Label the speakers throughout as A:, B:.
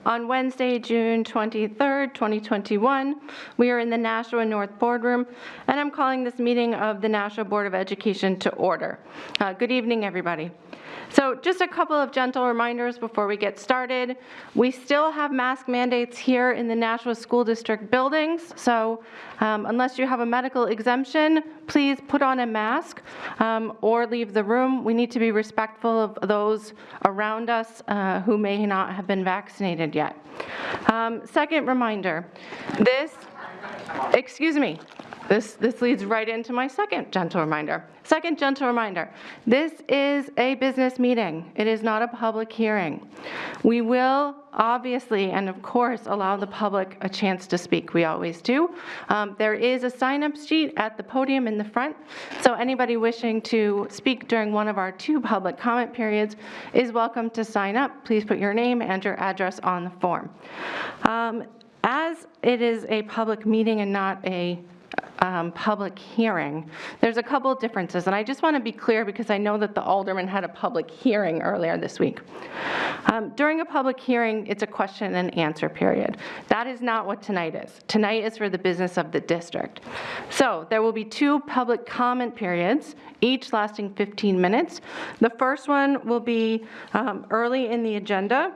A: on Wednesday, June 23rd, 2021. We are in the Nashua North Boardroom, and I'm calling this meeting of the Nashua Board of Education to order. Good evening, everybody. So just a couple of gentle reminders before we get started. We still have mask mandates here in the Nashua School District buildings, so unless you have a medical exemption, please put on a mask or leave the room. We need to be respectful of those around us who may not have been vaccinated yet. Second reminder, excuse me. This leads right into my second gentle reminder. Second gentle reminder, this is a business meeting. It is not a public hearing. We will obviously and of course allow the public a chance to speak. We always do. There is a sign-up sheet at the podium in the front, so anybody wishing to speak during one of our 2 public comment periods is welcome to sign up. Please put your name and your address on the form. As it is a public meeting and not a public hearing, there's a couple of differences, and I just want to be clear because I know that the alderman had a public hearing earlier this week. During a public hearing, it's a question and answer period. That is not what tonight is. Tonight is for the business of the district. So there will be 2 public comment periods, each lasting 15 minutes. The first one will be early in the agenda.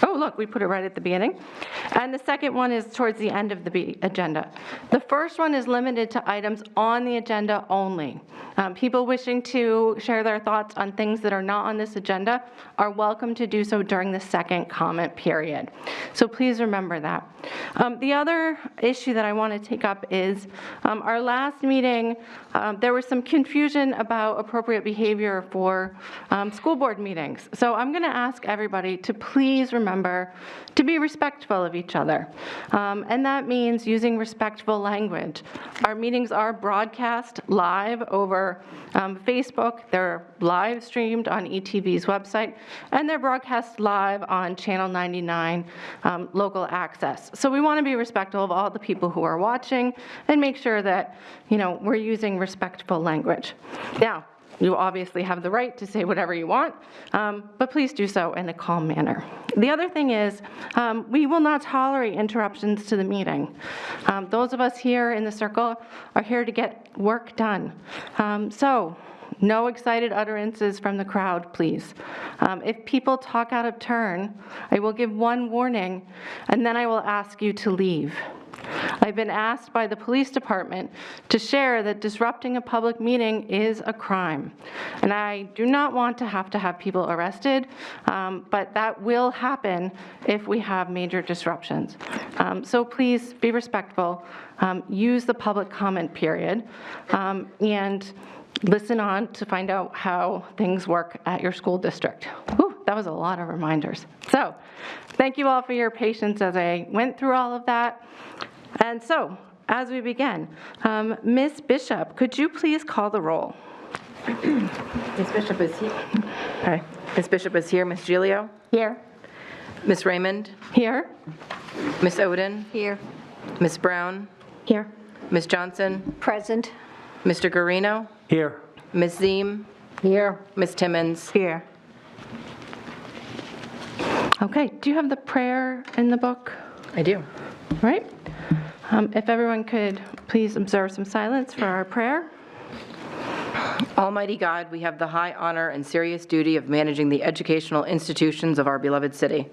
A: Oh, look, we put it right at the beginning. And the second one is towards the end of the agenda. The first one is limited to items on the agenda only. People wishing to share their thoughts on things that are not on this agenda are welcome to do so during the second comment period. So please remember that. The other issue that I want to take up is our last meeting, there was some confusion about appropriate behavior for school board meetings. So I'm going to ask everybody to please remember to be respectful of each other. And that means using respectful language. Our meetings are broadcast live over Facebook. They're live streamed on ETV's website, and they're broadcast live on Channel 99 local access. So we want to be respectful of all the people who are watching and make sure that, we're using respectful language. Now, you obviously have the right to say whatever you want, but please do so in a calm manner. The other thing is, we will not tolerate interruptions to the meeting. Those of us here in the circle are here to get work done. So no excited utterances from the crowd, please. If people talk out of turn, I will give one warning, and then I will ask you to leave. I've been asked by the police department to share that disrupting a public meeting is a crime. And I do not want to have people arrested, but that will happen if we have major disruptions. So please be respectful, use the public comment period, and listen on to find out how things work at your school district. Whew, that was a lot of reminders. So thank you all for your patience as I went through all of that. And so, as we begin, Ms. Bishop, could you please call the roll?
B: Ms. Bishop is here. All right. Ms. Bishop is here. Ms. Giglio?
A: Here.
B: Ms. Raymond?
A: Here.
B: Ms. Oden?
C: Here.
B: Ms. Brown?
A: Here.
B: Ms. Johnson?
C: Present.
B: Mr. Garino?
D: Here.
B: Ms. Ziem?
C: Here.
B: Ms. Timmons?
C: Here.
A: Okay, do you have the prayer in the book?
B: I do.
A: All right. If everyone could please observe some silence for our prayer.
B: Almighty God, we have the high honor and serious duty of managing the educational institutions of our beloved city.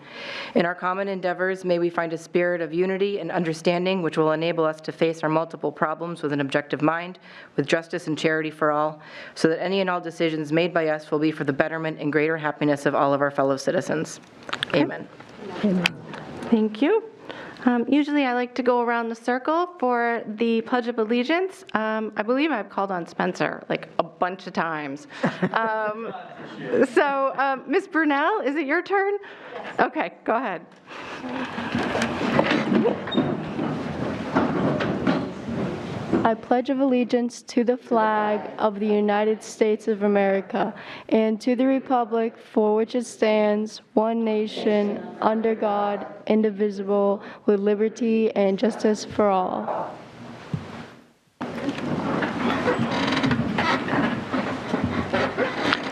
B: In our common endeavors, may we find a spirit of unity and understanding which will enable us to face our multiple problems with an objective mind, with justice and charity for all, so that any and all decisions made by us will be for the betterment and greater happiness of all of our fellow citizens. Okay. Amen.
A: Amen. Thank you. Usually I like to go around the circle for the Pledge of Allegiance. I believe I've called on Spencer like a bunch of times. So Ms. Brunel, is it your turn? Okay, go ahead.
E: I pledge of allegiance to the flag of the United States of America and to the republic for which it stands, one nation, under God, indivisible, with liberty and justice for all.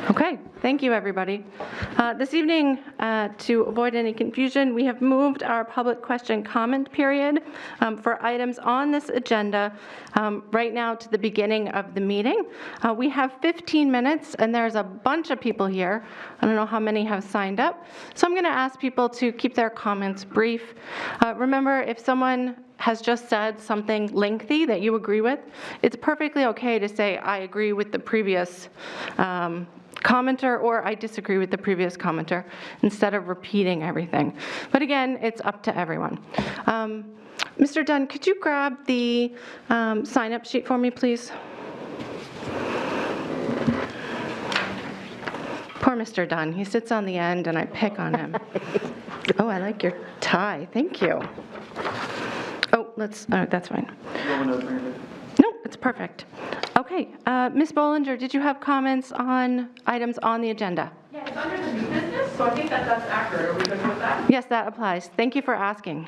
A: Okay, Thank you, everybody. This evening, to avoid any confusion, we have moved our public question comment period for items on this agenda right now to the beginning of the meeting. We have 15 minutes, and there's a bunch of people here. I don't know how many have signed up. So I'm going to ask people to keep their comments brief. Remember, if someone has just said something lengthy that you agree with, it's perfectly okay to say, I agree with the previous commenter, or I disagree with the previous commenter, instead of repeating everything. But again, it's up to everyone. Mr. Dunn, could you grab the sign-up sheet for me, please? Poor Mr. Dunn. He sits on the end, and I pick on him. Oh, I like your tie. Thank you. Oh, that's fine. No, it's perfect. Okay, Ms. Bollinger, did you have comments on items on the agenda?
C: Yeah, it's under the new business, so I think that's accurate. Are we good with that?
A: Yes, that applies. Thank you for asking.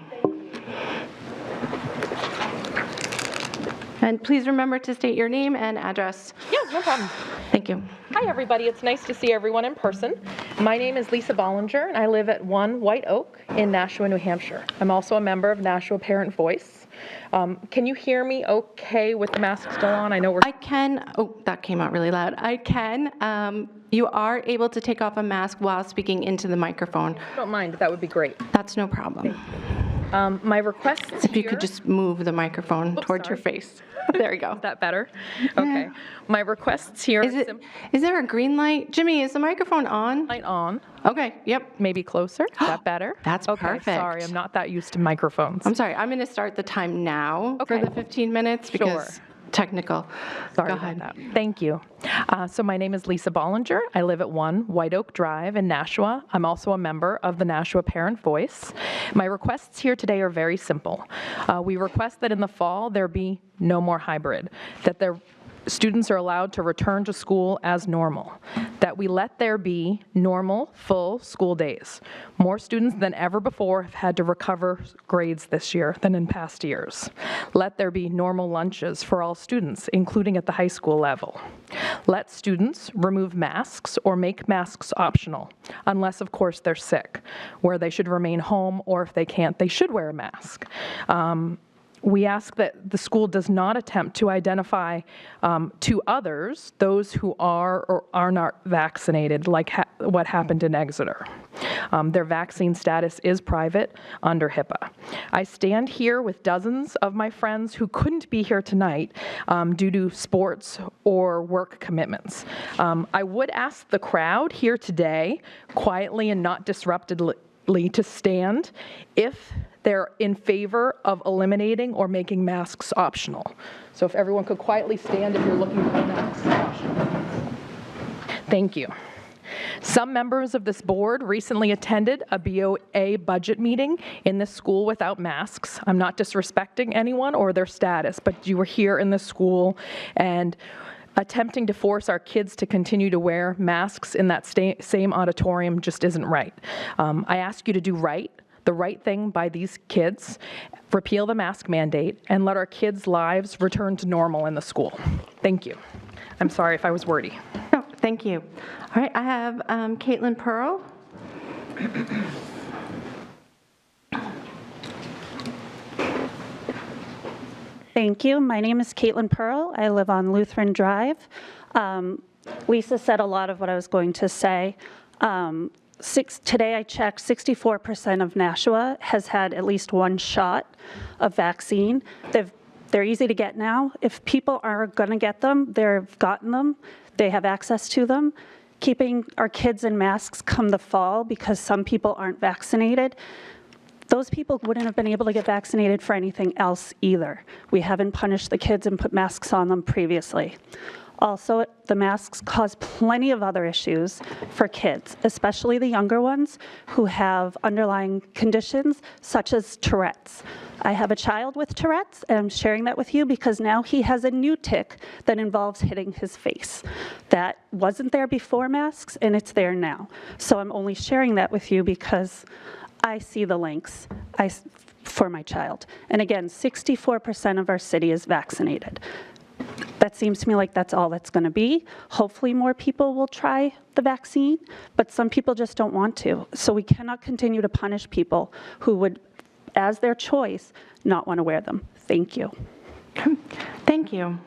A: And please remember to state your name and address.
C: Yeah, no problem.
A: Thank you.
C: Hi, everybody. It's nice to see everyone in person. My name is Lisa Bollinger, and I live at 1 White Oak in Nashua, New Hampshire. I'm also a member of Nashua Parent Voice. Can you hear me okay with the mask still on? I know we're...
A: I can, oh, that came out really loud. I can. You are able to take off a mask while speaking into the microphone.
C: Don't mind. That would be great.
A: That's no problem.
C: My requests
A: If you could just move the microphone towards your face. There you go.
C: Is that better? Okay. My requests here
A: Is there a green light? Jimmy, is the microphone on?
C: light on.
A: Okay, yep.
C: Maybe closer. Is that better?
A: That's
C: okay,
A: perfect.
C: Sorry, I'm not that used to microphones.
A: I'm sorry, I'm going to start the time now
C: Okay.
A: for the 15 minutes because technical.
C: Sorry
A: Go
C: about
A: ahead.
C: that. Thank you. So my name is Lisa Bollinger. I live at 1 White Oak Drive in Nashua. I'm also a member of the Nashua Parent Voice. My requests here today are very simple. We request that in the fall there be no more hybrid, that students are allowed to return to school as normal, that we let there be normal, full school days. More students than ever before have had to recover grades this year than in past years. Let there be normal lunches for all students, including at the high school level. Let students remove masks or make masks optional, unless, of course, they're sick, where they should remain home, or if they can't, they should wear a mask. We ask that the school does not attempt to identify to others those who are or are not vaccinated, like what happened in Exeter. Their vaccine status is private under HIPAA. I stand here with dozens of my friends who couldn't be here tonight due to sports or work commitments. I would ask the crowd here today, quietly and not disruptively, to stand if they're in favor of eliminating or making masks optional. So if everyone could quietly stand if you're looking for masks optional. Thank you. Some members of this board recently attended a BOA budget meeting in this school without masks. I'm not disrespecting anyone or their status, but you were here in this school and attempting to force our kids to continue to wear masks in that same auditorium just isn't right. I ask you to do the right thing by these kids, repeal the mask mandate, and let our kids' lives return to normal in the school. Thank you. I'm sorry if I was wordy.
A: No, thank you. All right, I have Caitlin Pearl.
D: Thank you. My name is Caitlin Pearl. I live on Lutheran Drive. Lisa said a lot of what I was going to say. Today I checked, 64% of Nashua has had at least one shot of vaccine. They're easy to get now. If people are going to get them, they've gotten them. They have access to them. Keeping our kids in masks come the fall because some people aren't vaccinated. Those people wouldn't have been able to get vaccinated for anything else either. We haven't punished the kids and put masks on them previously. Also, the masks cause plenty of other issues for kids, especially the younger ones who have underlying conditions such as Tourette's. I have a child with Tourette's, and I'm sharing that with you because now he has a new tic that involves hitting his face. That wasn't there before masks, and it's there now. So I'm only sharing that with you because I see the links for my child. And again, 64% of our city is vaccinated. That seems to me like that's all that's going to be. Hopefully more people will try the vaccine, but some people just don't want to. So we cannot continue to punish people who would, as their choice, not want to wear them. Thank you.
A: Thank you.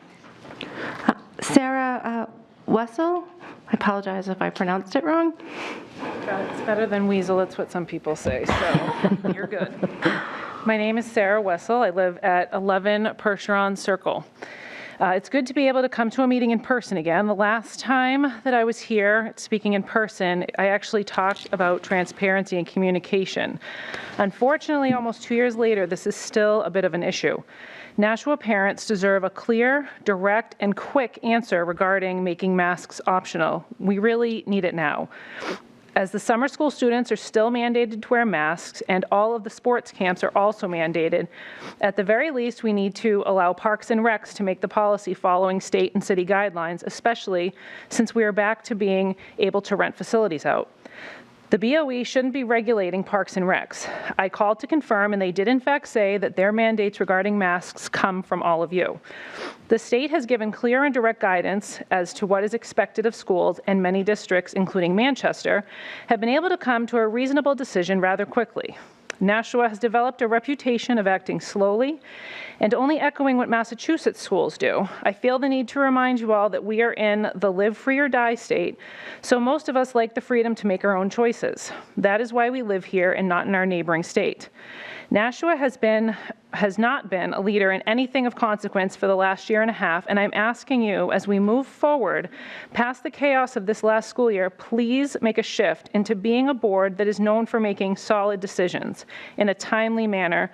A: Sarah Wessel, I apologize if I pronounced it wrong.
F: It's better than weasel, it's what some people say, so you're good. My name is Sarah Wessel. I live at 11 Percheron Circle. It's good to be able to come to a meeting in person again. The last time that I was here speaking in person, I actually talked about transparency and communication. Unfortunately, almost 2 years later, this is still a bit of an issue. Nashua parents deserve a clear, direct, and quick answer regarding making masks optional. We really need it now. As the summer school students are still mandated to wear masks and all of the sports camps are also mandated, at the very least, we need to allow parks and recs to make the policy following state and city guidelines, especially since we are back to being able to rent facilities out. The BOE shouldn't be regulating parks and recs. I called to confirm, and they did in fact say that their mandates regarding masks come from all of you. The state has given clear and direct guidance as to what is expected of schools, and many districts, including Manchester, have been able to come to a reasonable decision rather quickly. Nashua has developed a reputation of acting slowly and only echoing what Massachusetts schools do. I feel the need to remind you all that we are in the live free or die state, so most of us like the freedom to make our own choices. That is why we live here and not in our neighboring state. Nashua has not been a leader in anything of consequence for the last year and a half, and I'm asking you, as we move forward past the chaos of this last school year, please make a shift into being a board that is known for making solid decisions in a timely manner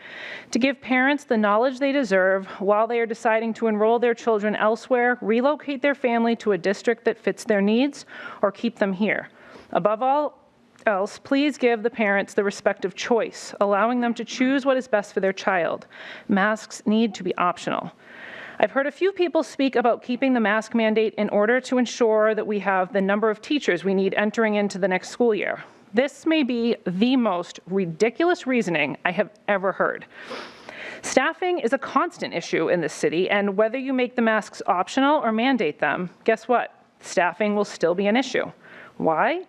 F: to give parents the knowledge they deserve while they are deciding to enroll their children elsewhere, relocate their family to a district that fits their needs, or keep them here. Above all else, please give the parents the respect of choice, allowing them to choose what is best for their child. Masks need to be optional. I've heard a few people speak about keeping the mask mandate in order to ensure that we have the number of teachers we need entering into the next school year. This may be the most ridiculous reasoning I have ever heard. Staffing is a constant issue in this city, and whether you make the masks optional or mandate them, guess what? Staffing will still be an issue. Why?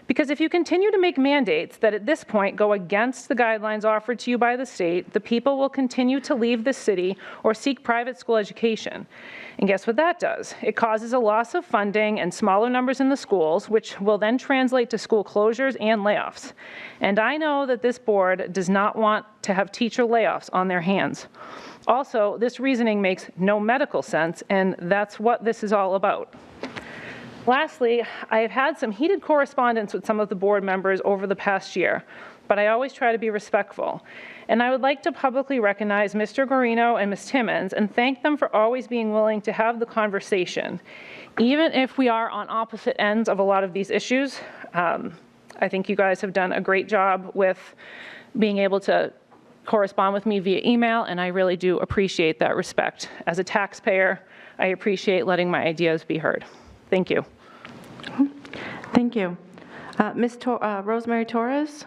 F: Because if you continue to make mandates that at this point go against the guidelines offered to you by the state, the people will continue to leave the city or seek private school education. And guess what that does? It causes a loss of funding and smaller numbers in the schools, which will then translate to school closures and layoffs. And I know that this board does not want to have teacher layoffs on their hands. Also, this reasoning makes no medical sense, and that's what this is all about. Lastly, I have had some heated correspondence with some of the board members over the past year, but I always try to be respectful. And I would like to publicly recognize Mr. Guarino and Ms. Timmons and thank them for always being willing to have the conversation. Even if we are on opposite ends of a lot of these issues, I think you guys have done a great job with being able to correspond with me via email, and I really do appreciate that respect. As a taxpayer, I appreciate letting my ideas be heard. Thank you.
A: Thank you. Ms. Rosemary Torres?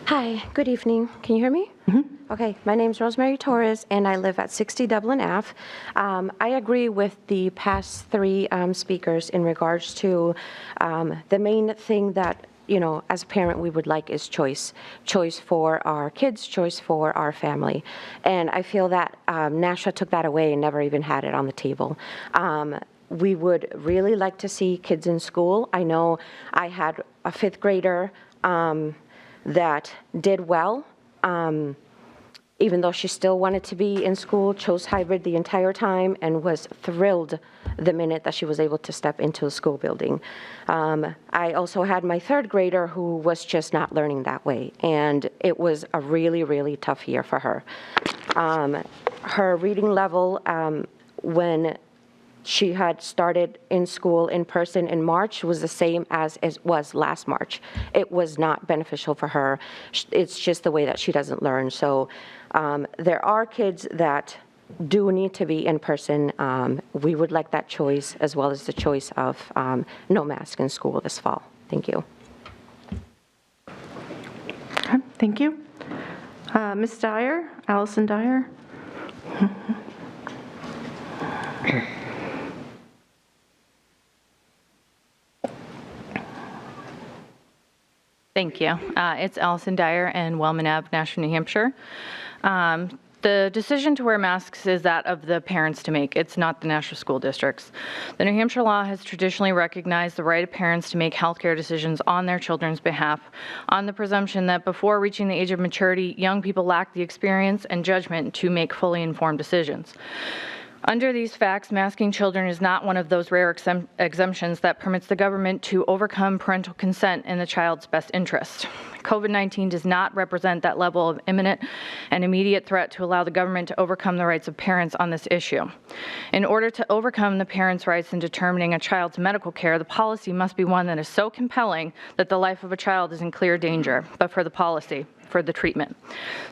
G: Hi, good evening. Can you hear me? Mm-hmm. Okay, my name is Rosemary Torres, and I live at 60 Dublin Ave. I agree with the past three speakers in regards to the main thing that, you know, as a parent we would like is choice for our kids, choice for our family. And I feel that Nashua took that away and never even had it on the table. We would really like to see kids in school. I know I had a fifth grader that did well, even though she still wanted to be in school, chose hybrid the entire time, and was thrilled the minute that she was able to step into a school building. I also had my third grader who was just not learning that way, and it was a really, really tough year for her. Her reading level, when she had started in school in person in March, was the same as it was last March. It was not beneficial for her. It's just the way that she doesn't learn. So there are kids that do need to be in person. We would like that choice, as well as the choice of no mask in school this fall. Thank you.
A: Okay, thank you. Ms. Dyer, Allison Dyer.
H: Thank you. It's Allison Dyer in Wellman Ave, Nashua, New Hampshire. The decision to wear masks is that of the parents to make. It's not the Nashua school districts. The New Hampshire law has traditionally recognized the right of parents to make healthcare decisions on their children's behalf, on the presumption that before reaching the age of maturity, young people lack the experience and judgment to make fully informed decisions. Under these facts, masking children is not one of those rare exemptions that permits the government to overcome parental consent in the child's best interest. COVID-19 does not represent that level of imminent and immediate threat to allow the government to overcome the rights of parents on this issue. In order to overcome the parents' rights in determining a child's medical care, the policy must be one that is so compelling that the life of a child is in clear danger, but for the policy, for the treatment.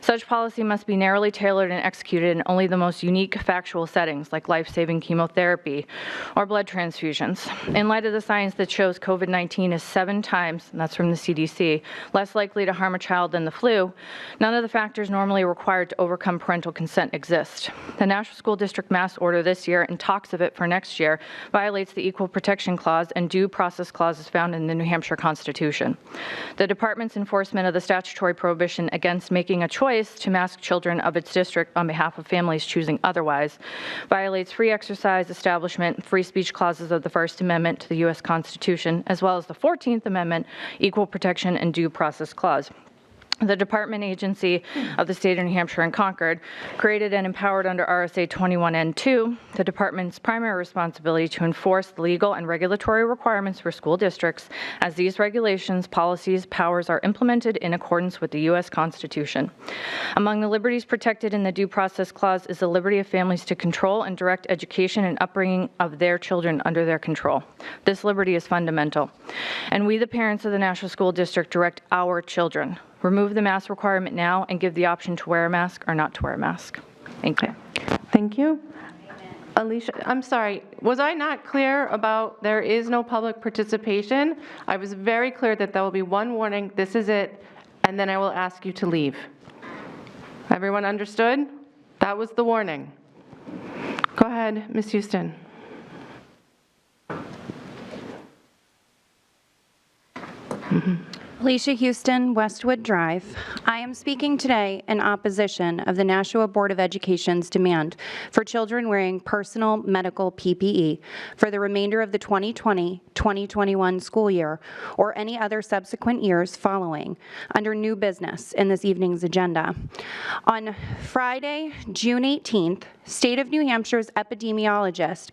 H: Such policy must be narrowly tailored and executed in only the most unique factual settings, like life-saving chemotherapy or blood transfusions. In light of the science that shows COVID-19 is 7 times, and that's from the CDC, less likely to harm a child than the flu, none of the factors normally required to overcome parental consent exist. The Nashua School District mask order this year, and talks of it for next year, violates the Equal Protection Clause and Due Process Clauses found in the New Hampshire Constitution. The department's enforcement of the statutory prohibition against making a choice to mask children of its district on behalf of families choosing otherwise violates free exercise, establishment, free speech clauses of the First Amendment to the U.S. Constitution, as well as the 14th Amendment, Equal Protection and Due Process Clause. The department agency of the state of New Hampshire and Concord, created and empowered under RSA 21N2, the department's primary responsibility to enforce the legal and regulatory requirements for school districts as these regulations, policies, powers are implemented in accordance with the U.S. Constitution. Among the liberties protected in the Due Process Clause is the liberty of families to control and direct education and upbringing of their children under their control. This liberty is fundamental. And we, the parents of the Nashua School District, direct our children. Remove the mask requirement now and give the option to wear a mask or not to wear a mask. Thank you.
A: Thank you. Alicia, I'm sorry, was I not clear about there is no public participation? I was very clear that there will be one warning, this is it, and then I will ask you to leave. Everyone understood? That was the warning. Go ahead, Ms. Houston.
I: Alicia Houston, Westwood Drive. I am speaking today in opposition of the Nashua Board of Education's demand for children wearing personal medical PPE for the remainder of the 2020-2021 school year or any other subsequent years following under new business in this evening's agenda. On Friday, June 18th, State of New Hampshire's epidemiologist,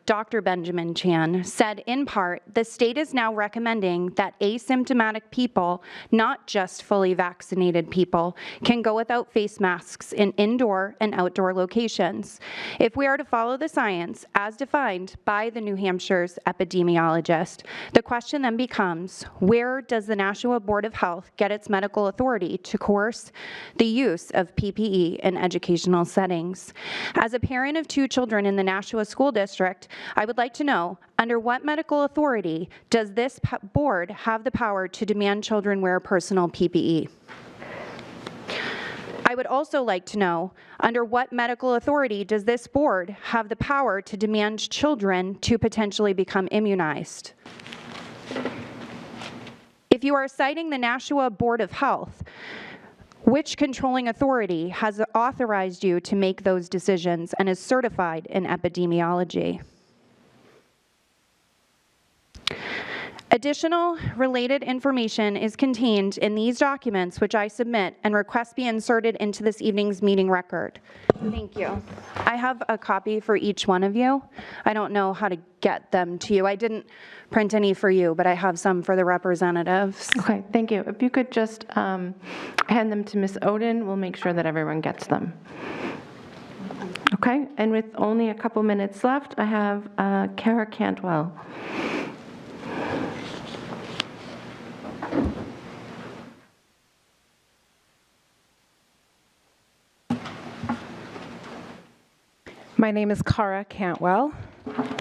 I: Dr. Benjamin Chan, said in part, the state is now recommending that asymptomatic people, not just fully vaccinated people, can go without face masks in indoor and outdoor locations. If we are to follow the science as defined by the New Hampshire's epidemiologist, the question then becomes, where does the Nashua Board of Health get its medical authority to coerce the use of PPE in educational settings? As a parent of 2 children in the Nashua School District, I would like to know, under what medical authority does this board have the power to demand children wear personal PPE? I would also like to know, under what medical authority does this board have the power to demand children to potentially become immunized? If you are citing the Nashua Board of Health, which controlling authority has authorized you to make those decisions and is certified in epidemiology? Additional related information is contained in these documents, which I submit and request be inserted into this evening's meeting record. Thank you. I have a copy for each one of you. I don't know how to get them to you. I didn't print any for you, but I have some for the representatives.
A: Okay, thank you. If you could just hand them to Ms. Oden, we'll make sure that everyone gets them. Okay, and with only a couple minutes left, I have Cara Cantwell.
J: My name is Cara Cantwell,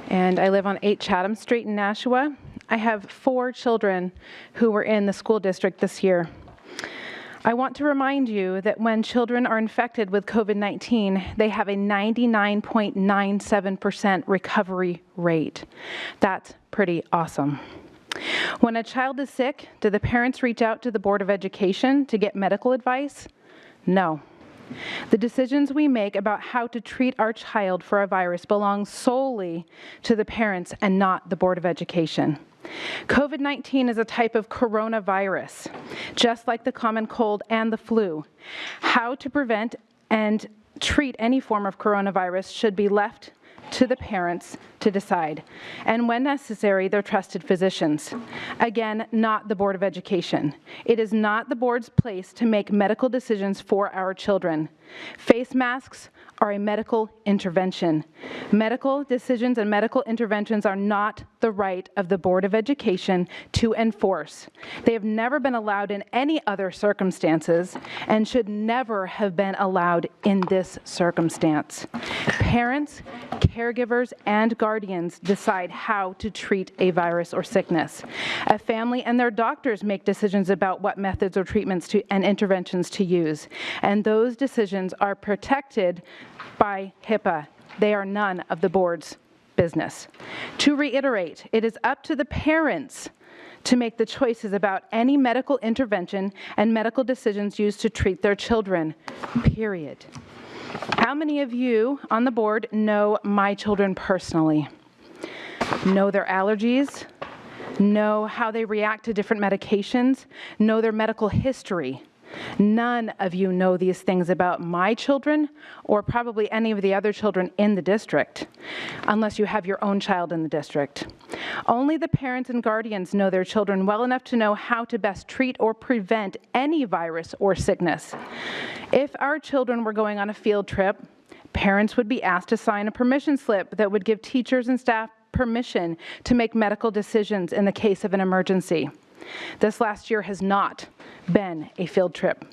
J: and I live on 8 Chatham Street in Nashua. I have 4 children who were in the school district this year. I want to remind you that when children are infected with COVID-19, they have a 99.97% recovery rate. That's pretty awesome. When a child is sick, do the parents reach out to the Board of Education to get medical advice? No. The decisions we make about how to treat our child for a virus belong solely to the parents and not the Board of Education. COVID-19 is a type of coronavirus, just like the common cold and the flu. How to prevent and treat any form of coronavirus should be left to the parents to decide, and when necessary, their trusted physicians. Again, not the Board of Education. It is not the board's place to make medical decisions for our children. Face masks are a medical intervention. Medical decisions and medical interventions are not the right of the Board of Education to enforce. They have never been allowed in any other circumstances and should never have been allowed in this circumstance. Parents, caregivers, and guardians decide how to treat a virus or sickness. A family and their doctors make decisions about what methods or treatments and interventions to use, and those decisions are protected by HIPAA. They are none of the board's business. To reiterate, it is up to the parents to make the choices about any medical intervention and medical decisions used to treat their children, period. How many of you on the board know my children personally? Know their allergies? Know how they react to different medications? Know their medical history? None of you know these things about my children or probably any of the other children in the district, unless you have your own child in the district. Only the parents and guardians know their children well enough to know how to best treat or prevent any virus or sickness. If our children were going on a field trip, parents would be asked to sign a permission slip that would give teachers and staff permission to make medical decisions in the case of an emergency. This last year has not been a field trip,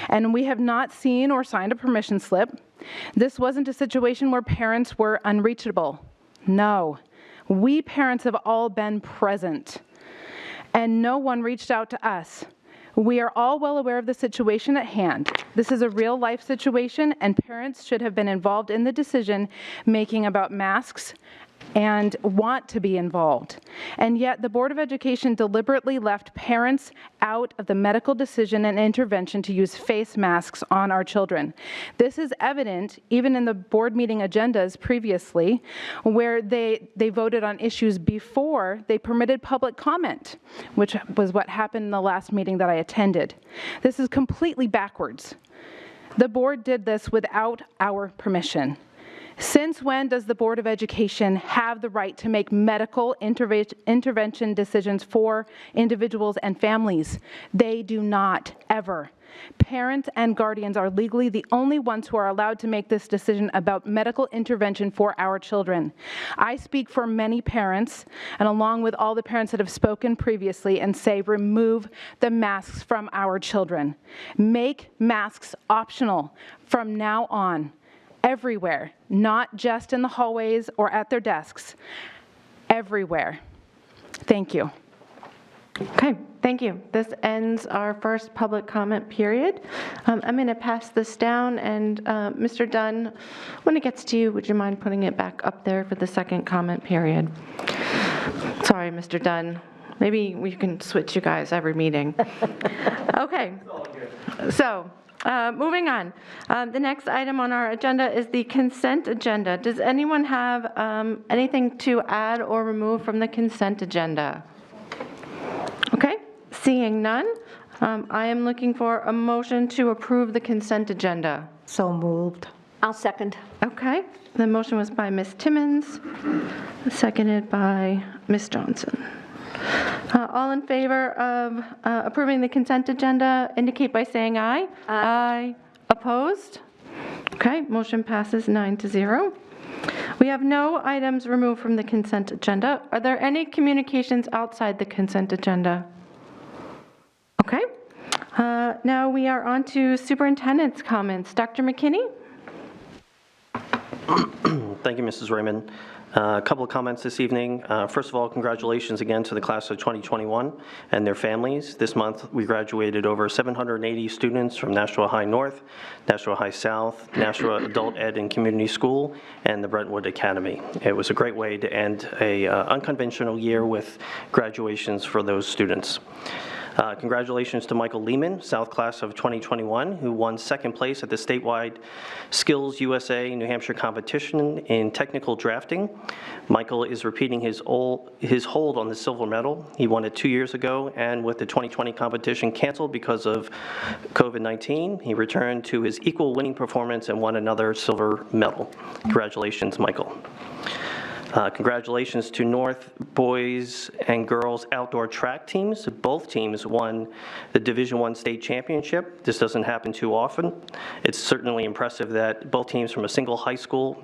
J: and we have not seen or signed a permission slip. This wasn't a situation where parents were unreachable. No, we parents have all been present, and no one reached out to us. We are all well aware of the situation at hand. This is a real-life situation, and parents should have been involved in the decision-making about masks and want to be involved. And yet the Board of Education deliberately left parents out of the medical decision and intervention to use face masks on our children. This is evident even in the board meeting agendas previously, where they voted on issues before they permitted public comment, which was what happened in the last meeting that I attended. This is completely backwards. The board did this without our permission. Since when does the Board of Education have the right to make medical intervention decisions for individuals and families? They do not, ever. Parents and guardians are legally the only ones who are allowed to make this decision about medical intervention for our children. I speak for many parents, and along with all the parents that have spoken previously, and say remove the masks from our children. Make masks optional from now on. Everywhere, not just in the hallways or at their desks, everywhere. Thank you.
A: Okay, thank you. This ends our first public comment period. I'm going to pass this down, and Mr. Dunn, when it gets to you, would you mind putting it back up there for the second comment period? Sorry, Mr. Dunn. Maybe we can switch you guys every meeting. Okay, so moving on. The next item on our agenda is the consent agenda. Does anyone have anything to add or remove from the consent agenda? Okay, seeing none, I am looking for a motion to approve the consent agenda.
K: So moved.
L: I'll second.
A: Okay, the motion was by Ms. Timmons, seconded by Ms. Johnson. All in favor of approving the consent agenda indicate by saying aye. Aye. Opposed? Okay, motion passes 9-0. We have no items removed from the consent agenda. Are there any communications outside the consent agenda? Okay. Now we are on to superintendent's comments. Dr. McKinney?
M: Thank you, Mrs. Raymond.
K: A couple of comments this evening. First of all, congratulations again to the class of 2021 and their families. This month, we graduated over 780 students from Nashua High North, Nashua High South, Nashua Adult Ed and Community School, and the Brentwood Academy. It was a great way to end a unconventional year with graduations for those students. Congratulations to Michael Lehman, South Class of 2021, who won second place at the statewide Skills USA New Hampshire competition in technical drafting. Michael is repeating his hold on the silver medal. He won it 2 years ago, and with the 2020 competition canceled because of COVID-19, he returned to his equal winning performance and won another silver medal. Congratulations, Michael. Congratulations to North boys and girls outdoor track teams. Both teams won the Division I state championship. This doesn't happen too often. It's certainly impressive that both teams from a single high school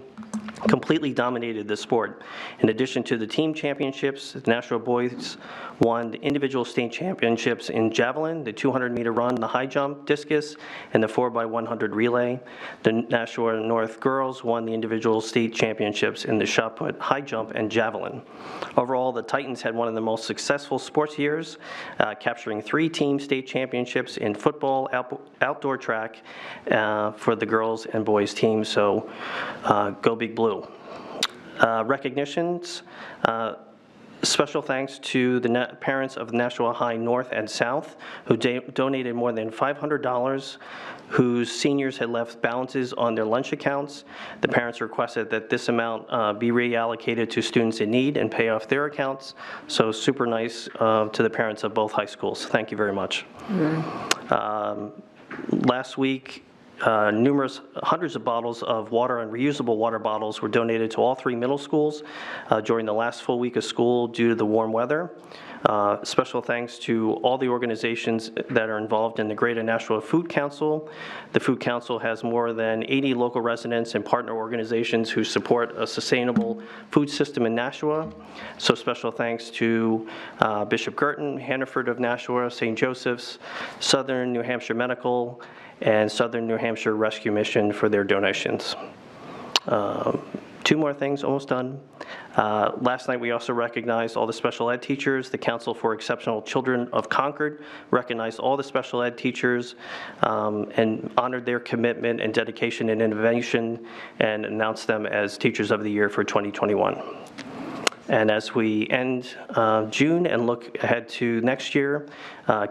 K: completely dominated the sport. In addition to the team championships, the Nashua boys won the individual state championships in javelin, the 200-meter run, the high jump, discus, and the 4x100 relay. The Nashua North girls won the individual state championships in the shot put, high jump, and javelin. Overall, the Titans had one of the most successful sports years, capturing 3 team state championships in football, outdoor track for the girls and boys teams, so go Big Blue. Recognitions. Special thanks to the parents of Nashua High North and South who donated more than $500, whose seniors had left balances on their lunch accounts. The parents requested that this amount be reallocated to students in need and pay off their accounts. So super nice to the parents of both high schools. Thank you very much. Last week, hundreds of bottles of water and reusable water bottles were donated to all 3 middle schools during the last full week of school due to the warm weather. Special thanks to all the organizations that are involved in the Greater Nashua Food Council. The Food Council has more than 80 local residents and partner organizations who support a sustainable food system in Nashua. So special thanks to Bishop Girton, Hannaford of Nashua, St. Joseph's, Southern New Hampshire Medical, and Southern New Hampshire Rescue Mission for their donations. 2 more things, almost done. Last night we also recognized all the special ed teachers. The Council for Exceptional Children of Concord recognized all the special ed teachers and honored their commitment and dedication and innovation and announced them as Teachers of the Year for 2021. And as we end June and look ahead to next year,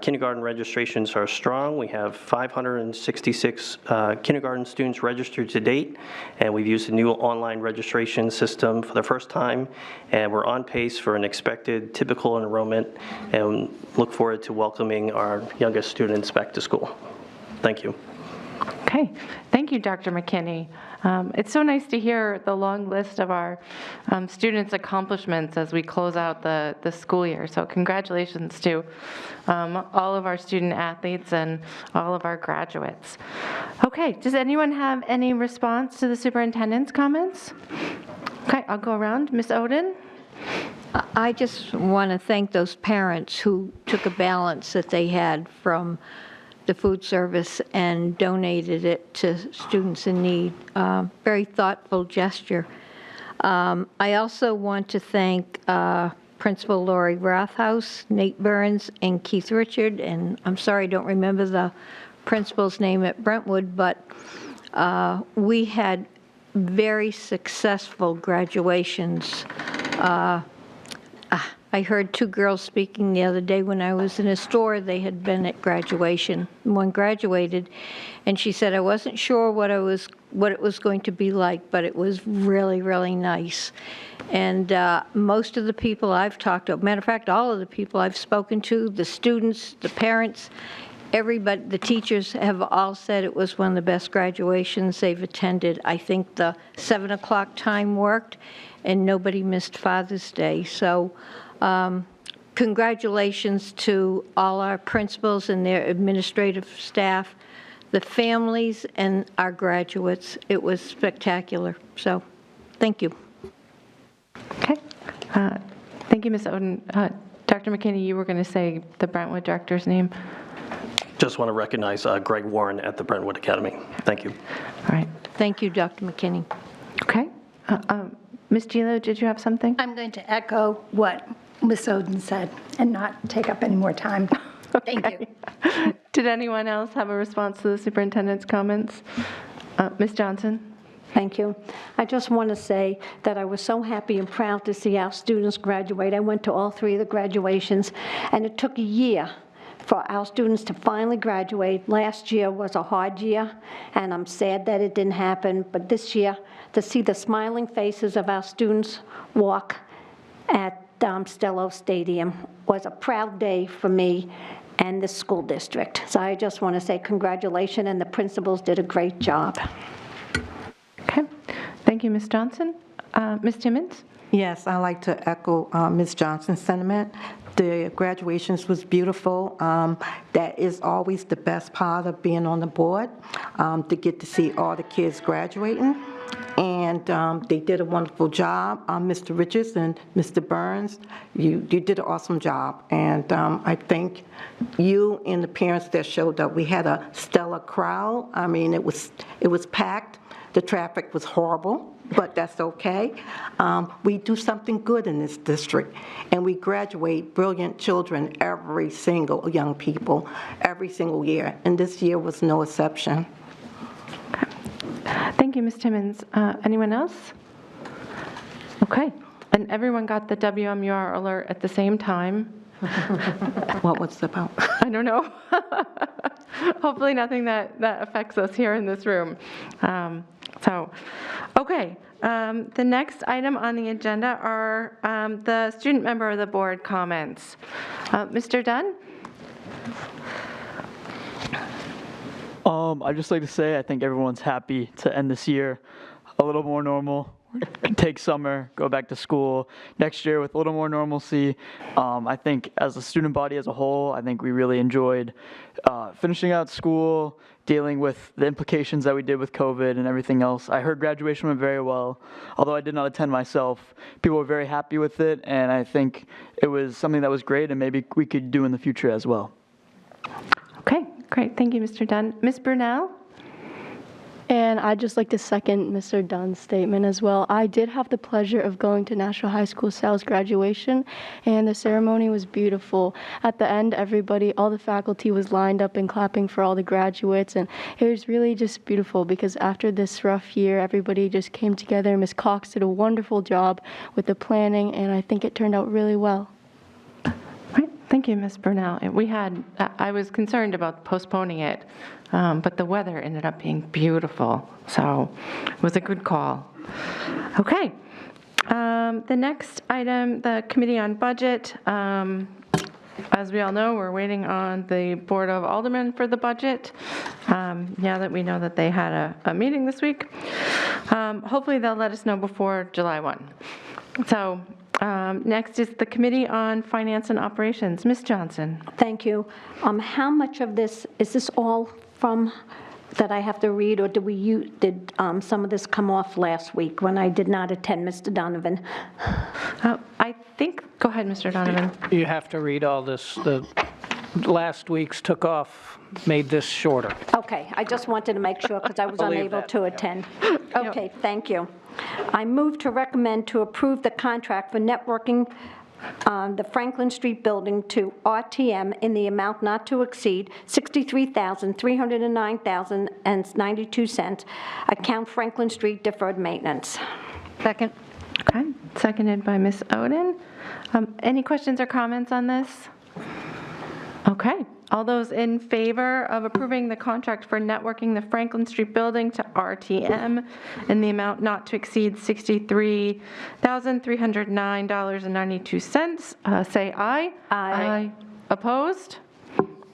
K: kindergarten registrations are strong. We have 566 kindergarten students registered to date, and we've used a new online registration system for the first time, and we're on pace for an expected typical enrollment and look forward to welcoming our youngest students back to school. Thank you.
A: Okay, thank you, Dr. McKinney. It's so nice to hear the long list of our students' accomplishments as we close out the school year. So congratulations to all of our student athletes and all of our graduates. Okay, does anyone have any response to the superintendent's comments? Okay, I'll go around. Ms. Oden?
L: I just want to thank those parents who took a balance that they had from the food service and donated it to students in need. Very thoughtful gesture. I also want to thank Principal Lori Rathouse, Nate Burns, and Keith Richard, and I'm sorry I don't remember the principal's name at Brentwood, but we had very successful graduations. I heard 2 girls speaking the other day when I was in a store. They had been at graduation. One graduated, and she said, I wasn't sure what it was going to be like, but it was really, really nice. And most of the people I've talked to, matter of fact, all of the people I've spoken to, the students, the parents, everybody, the teachers have all said it was one of the best graduations they've attended. I think the 7 o'clock time worked, and nobody missed Father's Day. So congratulations to all our principals and their administrative staff, the families, and our graduates. It was spectacular. So thank you.
A: Okay. Thank you, Ms. Oden. Dr. McKinney, you were going to say the Brentwood director's name.
K: Just want to recognize Greg Warren at the Brentwood Academy. Thank you.
A: All right.
L: Thank you, Dr. McKinney.
A: Okay. Ms. Gilo, did you have something?
M: I'm going to echo what Ms. Oden said and not take up any more time. Thank you.
A: Did anyone else have a response to the superintendent's comments? Ms. Johnson?
L: Thank you. I just want to say that I was so happy and proud to see our students graduate. I went to all 3 of the graduations, and it took a year for our students to finally graduate. Last year was a hard year, and I'm sad that it didn't happen, but this year, to see the smiling faces of our students walk at Stello Stadium was a proud day for me and the school district. So I just want to say congratulations, and the principals did a great job.
A: Okay. Thank you, Ms. Johnson. Ms. Timmons?
N: Yes, I like to echo Ms. Johnson's sentiment. The graduations was beautiful. That is always the best part of being on the board, to get to see all the kids graduating. And they did a wonderful job. Mr. Richards and Mr. Burns, you did an awesome job. And I thank you and the parents that showed up. We had a stellar crowd. I mean, it was packed. The traffic was horrible, but that's okay. We do something good in this district, and we graduate brilliant children, every single young people, every single year, and this year was no exception.
A: Thank you, Ms. Timmons. Anyone else? Okay. And everyone got the WMUR alert at the same time.
N: What was it about?
A: I don't know. Hopefully nothing that affects us here in this room. Okay. The next item on the agenda are the student member of the board comments. Mr. Dunn?
O: I'd just like to say I think everyone's happy to end this year a little more normal, take summer, go back to school next year with a little more normalcy. I think as a student body as a whole, I think we really enjoyed finishing out school, dealing with the implications that we did with COVID and everything else. I heard graduation went very well. Although I did not attend myself, people were very happy with it, and I think it was something that was great and maybe we could do in the future as well.
A: Okay, great. Thank you, Mr. Dunn. Ms. Brunel?
E: And I'd just like to second Mr. Dunn's statement as well. I did have the pleasure of going to Nashua High School Sal's graduation, and the ceremony was beautiful. At the end, everybody, all the faculty was lined up and clapping for all the graduates, and it was really just beautiful because after this rough year, everybody just came together. Ms. Cox did a wonderful job with the planning, and I think it turned out really well.
A: Right. Thank you, Ms. Brunel. I was concerned about postponing it, but the weather ended up being beautiful, so it was a good call. Okay. The next item, the Committee on Budget. As we all know, we're waiting on the Board of Aldermen for the budget. Now that we know that they had a meeting this week, hopefully they'll let us know before July 1. So next is the Committee on Finance and Operations. Ms. Johnson.
L: Thank you. How much of this, is this all from that I have to read, or did some of this come off last week when I did not attend, Mr. Donovan?
A: I think, go ahead, Mr. Donovan.
P: You have to read all this. The last week's took off, made this shorter.
L: Okay, I just wanted to make sure because I was unable to attend. Okay, thank you. I move to recommend to approve the contract for networking the Franklin Street building to RTM in the amount not to exceed $63,309.92, account Franklin Street deferred maintenance.
M: Second.
A: Okay, seconded by Ms. Oden. Any questions or comments on this? Okay, all those in favor of approving the contract for networking the Franklin Street building to RTM in the amount not to exceed $63,309.92, say aye.
L: Aye.
A: Opposed?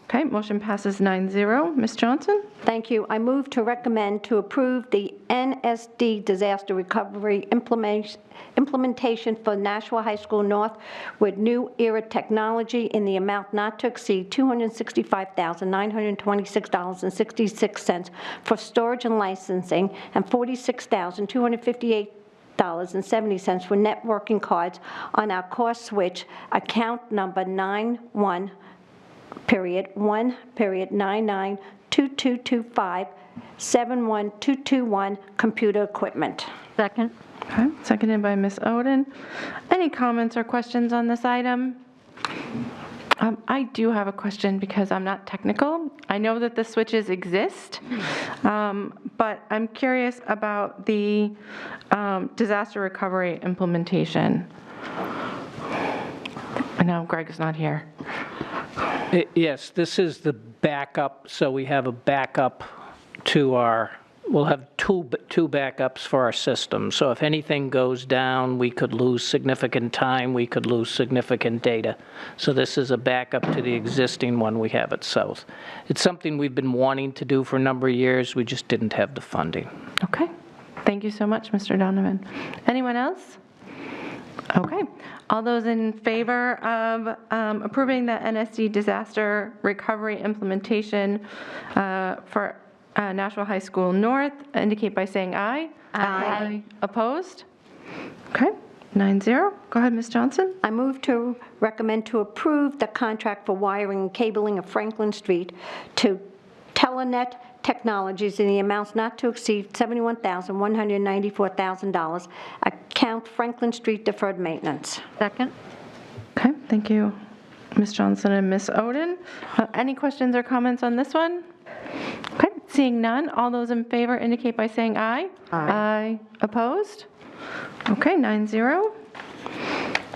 A: Okay, motion passes 9-0. Ms. Johnson?
L: Thank you. I move to recommend to approve the NSD disaster recovery implementation for Nashua High School North with new era technology in the amount not to exceed $265,926.66 for storage and licensing and $46,258.70 for networking cards on our core switch account number 91.1.992225 71221 computer equipment.
M: Second.
A: Okay, seconded by Ms. Oden. Any comments or questions on this item? I do have a question because I'm not technical. I know that the switches exist, but I'm curious about the disaster recovery implementation. I know Greg's not here.
P: Yes, this is the backup, so we have a backup to our, we'll have two backups for our system. So if anything goes down, we could lose significant time, we could lose significant data. So this is a backup to the existing one we have at South. It's something we've been wanting to do for a number of years, we just didn't have the funding.
A: Okay, thank you so much, Mr. Donovan. Anyone else? Okay, all those in favor of approving the NSD disaster recovery implementation for Nashua High School North indicate by saying aye. Aye. Opposed? Okay, 9-0. Go ahead, Ms. Johnson.
L: I move to recommend to approve the contract for wiring and cabling of Franklin Street to Telenet Technologies in the amounts not to exceed $71,194,000, account Franklin Street deferred maintenance.
E: Second.
A: Okay, thank you, Ms. Johnson and Ms. Oden. Any questions or comments on this one? Okay, seeing none, all those in favor indicate by saying aye. Aye. Opposed? Okay, 9-0.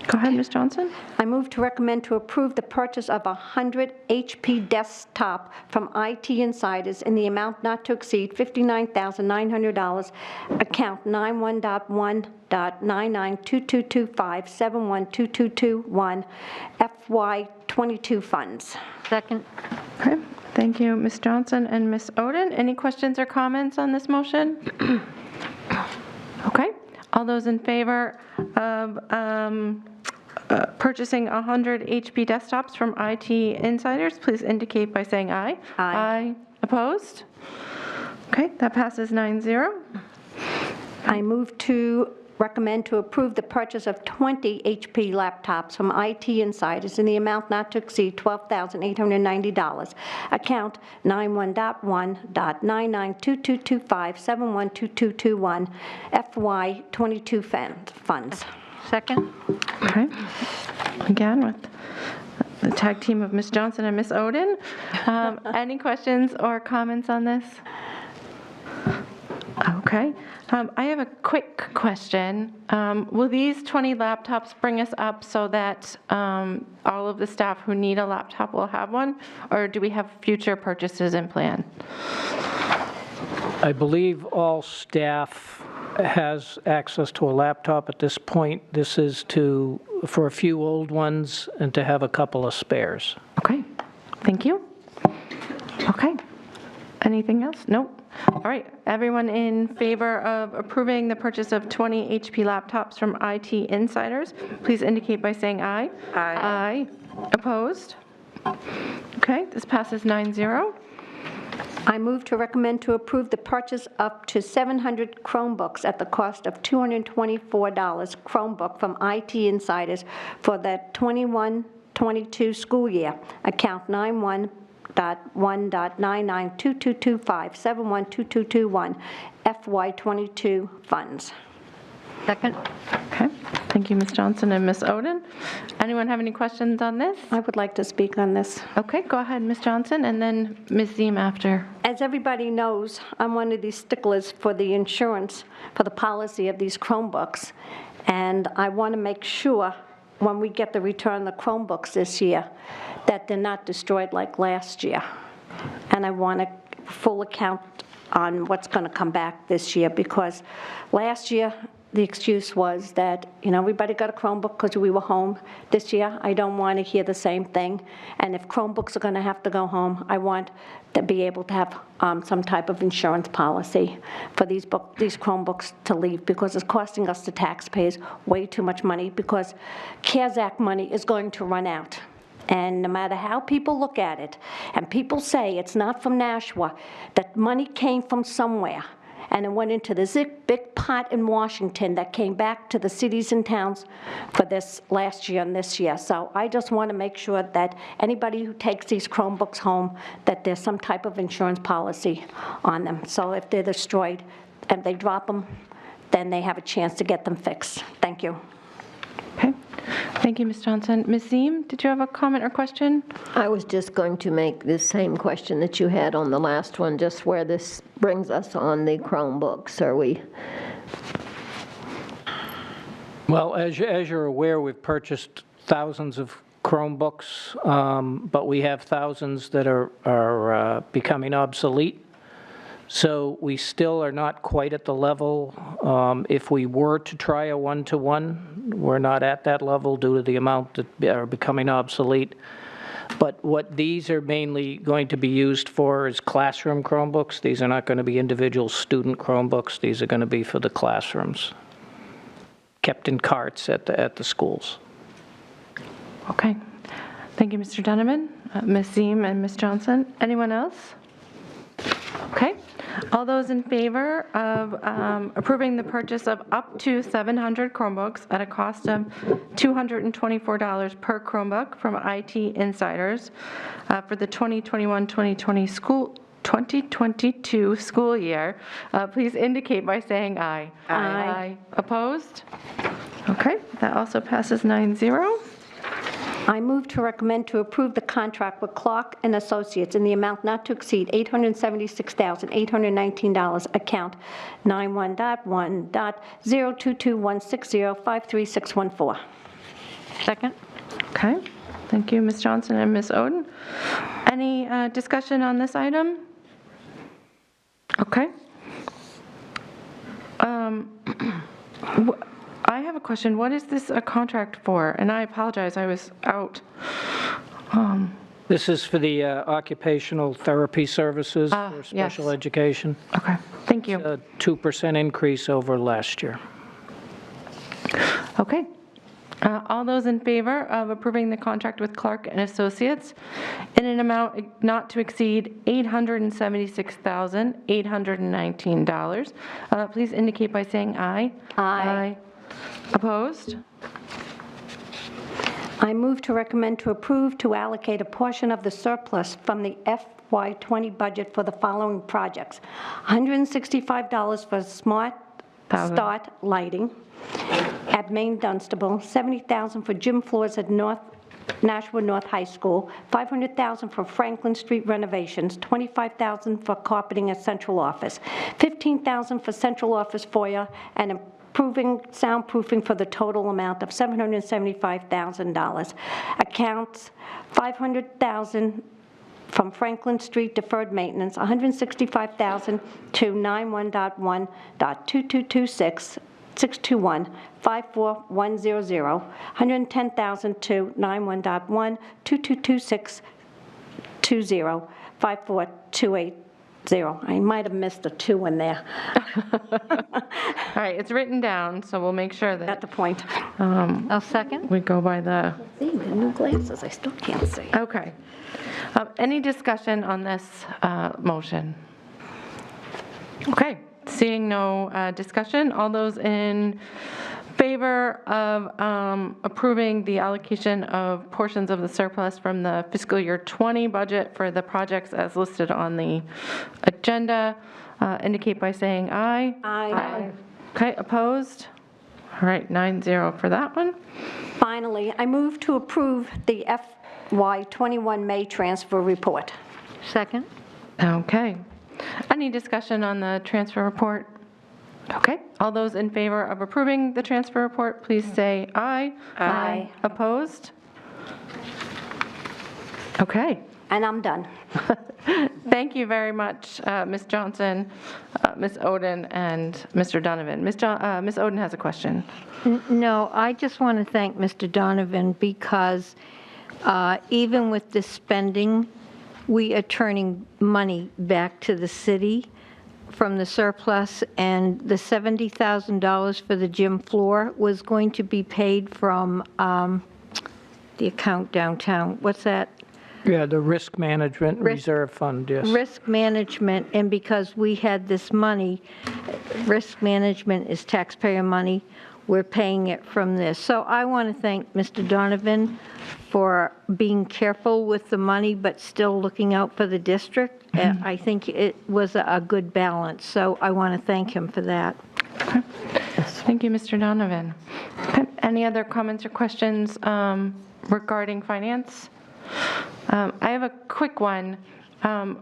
A: Go ahead, Ms. Johnson.
L: I move to recommend to approve the purchase of 100 HP desktop from IT Insiders in the amount not to exceed $59,900, account 91.1.992225712221, FY22 funds.
E: Second.
A: Okay, thank you, Ms. Johnson and Ms. Oden. Any questions or comments on this motion? Okay, all those in favor of purchasing 100 HP desktops from IT Insiders, please indicate by saying aye.
L: Aye.
A: Opposed? Okay, that passes 9-0.
L: I move to recommend to approve the purchase of 20 HP laptops from IT Insiders in the amount not to exceed $12,890, account 91.1.992225712221, FY22 funds.
E: Second.
A: Okay, again with the tag team of Ms. Johnson and Ms. Oden. Any questions or comments on this? Okay, I have a quick question. Will these 20 laptops bring us up so that all of the staff who need a laptop will have one, or do we have future purchases in plan?
P: I believe all staff has access to a laptop at this point. This is for a few old ones and to have a couple of spares.
A: Okay, thank you. Okay, anything else? Nope. All right, everyone in favor of approving the purchase of 20 HP laptops from IT Insiders, please indicate by saying aye.
B: Aye.
A: Aye. Opposed? Okay, this passes 9-0.
L: I move to recommend to approve the purchase up to 700 Chromebooks at the cost of $224 Chromebook from IT Insiders for the 21-22 school year, account 91.1.992225712221, FY22 funds.
E: Second.
A: Okay, thank you, Ms. Johnson and Ms. Oden. Anyone have any questions on this?
L: I would like to speak on this.
A: Okay, go ahead, Ms. Johnson, and then Ms. Ziem after.
L: As everybody knows, I'm one of these sticklers for the insurance, for the policy of these Chromebooks, and I want to make sure when we get the return of the Chromebooks this year that they're not destroyed like last year. And I want a full account on what's going to come back this year, because last year the excuse was that, everybody got a Chromebook because we were home. This year, I don't want to hear the same thing. And if Chromebooks are going to have to go home, I want to be able to have some type of insurance policy for these Chromebooks to leave, because it's costing us, the taxpayers, way too much money, because CARES Act money is going to run out. And no matter how people look at it, and people say it's not from Nashua, that money came from somewhere, and it went into this big pot in Washington that came back to the cities and towns for this last year and this year. So I just want to make sure that anybody who takes these Chromebooks home, that there's some type of insurance policy on them. So if they're destroyed and they drop them, then they have a chance to get them fixed. Thank you.
A: Okay. Thank you, Ms. Johnson. Ms. Ziem, did you have a comment or question?
Q: I was just going to make the same question that you had on the last one, just where this brings us on the Chromebooks. Are we?
P: Well, as you're aware, we've purchased thousands of Chromebooks, but we have thousands that are becoming obsolete. So we still are not quite at the level. If we were to try a one-to-one, we're not at that level due to the amount that are becoming obsolete. But what these are mainly going to be used for is classroom Chromebooks. These are not going to be individual student Chromebooks. These are going to be for the classrooms, kept in carts at the schools.
A: Okay. Thank you, Mr. Donovan, Ms. Ziem, and Ms. Johnson. Anyone else? Okay. All those in favor of approving the purchase of up to 700 Chromebooks at a cost of $224 per Chromebook from IT Insiders for the 2022 school year, please indicate by saying aye. Aye. Opposed? Okay, that also passes 9-0.
L: I move to recommend to approve the contract with Clark and Associates in the amount not to exceed $876,819, account 91.1.02216053614.
A: Second. Okay, thank you, Ms. Johnson and Ms. Oden. Any discussion on this item? Okay. I have a question. What is this a contract for? And I apologize, I was out.
P: This is for the occupational therapy services for special education.
A: Okay, thank you.
P: It's a 2% increase over last year.
A: Okay. All those in favor of approving the contract with Clark and Associates in an amount not to exceed $876,819, please indicate by saying aye.
L: Aye.
A: Opposed?
L: I move to recommend to approve to allocate a portion of the surplus from the FY20 budget for the following projects. $165 for Smart Start lighting at Main Dunstable, $70,000 for gym floors at Nashua North High School, $500,000 for Franklin Street renovations, $25,000 for carpeting at Central Office, $15,000 for Central Office foyer, and improving soundproofing for the total amount of $775,000. Accounts $500,000 from Franklin Street deferred maintenance, $165,000 to 91.1.2226-621-54100, $110,000 to 91.1.22226-20-54280. I might have missed a 2 in there.
A: All right, it's written down, so we'll make sure that.
L: At the point.
E: I'll second.
A: We go by the.
L: See, the new glasses, I still can't see.
A: Okay. Any discussion on this motion? Okay, seeing no discussion, all those in favor of approving the allocation of portions of the surplus from the fiscal year 20 budget for the projects as listed on the agenda, indicate by saying aye.
L: Aye.
A: Okay, opposed? All right, 9-0 for that one.
L: Finally, I move to approve the FY21 May transfer report.
E: Second.
A: Okay. Any discussion on the transfer report? Okay. All those in favor of approving the transfer report, please say aye.
L: Aye.
A: Opposed? Okay.
L: And I'm done.
A: Thank you very much, Ms. Johnson, Ms. Oden, and Mr. Donovan. Ms. Oden has a question.
L: No, I just want to thank Mr. Donovan because even with this spending, we are turning money back to the city from the surplus, and the $70,000 for the gym floor was going to be paid from the account downtown. What's that?
P: Yeah, the risk management reserve fund, yes.
L: Risk management, and because we had this money, risk management is taxpayer money, we're paying it from this. So I want to thank Mr. Donovan for being careful with the money, but still looking out for the district. I think it was a good balance, so I want to thank him for that.
A: Okay. Thank you, Mr. Donovan. Okay. Any other comments or questions regarding finance? I have a quick one.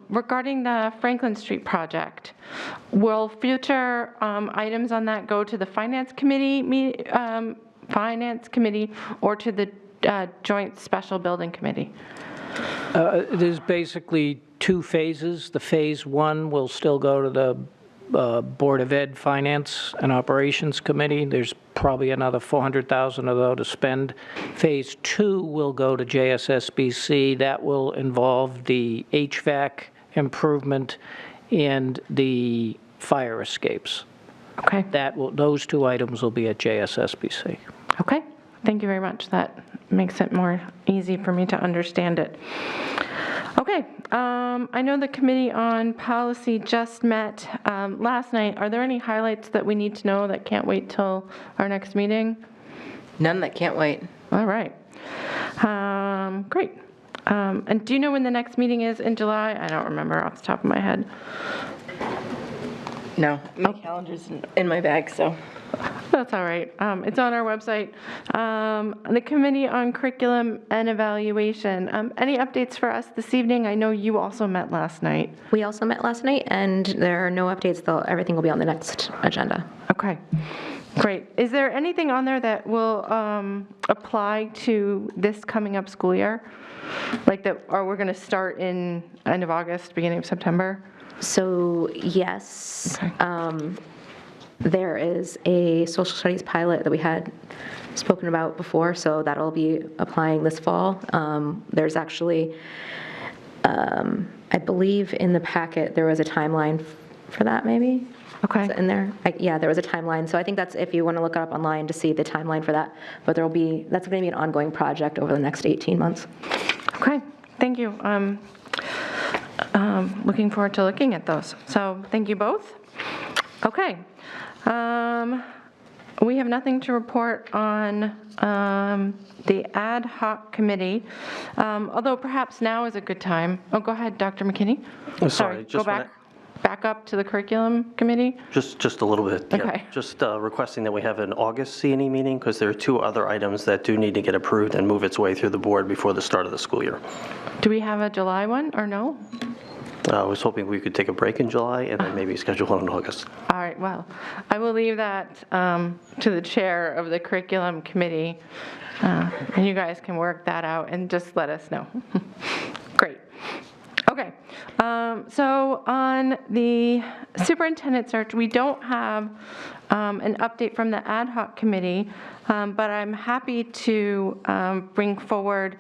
A: Regarding the Franklin Street project, will future items on that go to the Finance Committee or to the Joint Special Building Committee?
P: There's basically two phases. The phase one will still go to the Board of Ed Finance and Operations Committee. There's probably another $400,000 of those to spend. Phase two will go to JSSBC. That will involve the HVAC improvement and the fire escapes.
A: Okay.
P: Those two items will be at JSSBC.
A: Okay. Thank you very much. That makes it more easy for me to understand it. Okay, I know the Committee on Policy just met last night. Are there any highlights that we need to know that can't wait till our next meeting?
B: None that can't wait.
A: All right. Great. And do you know when the next meeting is in July? I don't remember off the top of my head.
B: No, my calendar's in my bag, so.
A: That's all right. It's on our website. The Committee on Curriculum and Evaluation. Any updates for us this evening? I know you also met last night.
G: We also met last night, and there are no updates, though everything will be on the next agenda.
A: Okay, great. Is there anything on there that will apply to this coming up school year? Like that, or we're going to start in end of August, beginning of September?
G: So, yes. Okay. There is a social studies pilot that we had spoken about before, so that'll be applying this fall. There's actually, I believe in the packet, there was a timeline for that, maybe?
A: Okay.
G: Is it in there? Yeah, there was a timeline. So I think that's if you want to look it up online to see the timeline for that. But that's going to be an ongoing project over the next 18 months.
A: Okay, thank you. Looking forward to looking at those. So thank you both. Okay. We have nothing to report on the ad hoc committee, although perhaps now is a good time. Oh, go ahead, Dr. McKinney.
K: I'm sorry.
A: Go back up to the curriculum committee.
K: Just a little bit.
A: Okay.
K: Yeah. Just requesting that we have an August C&E meeting because there are two other items that do need to get approved and move its way through the board before the start of the school year.
A: Do we have a July one or no?
K: I was hoping we could take a break in July and then maybe schedule one in August.
A: All right, well, I will leave that to the chair of the curriculum committee, and you guys can work that out and just let us know. Great. Okay, so on the superintendent search, we don't have an update from the ad hoc committee, but I'm happy to bring forward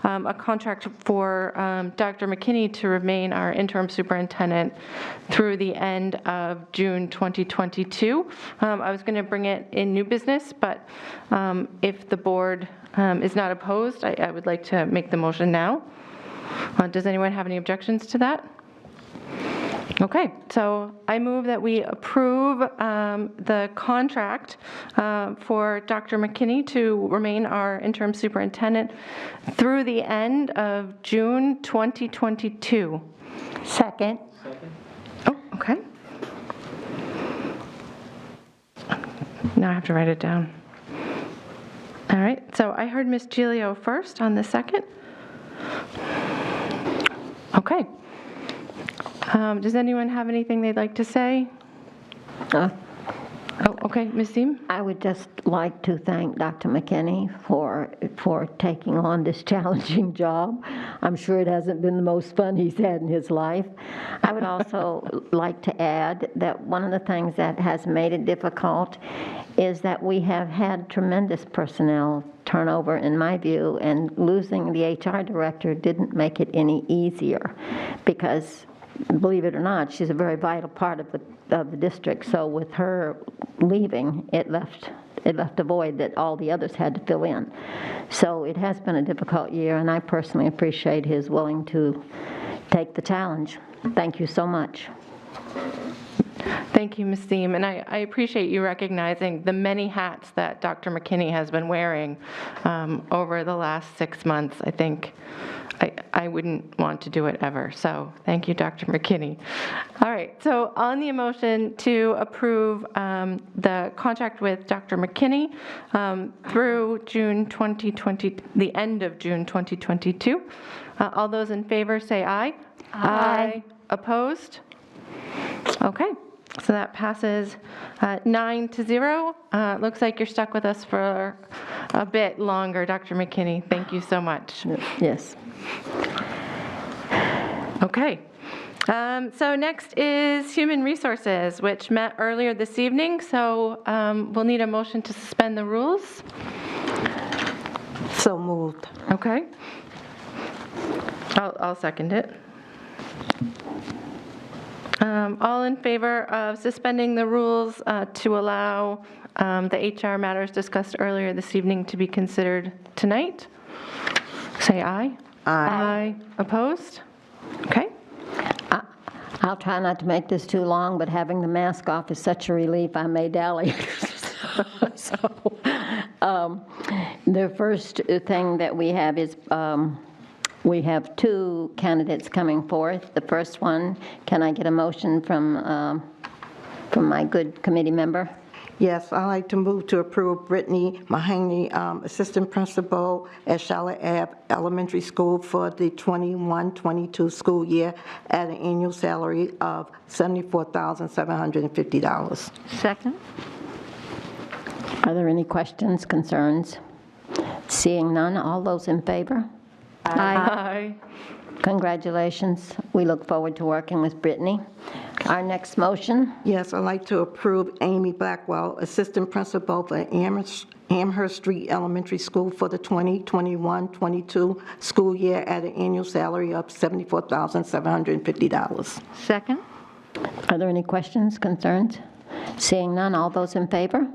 A: a contract for Dr. McKinney to remain our interim superintendent through the end of June 2022. I was going to bring it in new business, but if the board is not opposed, I would like to make the motion now. Does anyone have any objections to that? Okay, so I move that we approve the contract for Dr. McKinney to remain our interim superintendent through the end of June 2022.
M: Second.
A: Oh, okay. Now I have to write it down. All right, so I heard Ms. Giglio first on the second. Okay. Does anyone have anything they'd like to say? Oh, okay, Ms. Seem?
Q: I would just like to thank Dr. McKinney for taking on this challenging job. I'm sure it hasn't been the most fun he's had in his life. I would also like to add that one of the things that has made it difficult is that we have had tremendous personnel turnover, in my view, and losing the HR director didn't make it any easier because, believe it or not, she's a very vital part of the district. So with her leaving, it left a void that all the others had to fill in. So it has been a difficult year, and I personally appreciate his willing to take the challenge. Thank you so much.
A: Thank you, Ms. Thiem, and I appreciate you recognizing the many hats that Dr. Mckinney has been wearing over the last 6 months. I think I wouldn't want to do it ever, so thank you, Dr. McKinney. All right, so on the motion to approve the contract with Dr. McKinney through June 2020, the end of June 2022, all those in favor say aye. Aye. Opposed? Okay, so that passes 9-0. Looks like you're stuck with us for a bit longer, Dr. McKinney. Thank you so much.
Q: Yes.
A: Okay. So next is Human Resources, which met earlier this evening. So we'll need a motion to suspend the rules.
N: So moved.
A: Okay. I'll second it. All in favor of suspending the rules to allow the HR matters discussed earlier this evening to be considered tonight? Say aye. Aye. Opposed? Okay.
Q: I'll try not to make this too long, but having the mask off is such a relief, I may dally. So, the first thing that we have is we have 2 candidates coming forth. The first one, can I get a motion from my good committee member?
N: Yes, I'd like to move to approve Brittany Mckinney, Assistant Principal at Charlotte Ave Elementary School for the 21-22 school year at an annual salary of $74,750.
L: Second.
Q: Are there any questions, concerns? Seeing none, all those in favor?
A: Aye.
Q: Congratulations. We look forward to working with Brittany. Our next motion?
N: Yes, I'd like to approve Amy Blackwell, Assistant Principal for Amherst Street Elementary School for the 2021-22 school year at an annual salary of $74,750.
L: Second.
Q: Are there any questions, concerns? Seeing none, all those in favor?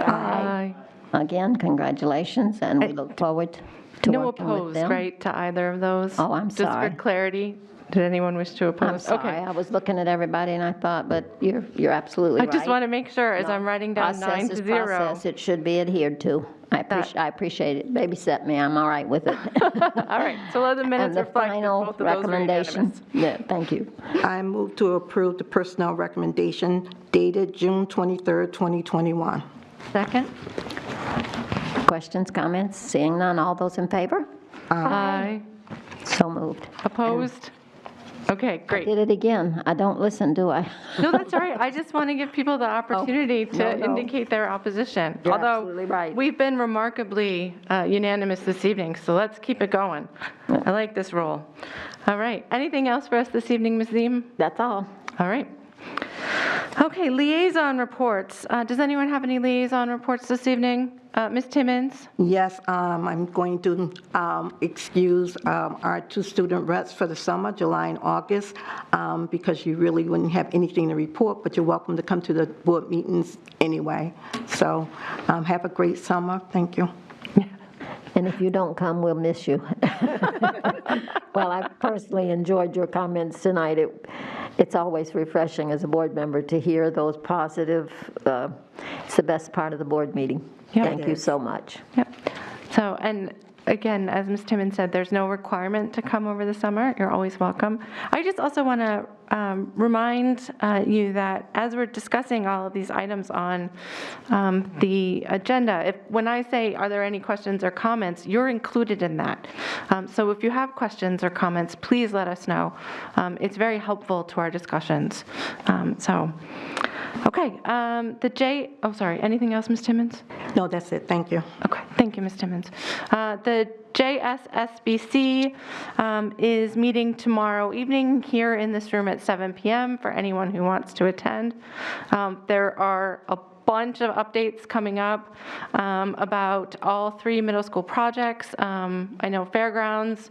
A: Aye.
Q: Again, congratulations, and we look forward to
A: No
Q: working with
A: opposed,
Q: them.
A: right, to either of those?
Q: Oh, I'm sorry.
A: Just for clarity, did anyone wish to oppose?
Q: I'm sorry,
A: Okay.
Q: I was looking at everybody and I thought, but you're absolutely
A: I
Q: right.
A: just want to make sure as I'm writing down
Q: Process is
A: 9-0.
Q: process. It should be adhered to. I appreciate it. Babysit me, I'm all right with it.
A: All right, so let the minutes
Q: And the
A: reflect that
Q: final
A: both of those were
Q: recommendation,
A: unanimous.
Q: yeah, thank you.
N: I move to approve the personnel recommendation dated June 23rd, 2021.
L: Second.
Q: Questions, comments? Seeing none, all those in favor?
A: Aye.
Q: So moved.
A: Opposed? Okay, great.
Q: Did it again. I don't listen, do I?
A: No, that's all right. I just want to give people the opportunity to
Q: no.
A: indicate their opposition.
Q: You're
A: Although
Q: absolutely right.
A: we've been remarkably unanimous this evening, so let's keep it going. I like this roll. All right. Anything else for us this evening, Ms. Thiem?
Q: That's all.
A: All right. Okay, liaison reports. Does anyone have any liaison reports this evening? Ms. Timmons?
N: Yes, I'm going to excuse our 2 student reps for the summer, July and August, because you really wouldn't have anything to report, but you're welcome to come to the board meetings anyway. So have a great summer. Thank you.
Q: And if you don't come, we'll miss you. Well, I personally enjoyed your comments tonight. It's always refreshing as a board member to hear those positive, it's the best part of the board meeting.
A: Yep.
Q: Thank you so much.
A: Yep. So, and again, as Ms. Timmons said, there's no requirement to come over the summer. You're always welcome. I just also want to remind you that as we're discussing all of these items on the agenda, when I say, are there any questions or comments, you're included in that. So if you have questions or comments, please let us know. It's very helpful to our discussions. Okay, anything else, Ms. Timmons?
N: No, that's it. Thank you.
A: Okay, thank you, Ms. Timmons. The JSSBC is meeting tomorrow evening here in this room at 7 p.m. for anyone who wants to attend. There are a bunch of updates coming up about all 3 middle school projects. I know Fairgrounds,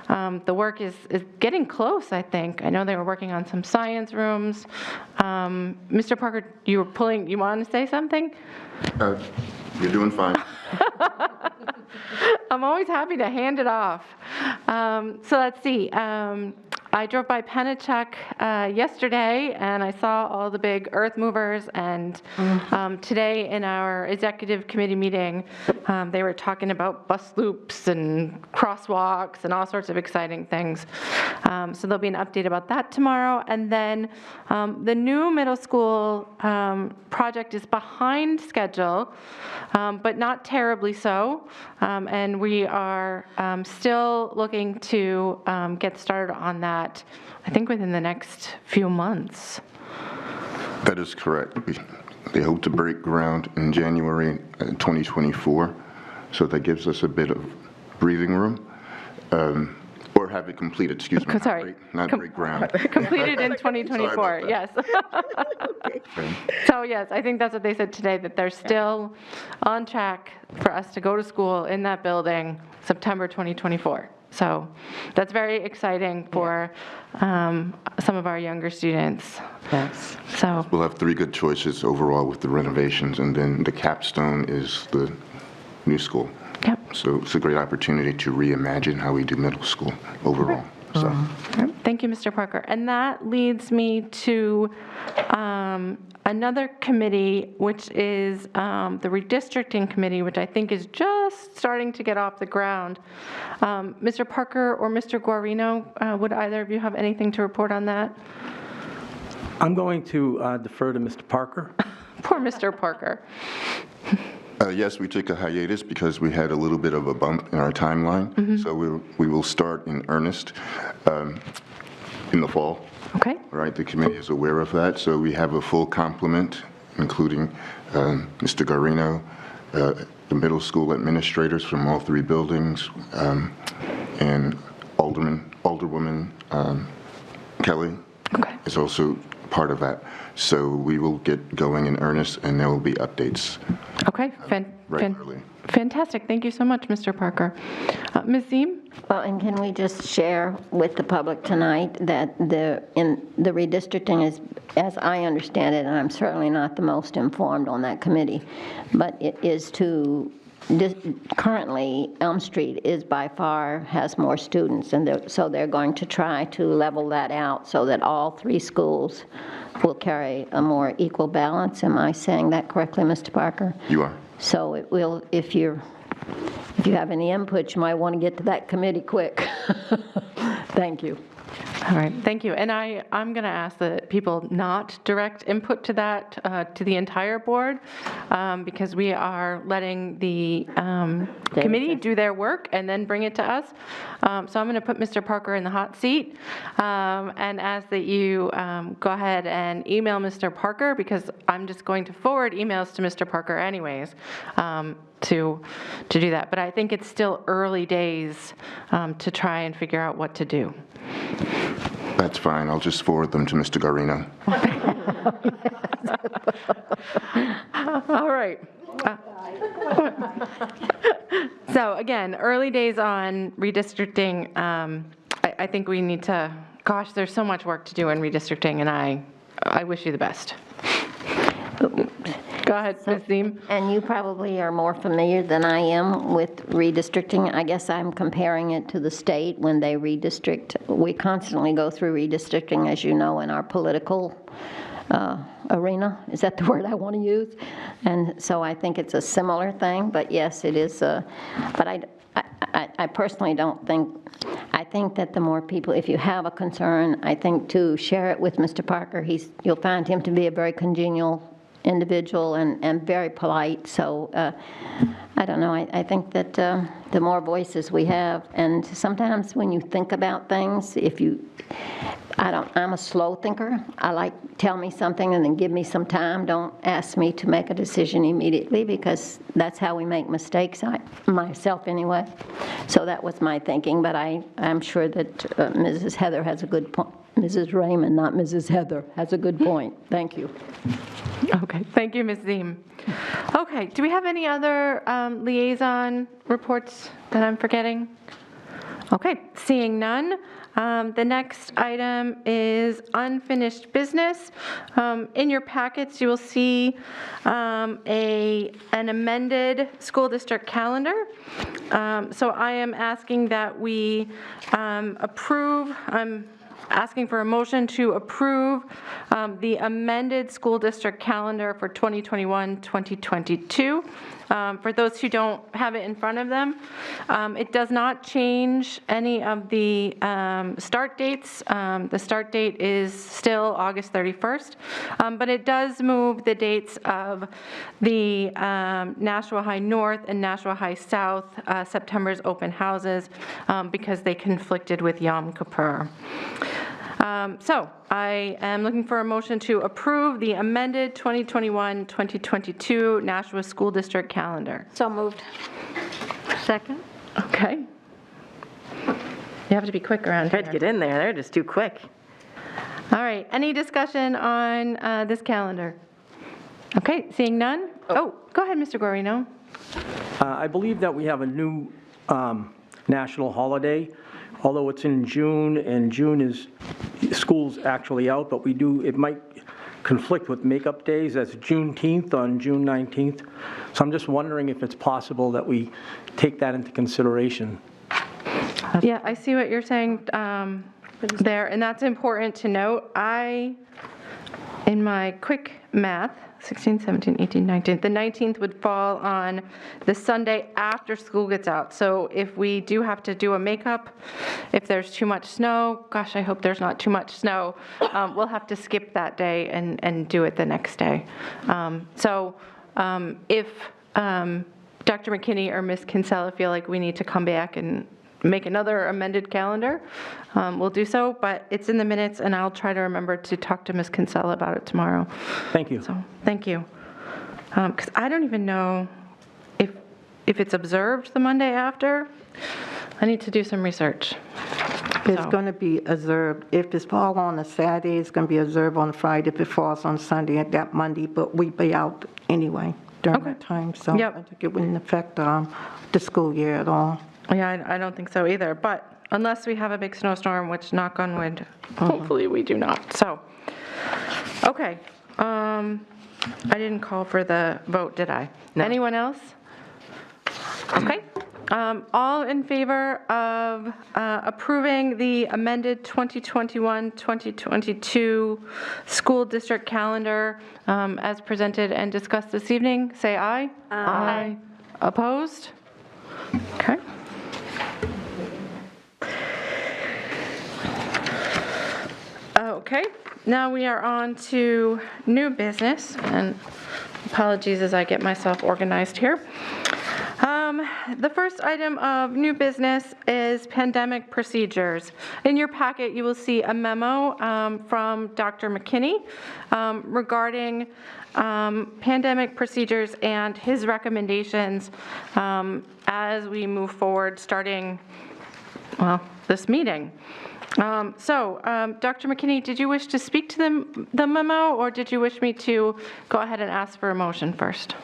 A: the work is getting close, I think. I know they were working on some science rooms. Mr. Parker, you want to say something?
R: You're doing fine.
A: I'm always happy to hand it off. So let's see. I drove by Pennachuck yesterday, and I saw all the big earth movers, and today in our executive committee meeting, they were talking about bus loops and crosswalks and all sorts of exciting things. So there'll be an update about that tomorrow. And then the new middle school project is behind schedule, but not terribly so. And we are still looking to get started on that, I think, within the next few months.
R: That is correct. They hope to break ground in January 2024, so that gives us a bit of breathing room. Or have it completed, excuse me.
A: Sorry.
R: Not break ground.
A: Completed in 2024, yes. So yes, I think that's what they said today, that they're still on track for us to go to school in that building September 2024. So that's very exciting for some of our younger students.
I: Yes.
A: So
R: We'll have 3 good choices overall with the renovations, and then the capstone is the new school.
A: Yep.
R: So it's a great opportunity to reimagine how we do middle school overall. So.
A: Thank you, Mr. Parker. And that leads me to another committee, which is the Redistricting Committee, which I think is just starting to get off the ground. Mr. Parker or Mr. Guarino, would either of you have anything to report on that?
S: I'm going to defer to Mr. Parker.
A: Poor Mr. Parker.
R: Yes, we took a hiatus because we had a little bit of a bump in our timeline. So we will start in earnest in the fall.
A: Okay.
R: Right, the committee is aware of that. So we have a full complement, including Mr. Guarino, the middle school administrators from all 3 buildings, and Alderwoman Kelly is also part of that. So we will get going in earnest, and there will be updates.
A: Okay, fantastic. Thank you so much, Mr. Parker. Ms. Ziem?
Q: Well, and can we just share with the public tonight that the redistricting is, as I understand it, and I'm certainly not the most informed on that committee, but it is to currently Elm Street is by far has more students, and so they're going to try to level that out so that all 3 schools will carry a more equal balance. Am I saying that correctly, Mr. Parker?
R: You are.
Q: So it will, if you have any input, you might want to get to that committee quick. Thank you.
A: All right, thank you. And I'm going to ask that people not direct input to that, to the entire board, because we are letting the committee do their work and then bring it to us. So I'm going to put Mr. Parker in the hot seat and ask that you go ahead and email Mr. Parker, because I'm just going to forward emails to Mr. Parker anyways to do that. But I think it's still early days to try and figure out what to do.
R: That's fine. I'll just forward them to Mr. Guarino.
A: All right. So again, early days on redistricting. I think we need to, gosh, there's so much work to do in redistricting, and I wish you the best. Go ahead, Ms. Ziem.
Q: And you probably are more familiar than I am with redistricting. I guess I'm comparing it to the state when they redistrict. We constantly go through redistricting, as you know, in our political arena. Is that the word I want to use? And so I think it's a similar thing, but yes, it is. But I personally don't think, I think that the more people, if you have a concern, I think to share it with Mr. Parker. You'll find him to be a very congenial individual and very polite. So I don't know, I think that the more voices we have, and sometimes when you think about things, I'm a slow thinker. I like, tell me something and then give me some time. Don't ask me to make a decision immediately, because that's how we make mistakes, myself anyway. So that was my thinking, but I'm sure that Mrs. Heather has a good point. Mrs. Raymond, not Mrs. Heather, has a good point. Thank you.
A: Okay, thank you, Ms. Ziem. Okay, do we have any other liaison reports that I'm forgetting? Okay, seeing none. The next item is unfinished business. In your packets, you will see an amended school district calendar. So I am asking that we approve, asking for a motion to approve the amended school district calendar for 2021-2022. For those who don't have it in front of them, it does not change any of the start dates. The start date is still August 31st, but it does move the dates of the Nashua High North and Nashua High South September's open houses because they conflicted with Yom Kippur. So I am looking for a motion to approve the amended 2021-2022 Nashua School District calendar.
L: So moved. Second.
A: Okay. You have to be quick around here.
B: Tried to get in there. They're just too quick.
A: All right. Any discussion on this calendar? Okay. Seeing none? Oh, go ahead, Mr. Guarino.
S: I believe that we have a new national holiday, although it's in June, and June is school's actually out, but it might conflict with makeup days. That's Juneteenth on June 19th. So I'm just wondering if it's possible that we take that into consideration.
A: Yeah, I see what you're saying there, and that's important to note. In my quick math, 16, 17, 18, 19, the 19th would fall on the Sunday after school gets out. So if we do have to do a makeup, if there's too much snow, gosh, I hope there's not too much snow, we'll have to skip that day and do it the next day. If Dr. McKinney or Ms. Kinsella feel like we need to come back and make another amended calendar, we'll do so, but it's in the minutes, and I'll try to remember to talk to Ms. Kinsella about it tomorrow.
S: Thank you.
A: So, thank you. Because I don't even know if it's observed the Monday after. I need to do some research.
N: It's going to be observed. If it falls on a Saturday, it's going to be observed on Friday. If it falls on Sunday, that Monday, but we'd be out anyway during that time, so I think it wouldn't affect the school year at all.
A: Yeah, I don't think so either, but unless we have a big snowstorm, which, knock on wood, hopefully we do not. So, okay. I didn't call for the vote, did I? No. Anyone else? Okay. All in favor of approving the amended 2021-2022 school district calendar as presented and discussed this evening, say aye. Aye. Opposed? Okay. Okay, now we are on to new business, and apologies as I get myself organized here. The first item of new business is pandemic procedures. In your packet, you will see a memo from Dr. Mckinney regarding pandemic procedures and his recommendations as we move forward starting, this meeting. Dr. McKinney, did you wish to speak to the memo, or did you wish me to go ahead and ask for a motion first?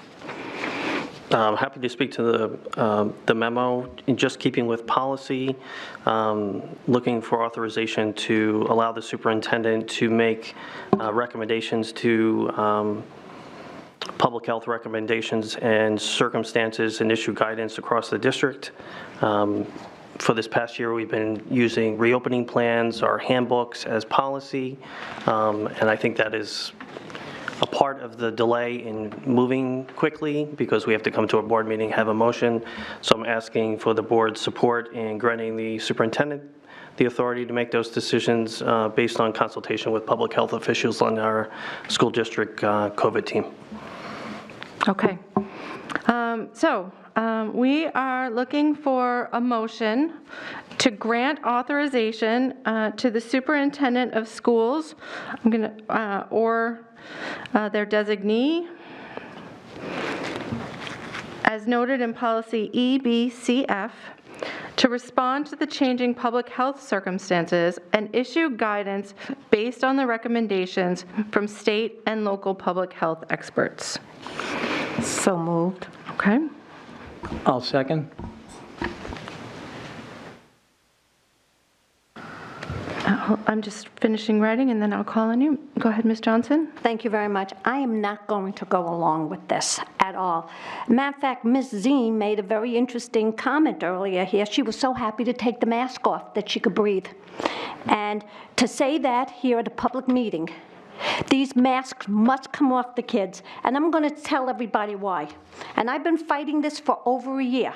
K: I'm happy to speak to the memo. In just keeping with policy, looking for authorization to allow the superintendent to make recommendations to public health recommendations and circumstances and issue guidance across the district. For this past year, we've been using reopening plans, our handbooks as policy, and I think that is a part of the delay in moving quickly because we have to come to a board meeting, have a motion. So I'm asking for the board's support in granting the superintendent the authority to make those decisions based on consultation with public health officials on our school district COVID team.
A: Okay. We are looking for a motion to grant authorization to the superintendent of schools, or their designee, as noted in policy EBCF, to respond to the changing public health circumstances and issue guidance based on the recommendations from state and local public health experts.
N: So moved.
A: Okay.
S: I'll second.
A: I'm just finishing writing, and then I'll call on you. Go ahead, Ms. Johnson.
M: Thank you very much. I am not going to go along with this at all. Matter of fact, Ms. Zine made a very interesting comment earlier here. She was so happy to take the mask off that she could breathe. And to say that here at a public meeting, these masks must come off the kids, and I'm going to tell everybody why. And I've been fighting this for over a year.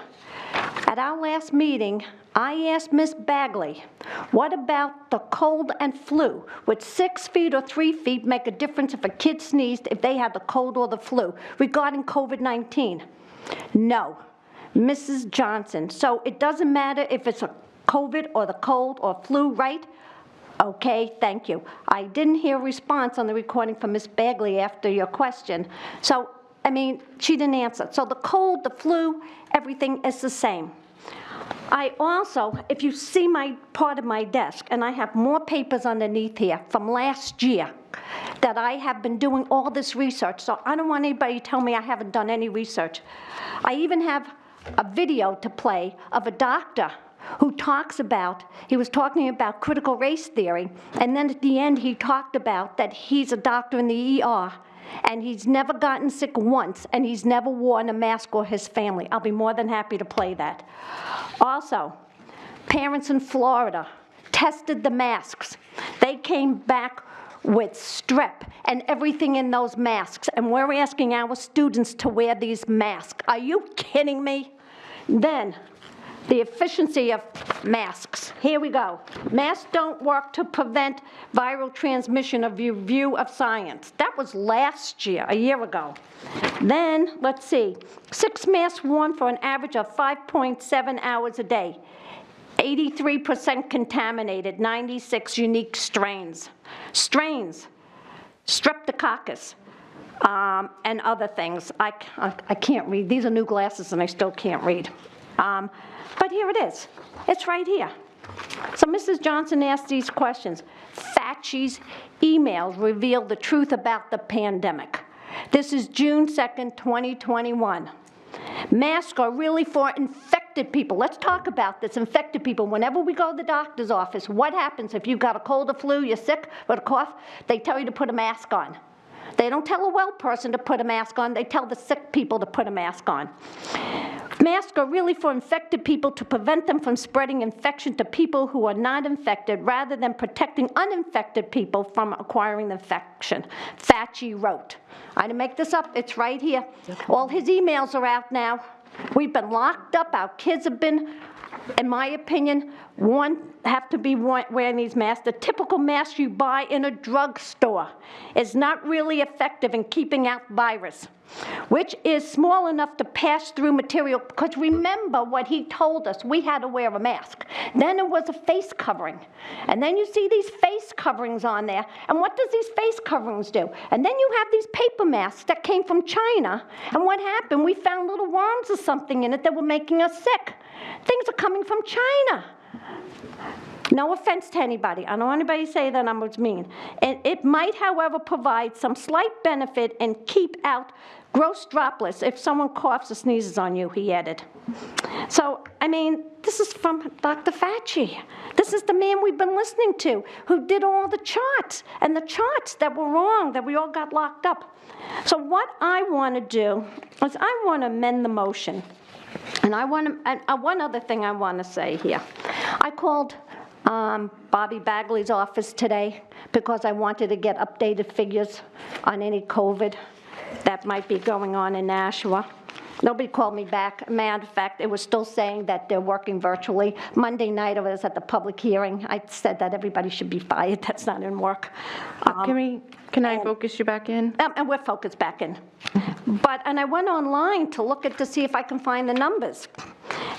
M: At our last meeting, I asked Ms. Bagley, what about the cold and flu? Would 6 feet or 3 feet make a difference if a kid sneezed if they had the cold or the flu regarding COVID-19? No. Mrs. Johnson, so it doesn't matter if it's a COVID or the cold or flu, right? Okay, thank you. I didn't hear a response on the recording from Ms. Bagley after your question. So, I mean, she didn't answer. So the cold, the flu, everything is the same. I also, if you see my part of my desk, and I have more papers underneath here from last year that I have been doing all this research, so I don't want anybody to tell me I haven't done any research. I even have a video to play of a doctor who talks about, he was talking about critical race theory, and then at the end he talked about that he's a doctor in the ER, and he's never gotten sick once, and he's never worn a mask or his family. I'll be more than happy to play that. Also, parents in Florida tested the masks. They came back with strep and everything in those masks, and we're asking our students to wear these masks. Are you kidding me? Then, the efficiency of masks. Here we go. Masks don't work to prevent viral transmission of your view of science. That was last year, a year ago. Then, let's see, 6 masks worn for an average of 5.7 hours a day. 83% contaminated, 96 unique strains. Streptococcus, and other things. I can't read. These are new glasses and I still can't read. But here it is. It's right here. So Mrs. Johnson asked these questions. Fauci's emails revealed the truth about the pandemic. This is June 2nd, 2021. Masks are really for infected people. Let's talk about this, infected people. Whenever we go to the doctor's office, what happens if you've got a cold or flu, you're sick, or a cough? They tell you to put a mask on. They don't tell a well person to put a mask on. They tell the sick people to put a mask on. Masks are really for infected people to prevent them from spreading infection to people who are not infected, rather than protecting uninfected people from acquiring the infection. Fauci wrote. I didn't make this up. It's right here. All his emails are out now. We've been locked up. Our kids have been, in my opinion, have to be wearing these masks. The typical mask you buy in a drugstore is not really effective in keeping out virus, which is small enough to pass through material, because remember what he told us, we had to wear a mask. Then it was a face covering. And then you see these face coverings on there, and what does these face coverings do? And then you have these paper masks that came from China, and what happened? We found little worms or something in it that were making us sick. Things are coming from China. No offense to anybody. I don't want anybody to say that I was mean. It might, however, provide some slight benefit and keep out gross droplets if someone coughs or sneezes on you, he added. So, I mean, this is from Dr. Fauci. This is the man we've been listening to, who did all the charts, and the charts that were wrong, that we all got locked up. So what I want to do is I want to amend the motion. And one other thing I want to say here. I called Bobby Bagley's office today because I wanted to get updated figures on any COVID that might be going on in Nashua. Nobody called me back. Matter of fact, it was still saying that they're working virtually. Monday night I was at the public hearing. I said that everybody should be fired. That's not in work.
A: Can I focus you back in?
M: And we're focused back in. And I went online to see if I can find the numbers.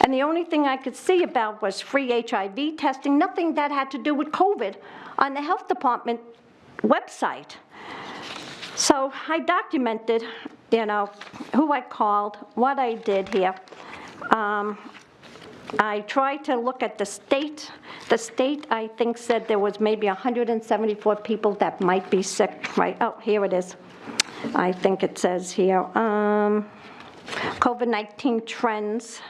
M: And the only thing I could see about was free HIV testing, nothing that had to do with COVID on the health department website. So I documented, who I called, what I did here. I tried to look at the state. The state, I think, said there was maybe 174 people that might be sick, right? Oh, here it is. I think it says here, COVID-19 trends.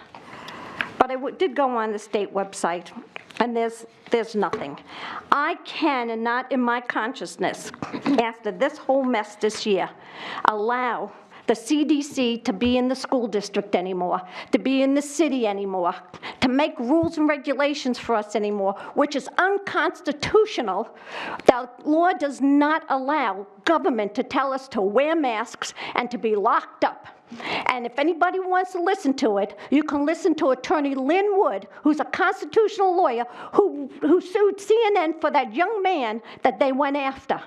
M: But I did go on the state website, and there's nothing. I can, and not in my consciousness, after this whole mess this year, allow the CDC to be in the school district anymore, to be in the city anymore, to make rules and regulations for us anymore, which is unconstitutional. The law does not allow government to tell us to wear masks and to be locked up. And if anybody wants to listen to it, you can listen to Attorney Lynn Wood, who's a constitutional lawyer, who sued CNN for that young man that they went after.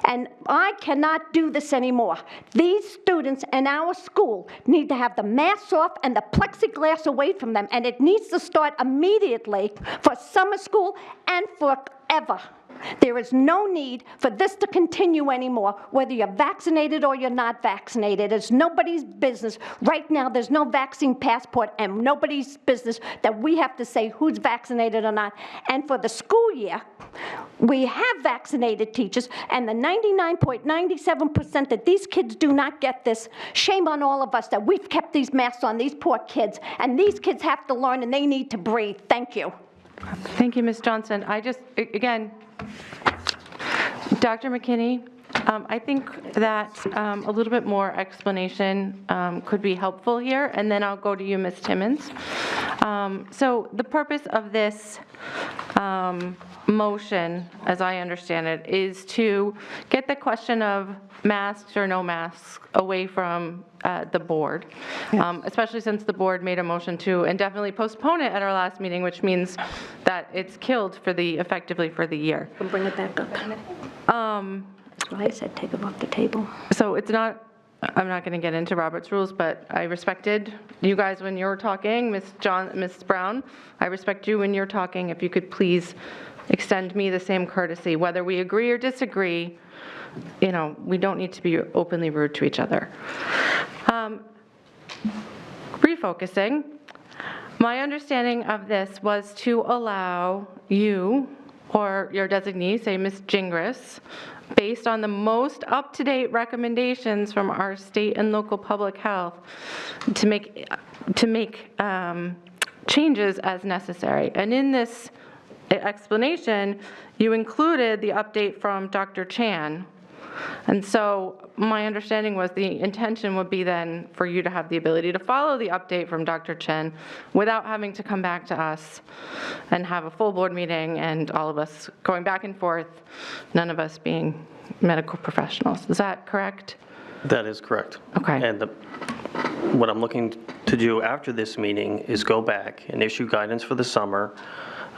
M: And I cannot do this anymore. These students in our school need to have the masks off and the plexiglass away from them, and it needs to start immediately for summer school and forever. There is no need for this to continue anymore, whether you're vaccinated or you're not vaccinated. It's nobody's business. Right now, there's no vaccine passport, and nobody's business that we have to say who's vaccinated or not. And for the school year, we have vaccinated teachers, and the 99.97% that these kids do not get this, shame on all of us that we've kept these masks on these poor kids, and these kids have to learn and they need to breathe. Thank you.
A: Thank you, Ms. Johnson. Again, Dr. McKinney, I think that a little bit more explanation could be helpful here, and then I'll go to you, Ms. Timmons. So the purpose of this motion, as I understand it, is to get the question of masks or no masks away from the board, especially since the board made a motion to indefinitely postpone it at our last meeting, which means that it's killed effectively for the year.
M: We'll bring it back up. That's why I said take it off the table.
A: So it's not, I'm not going to get into Robert's rules, but I respected you guys when you were talking. Ms. Brown, I respect you when you're talking. If you could please extend me the same courtesy, whether we agree or disagree. You know, we don't need to be openly rude to each other. Refocusing, my understanding of this was to allow you or your designee, say Ms. Gingras, based on the most up-to-date recommendations from our state and local public health, to make changes as necessary. And in this explanation, you included the update from Dr. Chan. And so my understanding was the intention would be then for you to have the ability to follow the update from Dr. Chen without having to come back to us and have a full board meeting and all of us going back and forth, none of us being medical professionals. Is that correct?
K: That is correct.
A: Okay.
K: And what I'm looking to do after this meeting is go back and issue guidance for the summer,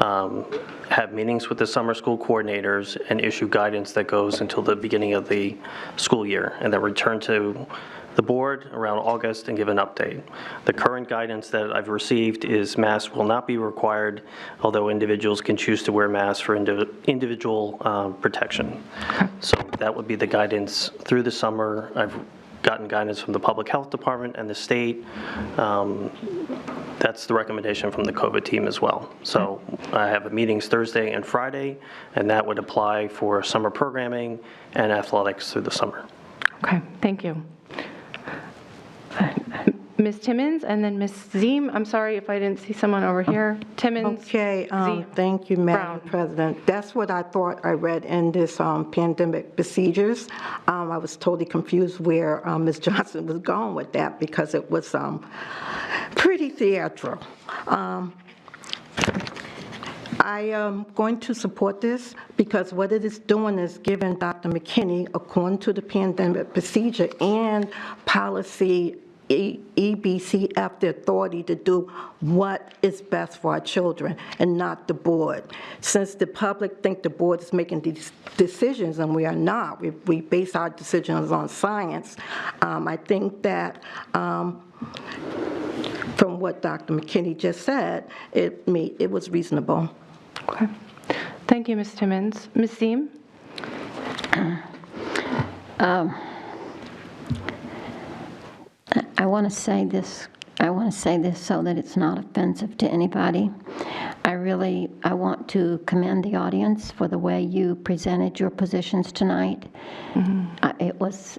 K: have meetings with the summer school coordinators, and issue guidance that goes until the beginning of the school year, and then return to the board around August and give an update. The current guidance that I've received is masks will not be required, although individuals can choose to wear masks for individual protection. So that would be the guidance through the summer. I've gotten guidance from the public health department and the state. That's the recommendation from the COVID team as well. So I have meetings Thursday and Friday, and that would apply for summer programming and athletics through the summer.
A: Okay, thank you. Ms. Timmons and then Ms. Ziem. I'm sorry if I didn't see someone over here. Timmons.
N: Okay, thank you, Madam President. That's what I thought I read in this pandemic procedures. I was totally confused where Ms. Johnson was going with that because it was pretty theatrical. I am going to support this because what it is doing is giving Dr. McKinney, according to the pandemic procedure and policy EBCF, the authority to do what is best for our children and not the board. Since the public think the board is making these decisions, and we are not, we base our decisions on science, I think that from what Dr. McKinney just said, it was reasonable.
A: Okay. Thank you, Ms. Timmons. Ms. Ziem?
Q: I want to say this so that it's not offensive to anybody. I want to commend the audience for the way you presented your positions tonight. Mm-hmm.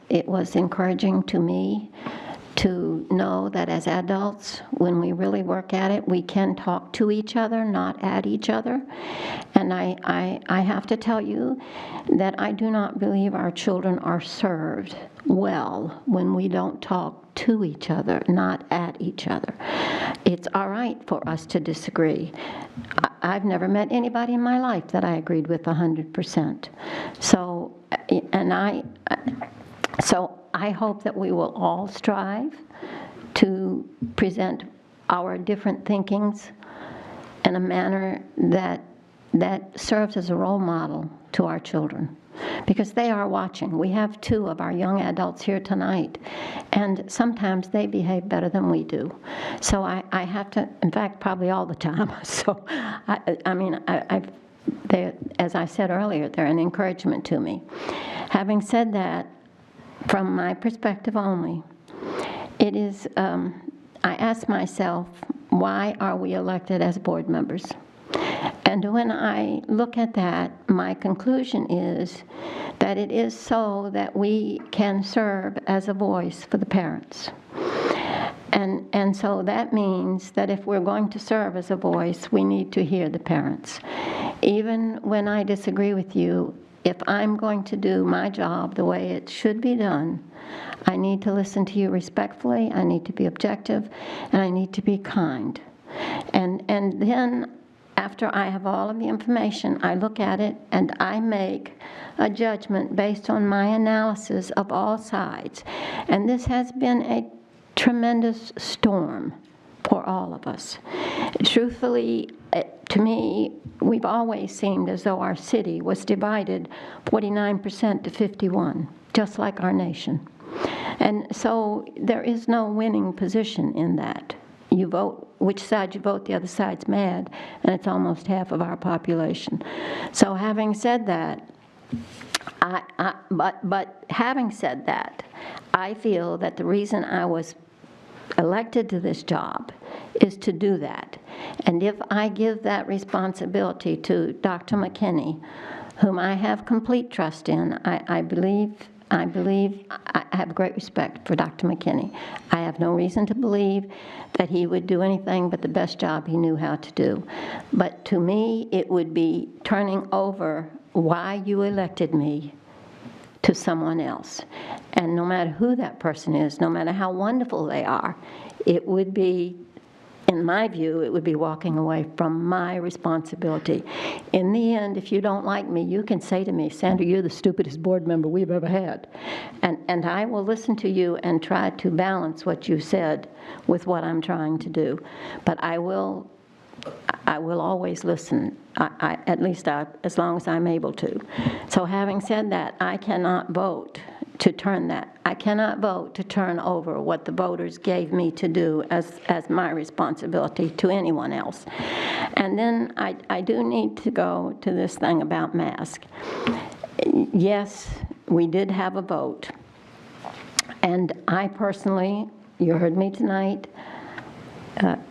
Q: It was encouraging to me to know that as adults, when we really work at it, we can talk to each other, not at each other. And I have to tell you that I do not believe our children are served well when we don't talk to each other, not at each other. It's all right for us to disagree. I've never met anybody in my life that I agreed with 100%. So, I hope that we will all strive to present our different thinkings in a manner that serves as a role model to our children, because they are watching. We have 2 of our young adults here tonight, and sometimes they behave better than we do. So I have to, in fact, probably all the time. So, as I said earlier, they're an encouragement to me. Having said that, from my perspective only, it is, I ask myself, why are we elected as board members? And when I look at that, my conclusion is that it is so that we can serve as a voice for the parents. And so that means that if we're going to serve as a voice, we need to hear the parents. Even when I disagree with you, if I'm going to do my job the way it should be done, I need to listen to you respectfully, I need to be objective, and I need to be kind. And then, after I have all of the information, I look at it and I make a judgment based on my analysis of all sides. And this has been a tremendous storm for all of us. Truthfully, to me, we've always seemed as though our city was divided 49% to 51, just like our nation. And so there is no winning position in that. You vote, which side you vote, the other side's mad, and it's almost half of our population. So having said that, but having said that, I feel that the reason I was elected to this job is to do that. And if I give that responsibility to Dr. Mckinney, whom I have complete trust in, I have great respect for Dr. Mckinney. I have no reason to believe that he would do anything but the best job he knew how to do. But to me, it would be turning over why you elected me to someone else. And no matter who that person is, no matter how wonderful they are, it would be, in my view, it would be walking away from my responsibility. In the end, if you don't like me, you can say to me, Sandra, you're the stupidest board member we've ever had. And I will listen to you and try to balance what you said with what I'm trying to do. But I will always listen, at least as long as I'm able to. So having said that, I cannot vote to turn that. I cannot vote to turn over what the voters gave me to do as my responsibility to anyone else. And then I do need to go to this thing about masks. Yes, we did have a vote. And I personally, you heard me tonight,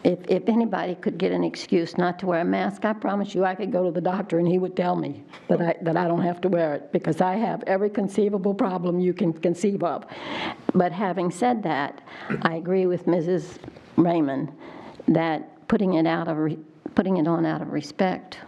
Q: if anybody could get an excuse not to wear a mask, I promise you I could go to the doctor and he would tell me that I don't have to wear it, because I have every conceivable problem you can conceive of. But having said that, I agree with Mrs. Raymond that putting it on out of respect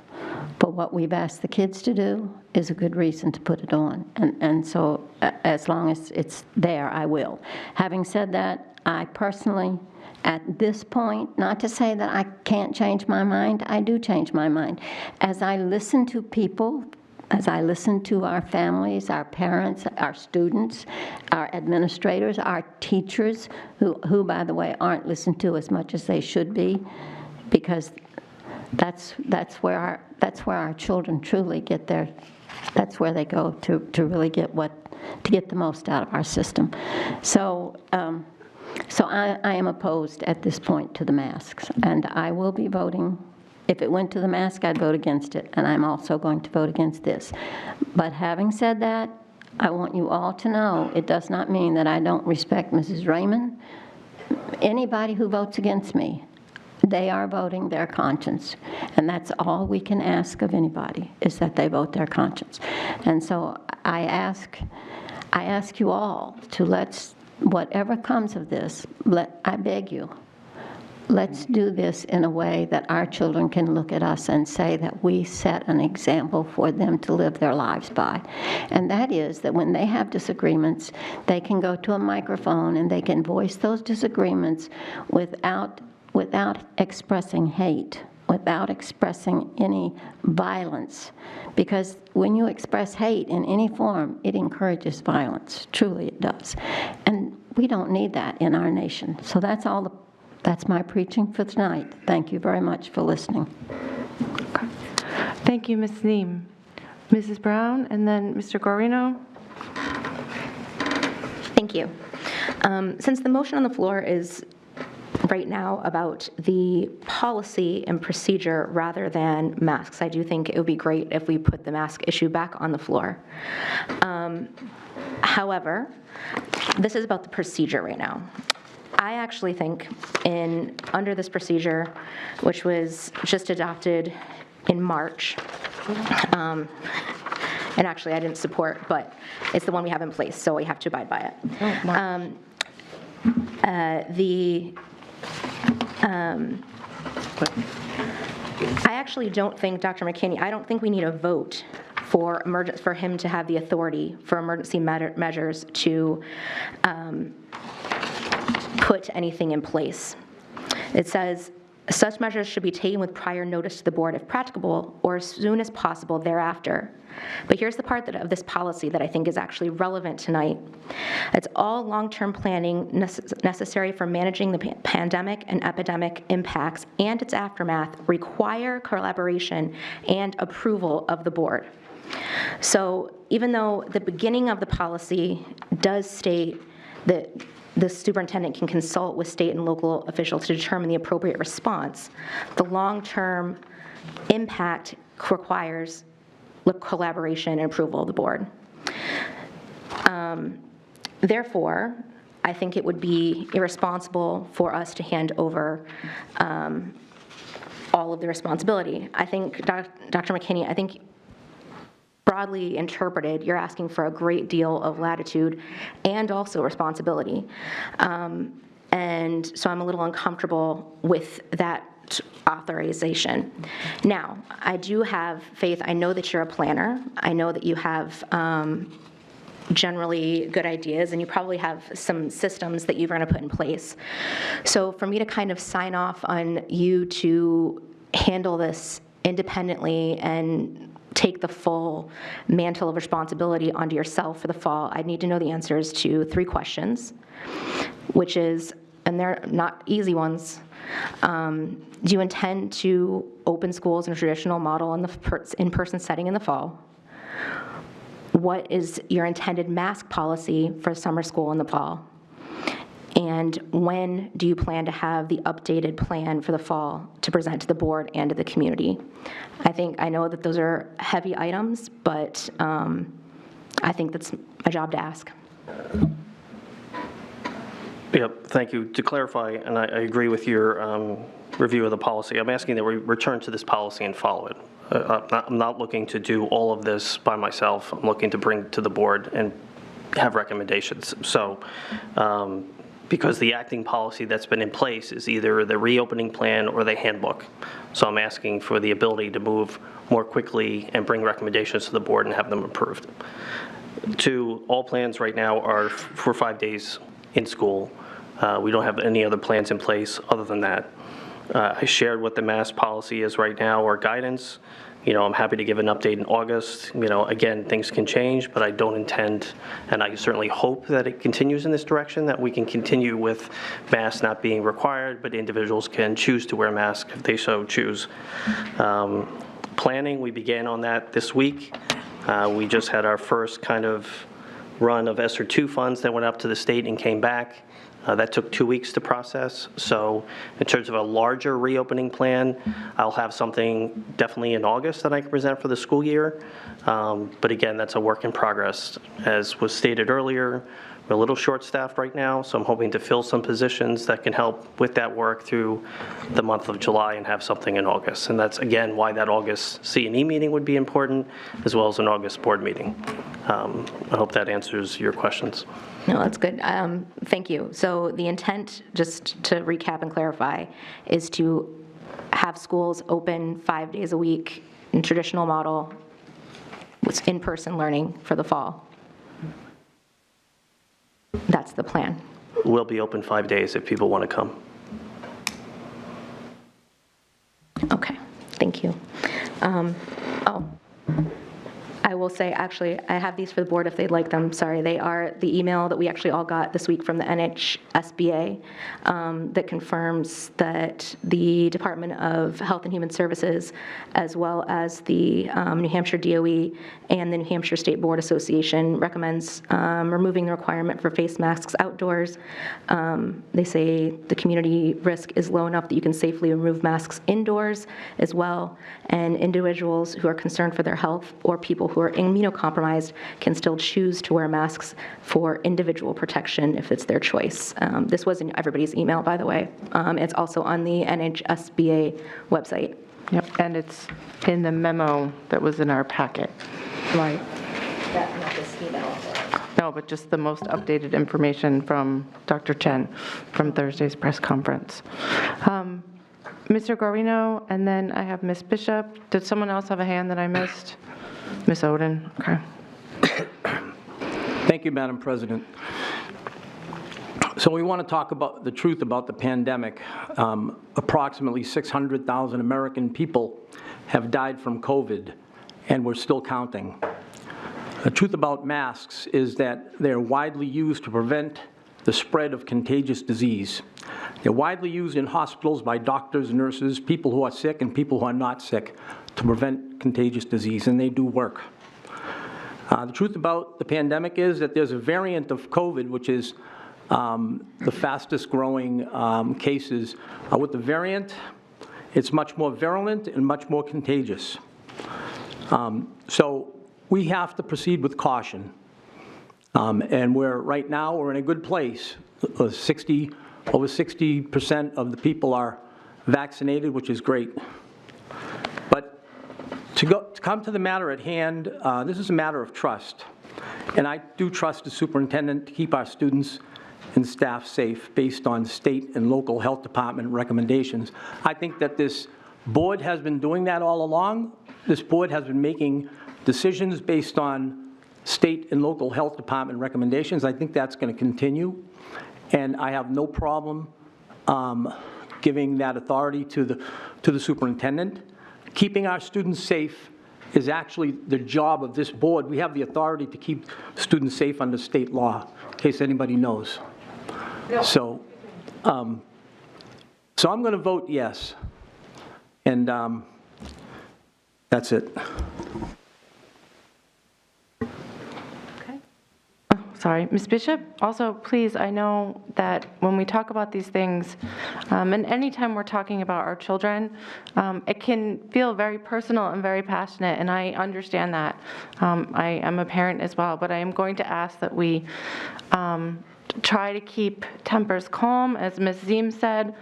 Q: for what we've asked the kids to do is a good reason to put it on. And so as long as it's there, I will. Having said that, I personally, at this point, not to say that I can't change my mind, I do change my mind. As I listen to people, as I listen to our families, our parents, our students, our administrators, our teachers, who by the way, aren't listened to as much as they should be, because that's where our children truly get that's where they go to really get the most out of our system. So I am opposed at this point to the masks, and I will be voting. If it went to the mask, I'd vote against it, and I'm also going to vote against this. But having said that, I want you all to know it does not mean that I don't respect Mrs. Raymond. Anybody who votes against me, they are voting their conscience, and that's all we can ask of anybody, is that they vote their conscience. And so I ask you all to let's whatever comes of this, I beg you, let's do this in a way that our children can look at us and say that we set an example for them to live their lives by. And that is that when they have disagreements, they can go to a microphone and they can voice those disagreements without expressing hate, without expressing any violence. Because when you express hate in any form, it encourages violence. Truly it does. And we don't need that in our nation. So that's my preaching for tonight. Thank you very much for listening.
A: Okay. Thank you, Ms. Neem. Mrs. Brown, and then Mr. Guarino.
T: Thank you. Since the motion on the floor is right now about the policy and procedure rather than masks, I do think it would be great if we put the mask issue back on the floor. However, this is about the procedure right now. I actually think under this procedure, which was just adopted in March, and actually I didn't support, but it's the one we have in place, so we have to abide by it. I actually don't think, Dr. McKinney, I don't think we need a vote for him to have the authority for emergency measures to put anything in place. It says, such measures should be taken with prior notice to the board if practicable or as soon as possible thereafter. But here's the part of this policy that I think is actually relevant tonight. It's all long-term planning necessary for managing the pandemic and epidemic impacts and its aftermath require collaboration and approval of the board. So even though the beginning of the policy does state that the superintendent can consult with state and local officials to determine the appropriate response, the long-term impact requires collaboration and approval of the board. Therefore, I think it would be irresponsible for us to hand over all of the responsibility. I think, Dr. McKinney, I think broadly interpreted, you're asking for a great deal of latitude and also responsibility. And so I'm a little uncomfortable with that authorization. Now, I do have faith. I know that you're a planner. I know that you have generally good ideas, and you probably have some systems that you're going to put in place. So for me to kind of sign off on you to handle this independently and take the full mantle of responsibility onto yourself for the fall, I need to know the answers to 3 questions, which is, and they're not easy ones, do you intend to open schools in a traditional model in the in-person setting in the fall? What is your intended mask policy for summer school in the fall? And when do you plan to have the updated plan for the fall to present to the board and to the community? I know that those are heavy items, but I think that's my job to ask.
K: Yep, thank you. To clarify, and I agree with your review of the policy, I'm asking that we return to this policy and follow it. I'm not looking to do all of this by myself. I'm looking to bring to the board and have recommendations. So, because the acting policy that's been in place is either the reopening plan or the handbook. So I'm asking for the ability to move more quickly and bring recommendations to the board and have them approved. 2, all plans right now are for 5 days in school. We don't have any other plans in place other than that. I shared what the mask policy is right now, or guidance. I'm happy to give an update in August. Again, things can change, but I don't intend, and I certainly hope that it continues in this direction, that we can continue with masks not being required, but individuals can choose to wear masks if they so choose. Planning, we began on that this week. We just had our first kind of run of ESSER 2 funds that went up to the state and came back. That took 2 weeks to process. So in terms of a larger reopening plan, I'll have something definitely in August that I can present for the school year. But again, that's a work in progress. As was stated earlier, we're a little short-staffed right now, so I'm hoping to fill some positions that can help with that work through the month of July and have something in August. And that's, again, why that August C&E meeting would be important, as well as an August board meeting. I hope that answers your questions.
T: No, that's good. Thank you. So the intent, just to recap and clarify, is to have schools open 5 days a week in traditional model with in-person learning for the fall. That's the plan.
K: We'll be open 5 days if people want to come.
T: Okay, thank you. I will say, actually, I have these for the board if they'd like them. Sorry, they are the email that we actually all got this week from the NHSBA that confirms that the Department of Health and Human Services, as well as the New Hampshire DOE and the New Hampshire State Board Association recommends removing the requirement for face masks outdoors. They say the community risk is low enough that you can safely remove masks indoors as well, and individuals who are concerned for their health or people who are immunocompromised can still choose to wear masks for individual protection if it's their choice. This was in everybody's email, by the way. It's also on the NHSBA website.
A: Yep, and it's in the memo that was in our packet. Right.
T: Not this email.
A: No, but just the most updated information from Dr. Chen from Thursday's press conference. Mr. Guarino, and then I have Ms. Bishop. Did someone else have a hand that I missed? Ms. Oden, okay.
S: Thank you, Madam President. So we want to talk about the truth about the pandemic. Approximately 600,000 American people have died from COVID, and we're still counting. The truth about masks is that they're widely used to prevent the spread of contagious disease. They're widely used in hospitals by doctors, nurses, people who are sick and people who are not sick to prevent contagious disease, and they do work. The truth about the pandemic is that there's a variant of COVID, which is the fastest growing cases. With the variant, it's much more virulent and much more contagious. So we have to proceed with caution. And right now, we're in a good place. Over 60% of the people are vaccinated, which is great. But to come to the matter at hand, this is a matter of trust. And I do trust the superintendent to keep our students and staff safe based on state and local health department recommendations. I think that this board has been doing that all along. This board has been making decisions based on state and local health department recommendations. I think that's going to continue. And I have no problem giving that authority to the superintendent. Keeping our students safe is actually the job of this board. We have the authority to keep students safe under state law, in case anybody knows. No. So I'm going to vote yes. And that's it.
A: Sorry, Ms. Bishop, also, please, I know that when we talk about these things, and anytime we're talking about our children, it can feel very personal and very passionate, and I understand that. I am a parent as well, but I am going to ask that we try to keep tempers calm, as Ms. Ziem said,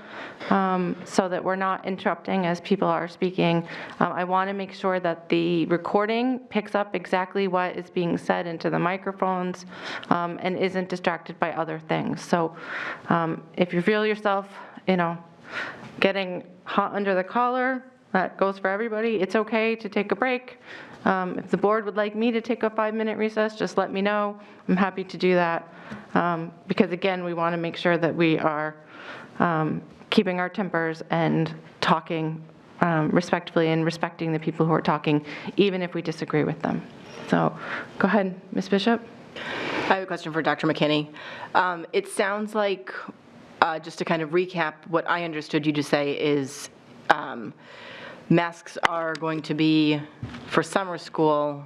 A: so that we're not interrupting as people are speaking. I want to make sure that the recording picks up exactly what is being said into the microphones and isn't distracted by other things. So if you feel yourself, getting hot under the collar, that goes for everybody. It's okay to take a break. If the board would like me to take a 5-minute recess, just let me know. I'm happy to do that. Because again, we want to make sure that we are keeping our tempers and talking respectfully and respecting the people who are talking, even if we disagree with them. So go ahead, Ms. Bishop.
B: I have a question for Dr. McKinney. It sounds like, just to kind of recap, what I understood you to say is masks are going to be for summer school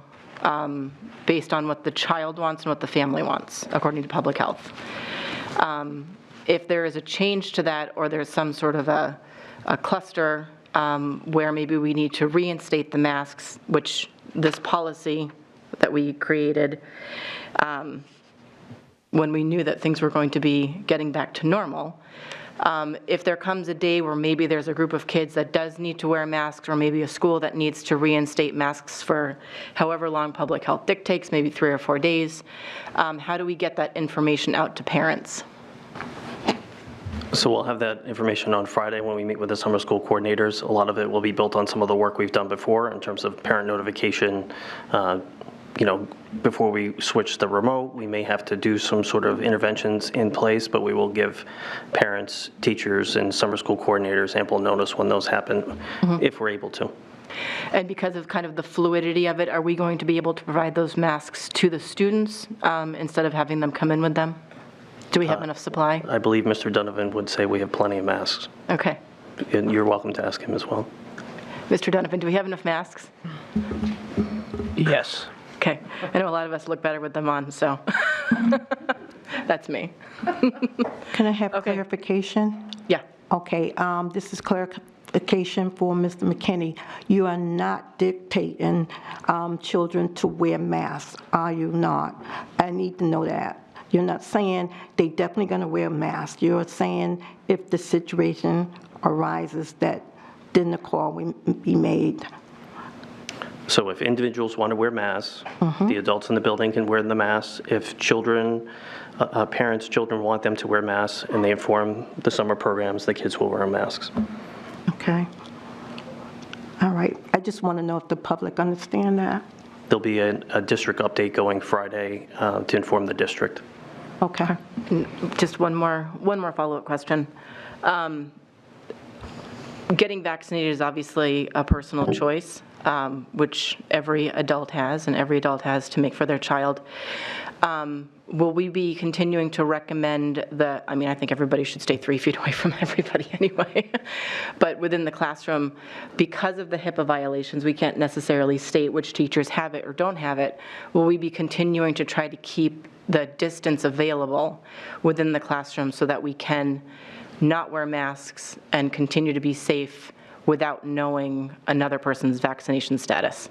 B: based on what the child wants and what the family wants, according to public health. If there is a change to that, or there's some sort of a cluster where maybe we need to reinstate the masks, which this policy that we created when we knew that things were going to be getting back to normal, If there comes a day where maybe there's a group of kids that does need to wear masks, or maybe a school that needs to reinstate masks for however long public health dictates, maybe 3 or 4 days, how do we get that information out to parents?
K: So we'll have that information on Friday when we meet with the summer school coordinators. A lot of it will be built on some of the work we've done before in terms of parent notification. Before we switch to remote, we may have to do some sort of interventions in place, but we will give parents, teachers, and summer school coordinators ample notice when those happen, if we're able to.
B: And because of kind of the fluidity of it, are we going to be able to provide those masks to the students instead of having them come in with them? Do we have enough supply?
K: I believe Mr. Donovan would say we have plenty of masks.
B: Okay.
K: And you're welcome to ask him as well.
B: Mr. Donovan, do we have enough masks?
P: Yes.
B: Okay. I know a lot of us look better with them on, so that's me.
N: Can I have clarification?
B: Yeah.
N: Okay, this is clarification for Mr. Mckinney. You are not dictating children to wear masks, are you not? I need to know that. You're not saying they definitely going to wear masks. You're saying if the situation arises that then the call will be made.
K: So if individuals want to wear masks, the adults in the building can wear the masks. If children, parents' children want them to wear masks and they inform the summer programs, the kids will wear masks.
N: Okay. All right. I just want to know if the public understand that.
K: There'll be a district update going Friday to inform the district.
N: Okay.
B: Just one more follow-up question. Getting vaccinated is obviously a personal choice, which every adult has, and every adult has to make for their child. Will we be continuing to recommend I think everybody should stay 3 feet away from everybody anyway, but within the classroom, because of the HIPAA violations, we can't necessarily state which teachers have it or don't have it. Will we be continuing to try to keep the distance available within the classroom so that we can not wear masks and continue to be safe without knowing another person's vaccination status?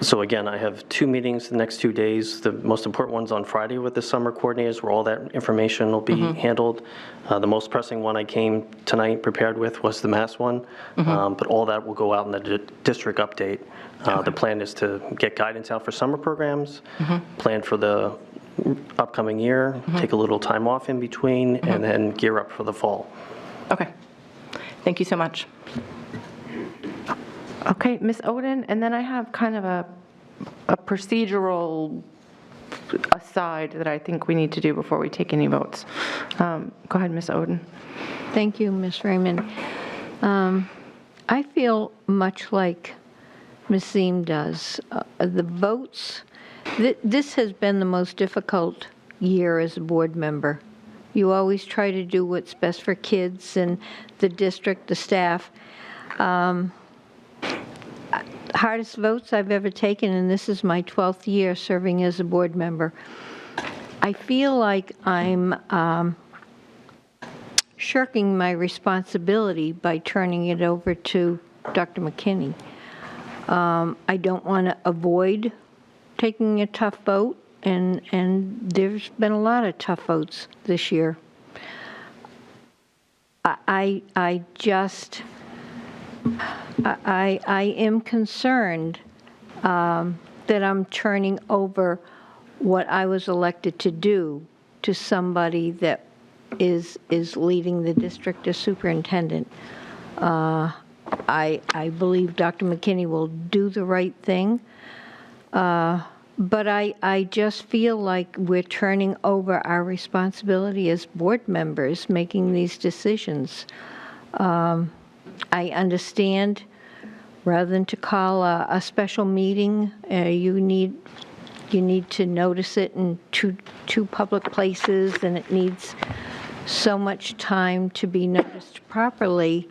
K: So again, I have 2 meetings the next 2 days. The most important one's on Friday with the summer coordinators, where all that information will be handled. The most pressing one I came tonight prepared with was the mask one, but all that will go out in the district update. The plan is to get guidance out for summer programs, plan for the upcoming year, take a little time off in between, and then gear up for the fall.
B: Okay. Thank you so much.
A: Okay, Ms. Oden, and then I have kind of a procedural aside that I think we need to do before we take any votes. Go ahead, Ms. Oden.
L: Thank you, Ms. Raymond. I feel much like Ms. Ziem does. The votes, this has been the most difficult year as a board member. You always try to do what's best for kids and the district, the staff. Hardest votes I've ever taken, and this is my 12th year serving as a board member. I feel like I'm shirking my responsibility by turning it over to Dr. Mckinney. I don't want to avoid taking a tough vote, and there's been a lot of tough votes this year. I am concerned that I'm turning over what I was elected to do to somebody that is leading the district as superintendent. I believe Dr. Mckinney will do the right thing, but I just feel like we're turning over our responsibility as board members making these decisions. I understand, rather than to call a special meeting, you need to notice it in two public places, and it needs so much time to be noticed properly.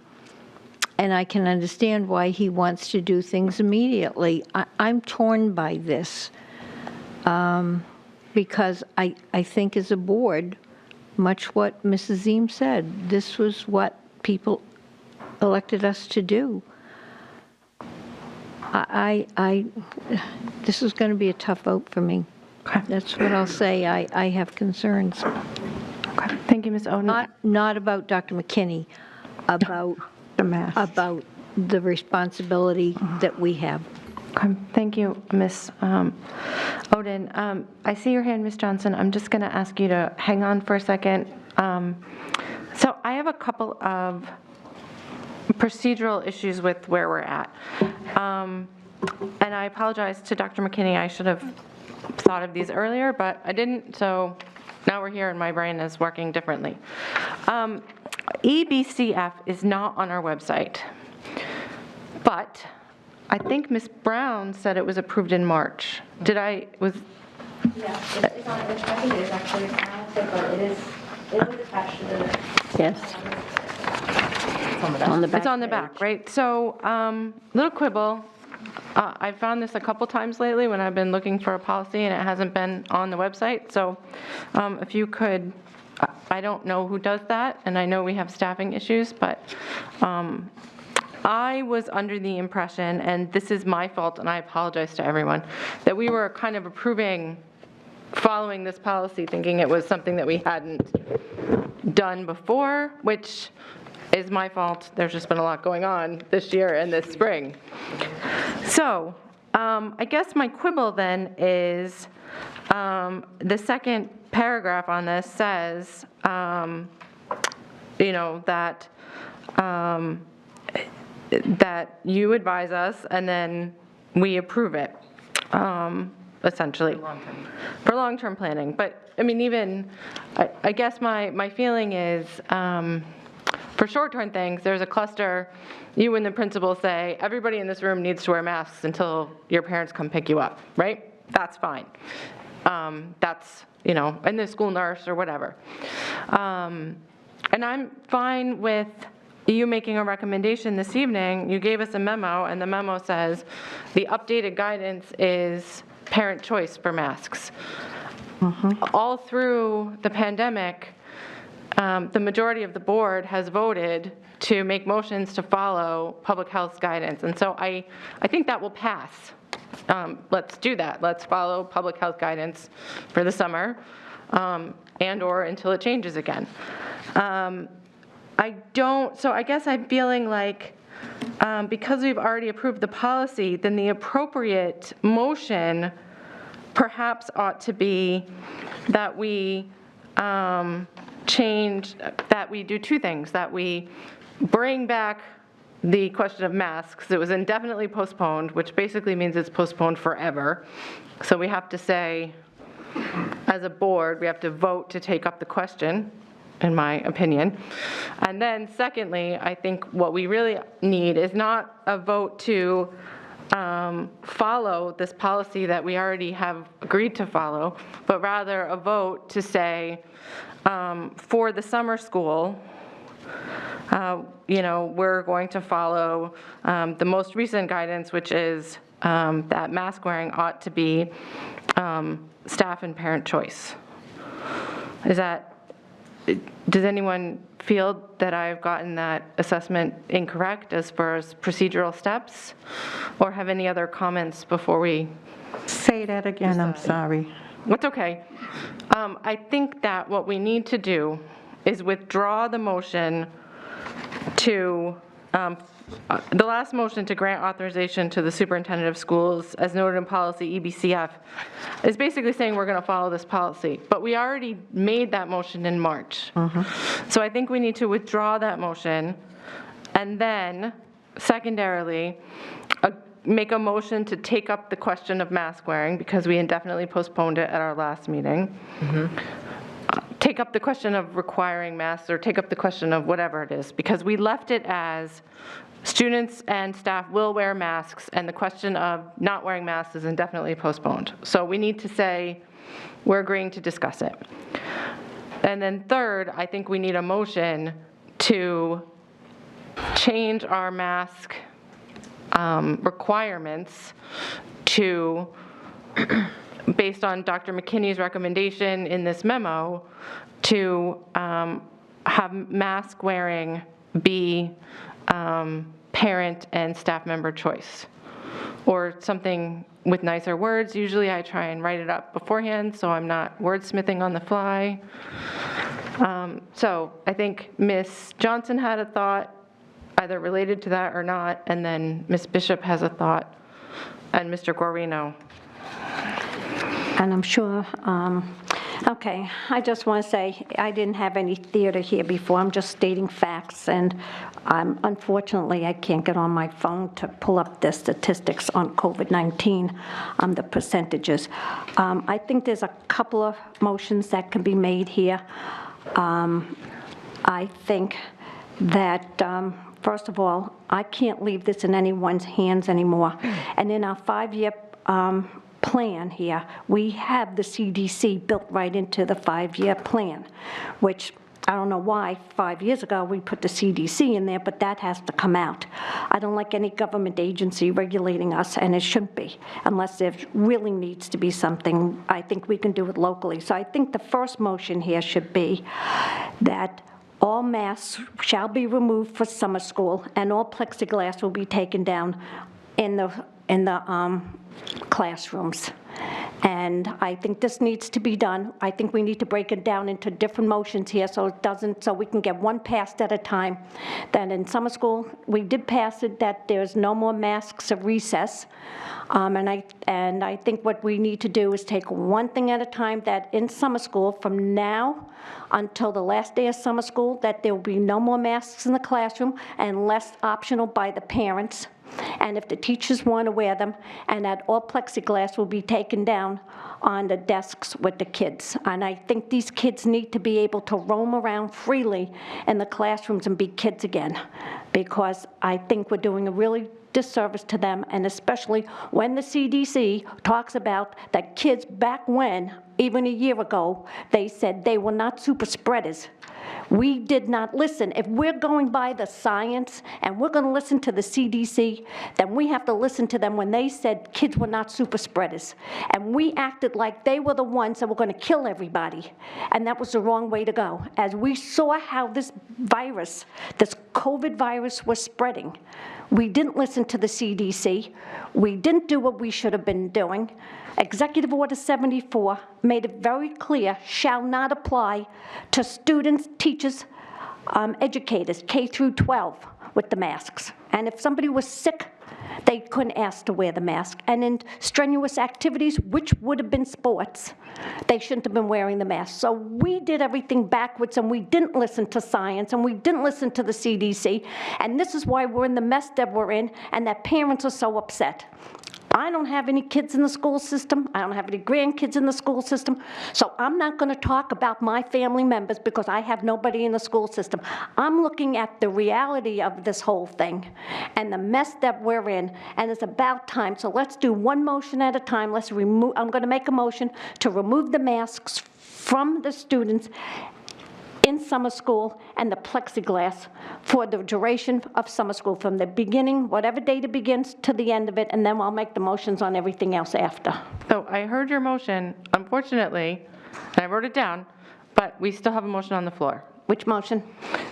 L: And I can understand why he wants to do things immediately. I'm torn by this because I think as a board, much what Mrs. Ziem said, this was what people elected us to do. This is going to be a tough vote for me. That's what I'll say. I have concerns.
A: Okay. Thank you, Ms. Oden.
L: Not about Dr. McKinney, about about the responsibility that we have.
A: Okay. Thank you, Ms. Oden. I see your hand, Ms. Johnson. I'm just going to ask you to hang on for a second. So I have a couple of procedural issues with where we're at. And I apologize to Dr. McKinney. I should have thought of these earlier, but I didn't, so now we're here and my brain is working differently. EBCF is not on our website, but I think Ms. Brown said it was approved in March. Did I, was?
T: Yeah, it's on, I think it is actually, it was attached to the.
L: Yes.
A: It's on the back, right? So, little quibble. I found this a couple times lately when I've been looking for a policy and it hasn't been on the website. So, if you could, I don't know who does that, and I know we have staffing issues, but I was under the impression, and this is my fault, and I apologize to everyone, that we were kind of following this policy, thinking it was something that we hadn't done before, which is my fault. There's just been a lot going on this year and this spring. So I guess my quibble then is the second paragraph on this says, that you advise us and then we approve it, essentially. For long-term planning. But, I mean, even, I guess my feeling is, for short-term things, there's a cluster, you and the principal say, everybody in this room needs to wear masks until your parents come pick you up, right? That's fine. That's, and the school nurse or whatever. And I'm fine with you making a recommendation this evening. You gave us a memo, and the memo says the updated guidance is parent choice for masks. All through the pandemic, the majority of the board has voted to make motions to follow public health guidance. And so I think that will pass. Let's do that. Let's follow public health guidance for the summer and or until it changes again. So I guess I'm feeling like because we've already approved the policy, then the appropriate motion perhaps ought to be that we that we do two things, that we bring back the question of masks. It was indefinitely postponed, which basically means it's postponed forever. So we have to say, as a board, we have to vote to take up the question, in my opinion. And then secondly, I think what we really need is not a vote to follow this policy that we already have agreed to follow, but rather a vote to say, for the summer school, we're going to follow the most recent guidance, which is that mask wearing ought to be staff and parent choice. Does anyone feel that I've gotten that assessment incorrect as far as procedural steps, or have any other comments before we?
N: Say that again, I'm sorry.
A: That's okay. I think that what we need to do is withdraw the motion to, the last motion to grant authorization to the superintendent of schools, as noted in policy EBCF, is basically saying we're going to follow this policy. But we already made that motion in March. So I think we need to withdraw that motion and then, secondarily, make a motion to take up the question of mask wearing because we indefinitely postponed it at our last meeting. Take up the question of requiring masks, or take up the question of whatever it is, because we left it as students and staff will wear masks, and the question of not wearing masks is indefinitely postponed. So we need to say we're agreeing to discuss it. And then third, I think we need a motion to change our mask requirements to, based on Dr. Mckinney's recommendation in this memo, to have mask wearing be parent and staff member choice, or something with nicer words. Usually I try and write it up beforehand so I'm not wordsmithing on the fly. So I think Ms. Johnson had a thought, either related to that or not, and then Ms. Bishop has a thought, and Mr. Guarino.
M: And I'm sure, okay, I just want to say, I didn't have any theater here before. I'm just stating facts, and unfortunately, I can't get on my phone to pull up the statistics on COVID-19, the percentages. I think there's a couple of motions that can be made here. I think that, first of all, I can't leave this in anyone's hands anymore. And in our 5-year plan here, we have the CDC built right into the 5-year plan, which I don't know why 5 years ago we put the CDC in there, but that has to come out. I don't like any government agency regulating us, and it shouldn't be, unless there really needs to be something. I think we can do it locally. So I think the first motion here should be that all masks shall be removed for summer school, and all plexiglass will be taken down in the classrooms. And I think this needs to be done. I think we need to break it down into different motions here so it doesn't, so we can get one passed at a time. Then in summer school, we did pass it that there's no more masks at recess. And I think what we need to do is take one thing at a time, that in summer school, from now until the last day of summer school, that there will be no more masks in the classroom unless optional by the parents. And if the teachers want to wear them, and that all plexiglass will be taken down on the desks with the kids. And I think these kids need to be able to roam around freely in the classrooms and be kids again, because I think we're doing a really disservice to them, and especially when the CDC talks about that kids back when, even a year ago, they said they were not super spreaders. We did not listen. If we're going by the science and we're going to listen to the CDC, then we have to listen to them when they said kids were not super spreaders. And we acted like they were the ones that were going to kill everybody. And that was the wrong way to go. As we saw how this virus, this COVID virus was spreading, we didn't listen to the CDC. We didn't do what we should have been doing. Executive Order 74 made it very clear, shall not apply to students, teachers, educators, K through 12, with the masks. And if somebody was sick, they couldn't ask to wear the mask. And in strenuous activities, which would have been sports, they shouldn't have been wearing the mask. So we did everything backwards, and we didn't listen to science, and we didn't listen to the CDC. And this is why we're in the mess that we're in, and that parents are so upset. I don't have any kids in the school system. I don't have any grandkids in the school system. So I'm not going to talk about my family members because I have nobody in the school system. I'm looking at the reality of this whole thing and the mess that we're in, and it's about time. So let's do one motion at a time. Let's remove. I'm going to make a motion to remove the masks from the students in summer school and the plexiglass for the duration of summer school, from the beginning, whatever date it begins, to the end of it, and then I'll make the motions on everything else after.
A: So I heard your motion, unfortunately, and I wrote it down, but we still have a motion on the floor.
M: Which motion?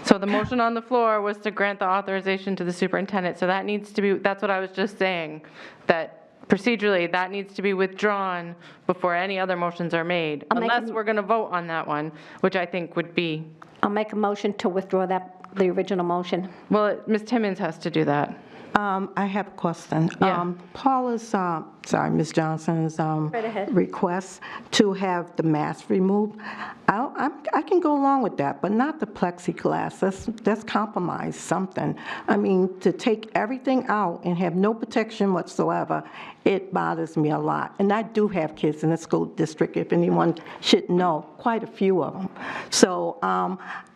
A: So the motion on the floor was to grant the authorization to the superintendent, so that needs to be, that's what I was just saying, that procedurally, that needs to be withdrawn before any other motions are made, unless we're going to vote on that one, which I think would be.
M: I'll make a motion to withdraw the original motion.
A: Well, Ms. Timmons has to do that.
N: I have a question. Paula's, Ms. Johnson's request to have the mask removed, I can go along with that, but not the plexiglass. Let's compromise something. I mean, to take everything out and have no protection whatsoever, it bothers me a lot. And I do have kids in the school district, if anyone should know, quite a few of them. So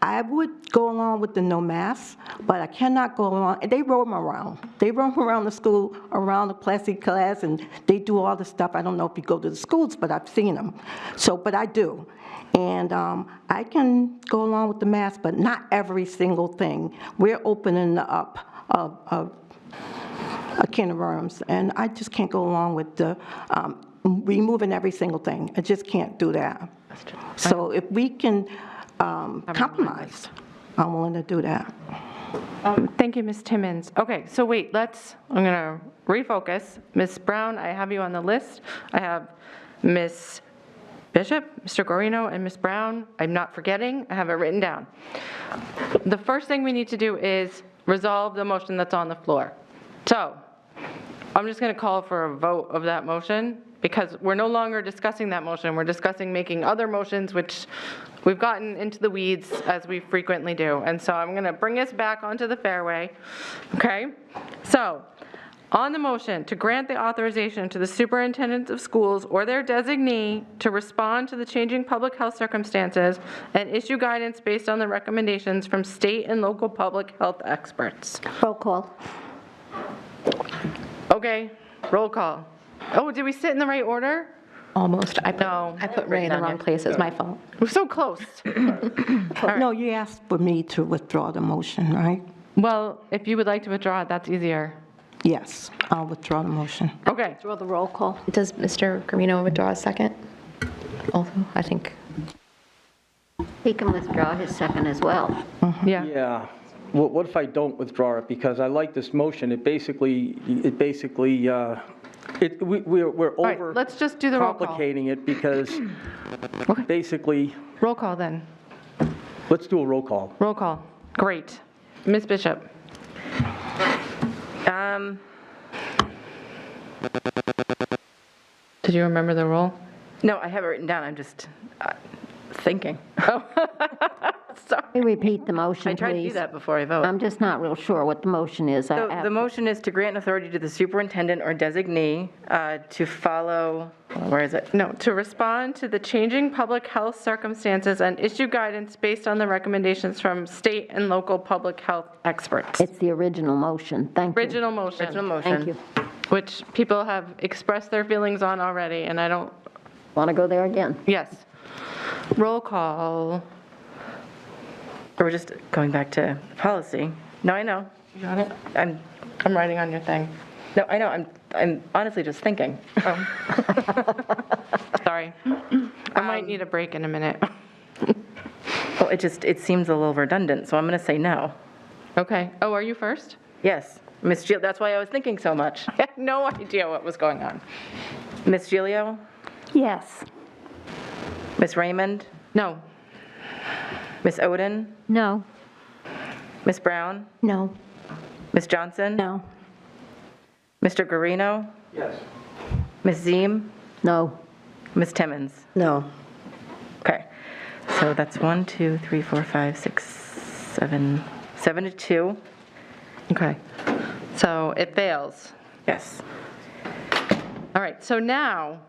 N: I would go along with the no mask, but I cannot go along. They roam around. They roam around the school, around the plexiglass, and they do all the stuff. I don't know if you go to the schools, but I've seen them. So, but I do. And I can go along with the mask, but not every single thing. We're opening up a can of worms, and I just can't go along with the removing every single thing. I just can't do that. So if we can compromise, I'm willing to do that.
A: Thank you, Ms. Timmons. Okay, so wait, I'm going to refocus. Ms. Brown, I have you on the list. I have Ms. Bishop, Mr. Guarino, and Ms. Brown. I'm not forgetting, I have it written down. The first thing we need to do is resolve the motion that's on the floor. So I'm just going to call for a vote of that motion because we're no longer discussing that motion. We're discussing making other motions, which we've gotten into the weeds as we frequently do. And so I'm going to bring us back onto the fairway. Okay? So on the motion to grant the authorization to the superintendent of schools or their designee to respond to the changing public health circumstances and issue guidance based on the recommendations from state and local public health experts.
M: Roll call.
A: Okay, roll call. Oh, did we sit in the right order?
T: Almost. I put Ray in the wrong place. It's my fault.
A: We're so close.
N: No, you asked for me to withdraw the motion, right?
A: Well, if you would like to withdraw it, that's easier.
N: Yes, I'll withdraw the motion.
A: Okay.
M: Throw the roll call.
T: Does Mr. Guarino withdraw a second? Also, I think.
Q: He can withdraw his second as well.
A: Yeah.
S: Yeah. What if I don't withdraw it? Because I like this motion. We're
A: right, let's just do the roll call.
S: complicating it because basically.
A: Roll call then.
S: Let's do a roll call.
A: Roll call. Great. Ms. Bishop. Did you remember the roll?
B: No, I have it written down. I'm just thinking.
Q: Sorry. Repeat the motion,
B: I tried to do
Q: please.
B: that before I vote.
Q: I'm just not real sure what the motion is.
B: So the motion is to grant authority to the superintendent or designee to follow, where is it?
A: No, to respond to the changing public health circumstances and issue guidance based on the recommendations from state and local public health experts.
Q: It's the original motion. Thank you.
A: Original motion.
B: Original motion.
Q: Thank you.
A: Which people have expressed their feelings on already, and I don't.
Q: Want to go there again?
A: Yes. Roll call.
B: Or we're just going back to policy. No, I know.
A: You got it?
B: I'm
A: writing on your thing.
B: No, I know. I'm honestly just thinking.
A: Oh. Sorry. I might need a break in a minute.
B: Well, it seems a little redundant, so I'm going to say no.
A: Okay. Oh, are you first?
B: Yes. Ms. Gilio, that's why I was thinking so much.
A: I had no idea what was going on.
B: Ms. Gilio?
M: Yes.
B: Ms. Raymond?
A: No.
B: Ms. Oden?
L: No.
B: Ms. Brown?
T: No.
B: Ms. Johnson?
M: No.
B: Mr. Guarino?
S: Yes.
B: Ms. Ziem?
Q: No.
B: Ms. Timmons?
N: No.
B: Okay. So that's 1, 2, 3, 4, 5, 6, 7. 7 to 2.
A: Okay. So it fails.
B: Yes.
A: All right. So now.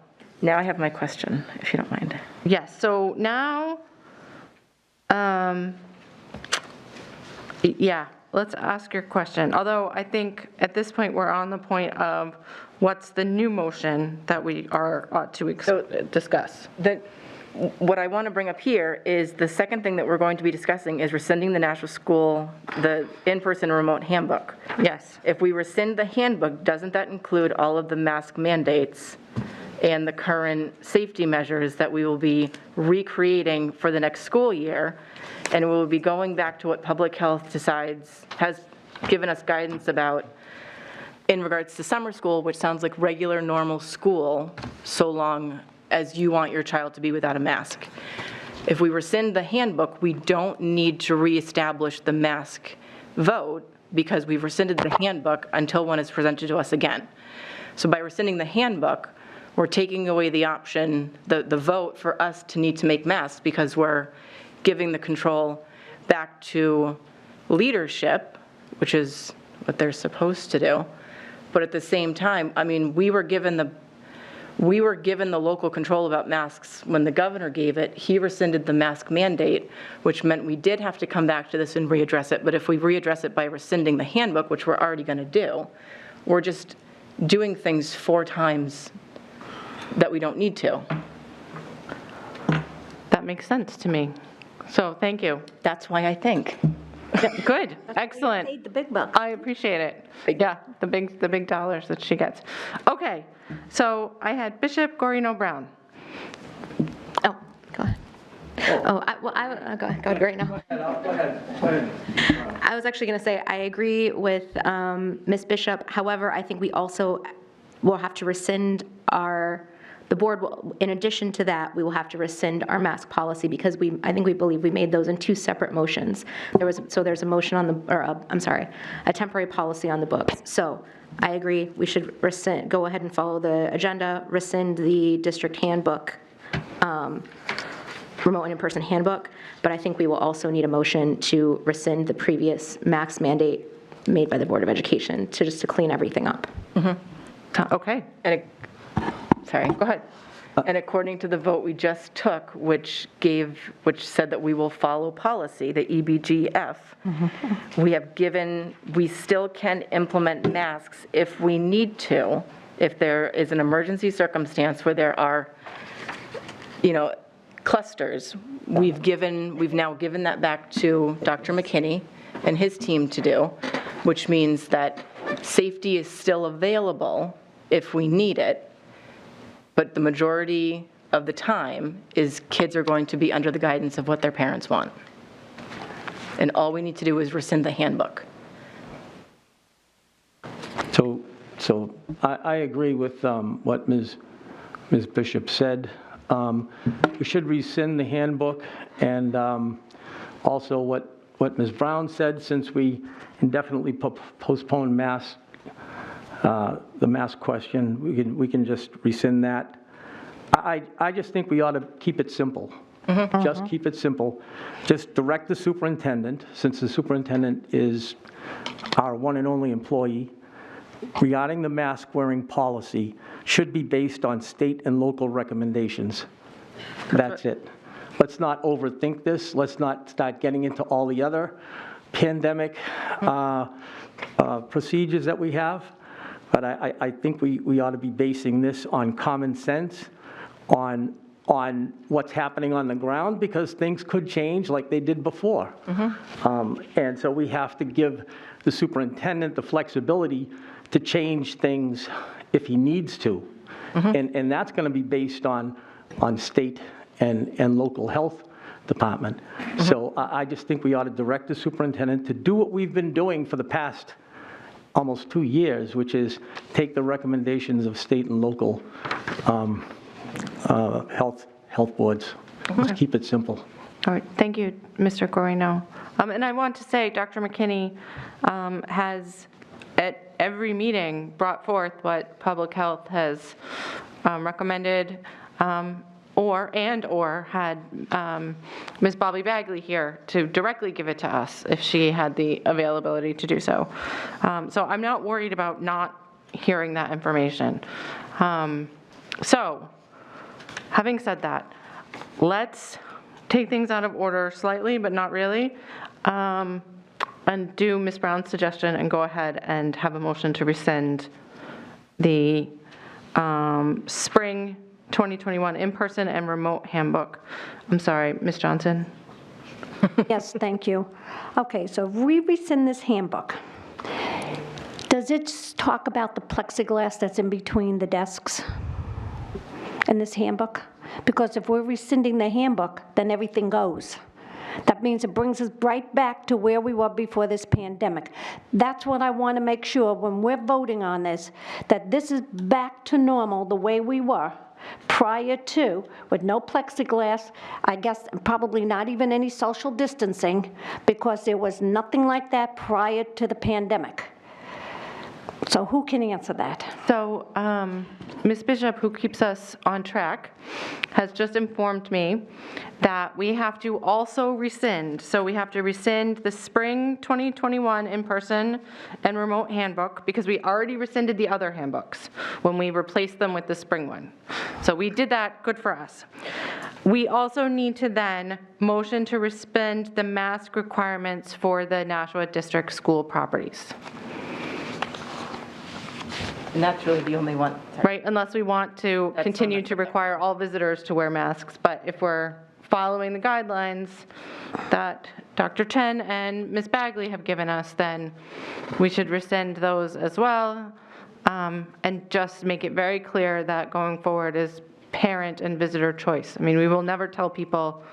B: Now I have my question, if you don't mind.
A: Yes. So now. Yeah, let's ask your question. Although I think at this point we're on the point of what's the new motion that we ought to discuss.
B: What I want to bring up here is the second thing that we're going to be discussing is rescinding the Nashua School, the in-person remote handbook.
A: Yes.
B: If we rescind the handbook, doesn't that include all of the mask mandates and the current safety measures that we will be recreating for the next school year? And we will be going back to what public health has given us guidance about in regards to summer school, which sounds like regular, normal school, so long as you want your child to be without a mask. If we rescind the handbook, we don't need to reestablish the mask vote because we've rescinded the handbook until one is presented to us again. So by rescinding the handbook, we're taking away the option, the vote for us to need to make masks because we're giving the control back to leadership, which is what they're supposed to do. But at the same time, I mean, we were given the local control about masks when the governor gave it. He rescinded the mask mandate, which meant we did have to come back to this and readdress it. But if we readdress it by rescinding the handbook, which we're already going to do, we're just doing things 4 times that we don't need to.
A: That makes sense to me. So thank you.
B: That's why I think.
A: Yeah, good. Excellent.
M: Paid the big bucks.
A: I appreciate it. Yeah, the big dollars that she gets. Okay, so I had Bishop, Guarino, Brown.
T: Oh, go ahead. Oh, go ahead, great now.
S: Go ahead.
T: I was actually going to say, I agree with Ms. Bishop. However, I think we also will have to rescind our The board will, in addition to that, we will have to rescind our mask policy because I think we believe we made those in 2 separate motions. There's a motion on the, or a temporary policy on the books. So I agree, we should go ahead and follow the agenda, rescind the district handbook, remote and in-person handbook, but I think we will also need a motion to rescind the previous mask mandate made by the Board of Education just to clean everything up.
B: Okay. Sorry, go ahead. And according to the vote we just took, which said that we will follow policy, the EBGF, we still can implement masks if we need to, if there is an emergency circumstance where there are, clusters. We've now given that back to Dr. Mckinney and his team to do, which means that safety is still available if we need it. But the majority of the time is kids are going to be under the guidance of what their parents want. And all we need to do is rescind the handbook.
S: So I agree with what Ms. Bishop said. We should rescind the handbook, and also what Ms. Brown said, since we indefinitely postponed the mask question, we can just rescind that. I just think we ought to keep it simple. Just keep it simple. Just direct the superintendent, since the superintendent is our one and only employee, regarding the mask wearing policy should be based on state and local recommendations. That's it. Let's not overthink this. Let's not start getting into all the other pandemic procedures that we have. But I think we ought to be basing this on common sense, on what's happening on the ground, because things could change like they did before. And so we have to give the superintendent the flexibility to change things if he needs to. And that's going to be based on state and local health department. So I just think we ought to direct the superintendent to do what we've been doing for the past almost 2 years, which is take the recommendations of state and local health boards. Let's keep it simple.
A: All right, thank you, Mr. Guarino. And I want to say Dr. Mckinney has at every meeting brought forth what public health has recommended or had Ms. Bobby Bagley here to directly give it to us if she had the availability to do so. So I'm not worried about not hearing that information. So having said that, let's take things out of order slightly, but not really, and do Ms. Brown's suggestion and go ahead and have a motion to rescind the spring 2021 in-person and remote handbook. I'm sorry, Ms. Johnson.
M: Yes, thank you. Okay, so if we rescind this handbook, does it talk about the plexiglass that's in between the desks in this handbook? Because if we're rescinding the handbook, then everything goes. That means it brings us right back to where we were before this pandemic. That's what I want to make sure when we're voting on this, that this is back to normal the way we were prior to, with no plexiglass, I guess probably not even any social distancing, because there was nothing like that prior to the pandemic. So who can answer that?
A: So Ms. Bishop, who keeps us on track, has just informed me that we have to also rescind. So we have to rescind the spring 2021 in-person and remote handbook, because we already rescinded the other handbooks when we replaced them with the spring one. So we did that, good for us. We also need to then motion to rescind the mask requirements for the Nashua District school properties.
B: And that's really the only one. Sorry.
A: Right, unless we want to continue to require all visitors to wear masks. But if we're following the guidelines that Dr. Chen and Ms. Bagley have given us, then we should rescind those as well, and just make it very clear that going forward is parent and visitor choice. I mean, we will never tell people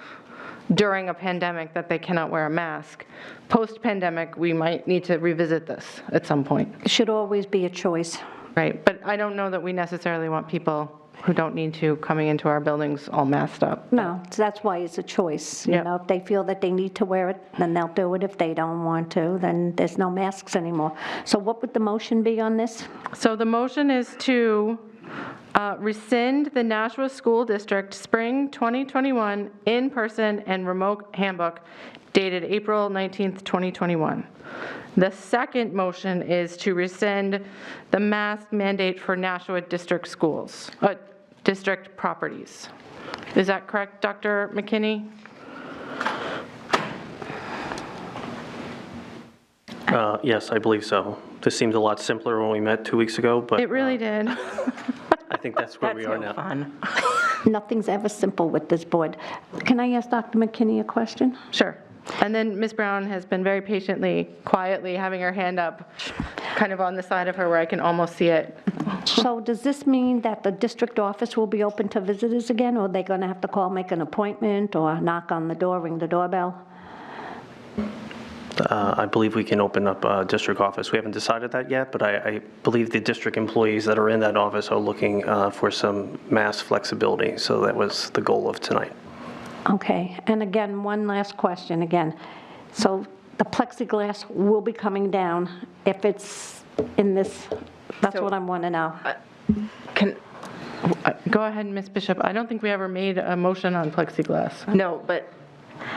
A: during a pandemic that they cannot wear a mask. Post-pandemic, we might need to revisit this at some point.
M: It should always be a choice.
A: Right, but I don't know that we necessarily want people who don't need to coming into our buildings all masked up.
M: No, so that's why it's a choice. You
A: Yeah.
M: know, if they feel that they need to wear it, then they'll do it. If they don't want to, then there's no masks anymore. So what would the motion be on this?
A: So the motion is to rescind the Nashua School District Spring 2021 in-person and remote handbook dated April 19th, 2021. The second motion is to rescind the mask mandate for Nashua district schools, district properties. Is that correct, Dr. McKinney?
K: Yes, I believe so. This seemed a lot simpler when we met 2 weeks ago, but
A: It really did.
K: I think that's where we are now.
M: Nothing's ever simple with this board. Can I ask Dr. McKinney a question?
A: Sure. And then Ms. Brown has been very patiently, quietly having her hand up, kind of on the side of her where I can almost see it.
M: So does this mean that the district office will be open to visitors again, or are they going to have to call, make an appointment, or knock on the door, ring the doorbell?
K: I believe we can open up a district office. We haven't decided that yet, but I believe the district employees that are in that office are looking for some mass flexibility. So that was the goal of tonight.
M: Okay, and again, one last question again. So the plexiglass will be coming down if it's in this, that's what I want to know.
A: Go ahead, Ms. Bishop. I don't think we ever made a motion on plexiglass.
B: No, but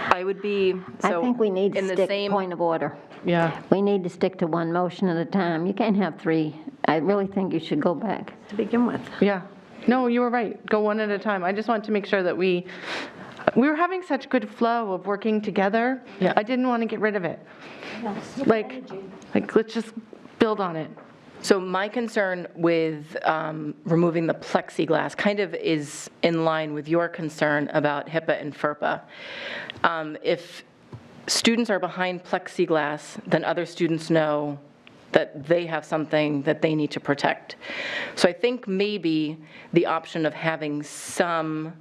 B: I would be, so
Q: I think we need to
B: in the
Q: stick,
B: same,
Q: point of order.
A: Yeah.
Q: We need to stick to one motion at a time. You can't have three. I really think you should go back.
M: To begin with.
A: Yeah. No, you were right. Go one at a time. I just want to make sure that we were having such good flow of working together.
B: Yeah.
A: I didn't want to get rid of it. Like let's just build on it.
B: So my concern with removing the plexiglass kind of is in line with your concern about HIPAA and FERPA. If students are behind plexiglass, then other students know that they have something that they need to protect. So I think maybe the option of having some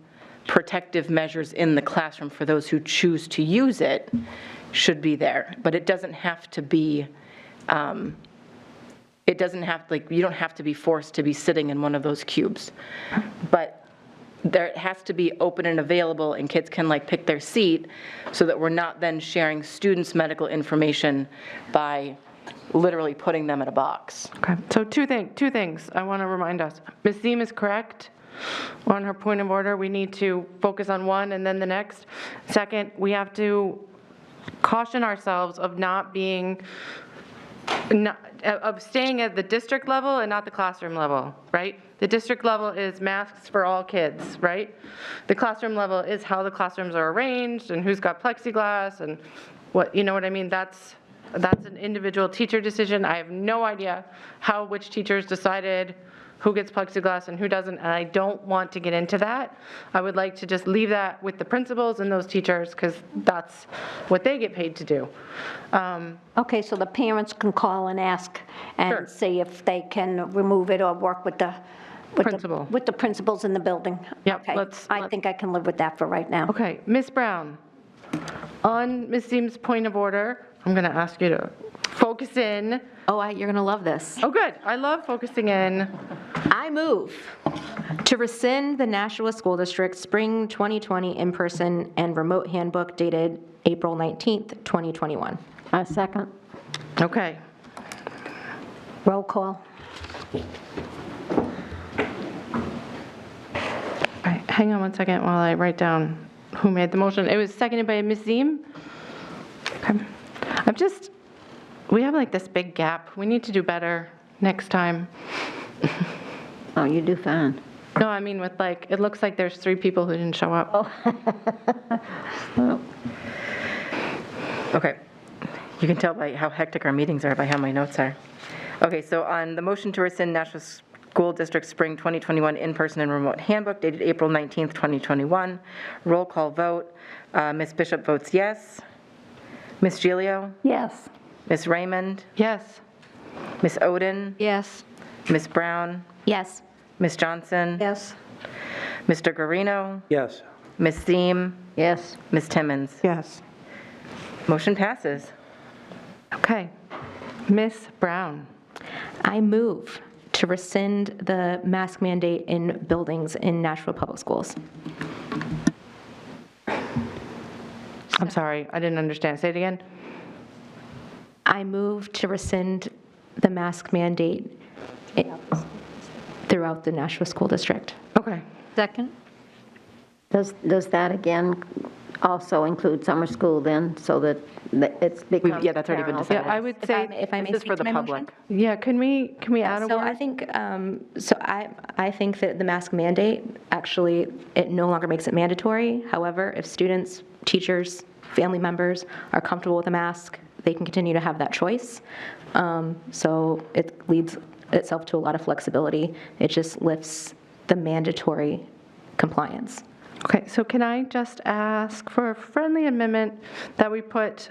B: protective measures in the classroom for those who choose to use it should be there, but it doesn't have to be, it doesn't have, like, you don't have to be forced to be sitting in one of those cubes. But there has to be open and available, and kids can like pick their seat so that we're not then sharing students' medical information by literally putting them in a box.
A: Okay. So two things I want to remind us. Ms. Ziem is correct on her point of order. We need to focus on one and then the next. Second, we have to caution ourselves of not being, of staying at the district level and not the classroom level, right? The district level is masks for all kids, right? The classroom level is how the classrooms are arranged and who's got plexiglass and what, you know what I mean? That's an individual teacher decision. I have no idea which teachers decided who gets plexiglass and who doesn't, and I don't want to get into that. I would like to just leave that with the principals and those teachers, because that's what they get paid to do.
M: Okay, so the parents can call and ask and see if they can remove it or work with the
A: Principal.
M: with the principals in the building.
A: Yep,
M: Okay, I think I can live with that for right now.
A: Okay, Ms. Brown, on Ms. Ziem's point of order, I'm going to ask you to focus in.
T: Oh, you're going to love this.
A: Oh, good. I love focusing in.
T: I move to rescind the Nashua School District Spring 2020 in-person and remote handbook dated April 19th, 2021.
Q: A second.
A: Okay.
M: Roll call.
A: All right, hang on one second while I write down who made the motion. It was seconded by Ms. Ziem. Okay. We have like this big gap. We need to do better next time.
Q: Oh, you do fine.
A: No, I mean with like, it looks like there's 3 people who didn't show up.
Q: Oh.
B: Okay. You can tell by how hectic our meetings are by how my notes are. Okay, so on the motion to rescind Nashua School District Spring 2021 in-person and remote handbook dated April 19th, 2021, roll call vote. Ms. Bishop votes yes. Ms. Giglio?
M: Yes.
B: Ms. Raymond?
A: Yes.
B: Ms. Oden?
L: Yes.
B: Ms. Brown?
T: Yes.
B: Ms. Johnson?
M: Yes.
B: Mr. Garino?
S: Yes.
B: Ms. Ziem?
Q: Yes.
B: Ms. Timmons?
N: Yes.
B: Motion passes.
A: Okay. Ms. Brown.
T: I move to rescind the mask mandate in buildings in Nashua Public Schools.
A: I'm sorry, I didn't understand. Say it again.
T: I move to rescind the mask mandate throughout the Nashua School District.
A: Okay.
L: Second?
Q: Does that again also include summer school then, so that it's becomes
B: Yeah, that's already been
Q: apparent?
B: decided.
A: Yeah, I would say,
T: If I may
B: This is
T: speak
B: for
T: to
B: the
T: my motion?
B: public.
A: yeah, can we add a
T: So
A: word?
T: I think, I think that the mask mandate, actually, it no longer makes it mandatory. However, if students, teachers, family members are comfortable with a mask, they can continue to have that choice. So it leads itself to a lot of flexibility. It just lifts the mandatory compliance.
A: Okay, so can I just ask for a friendly amendment that we put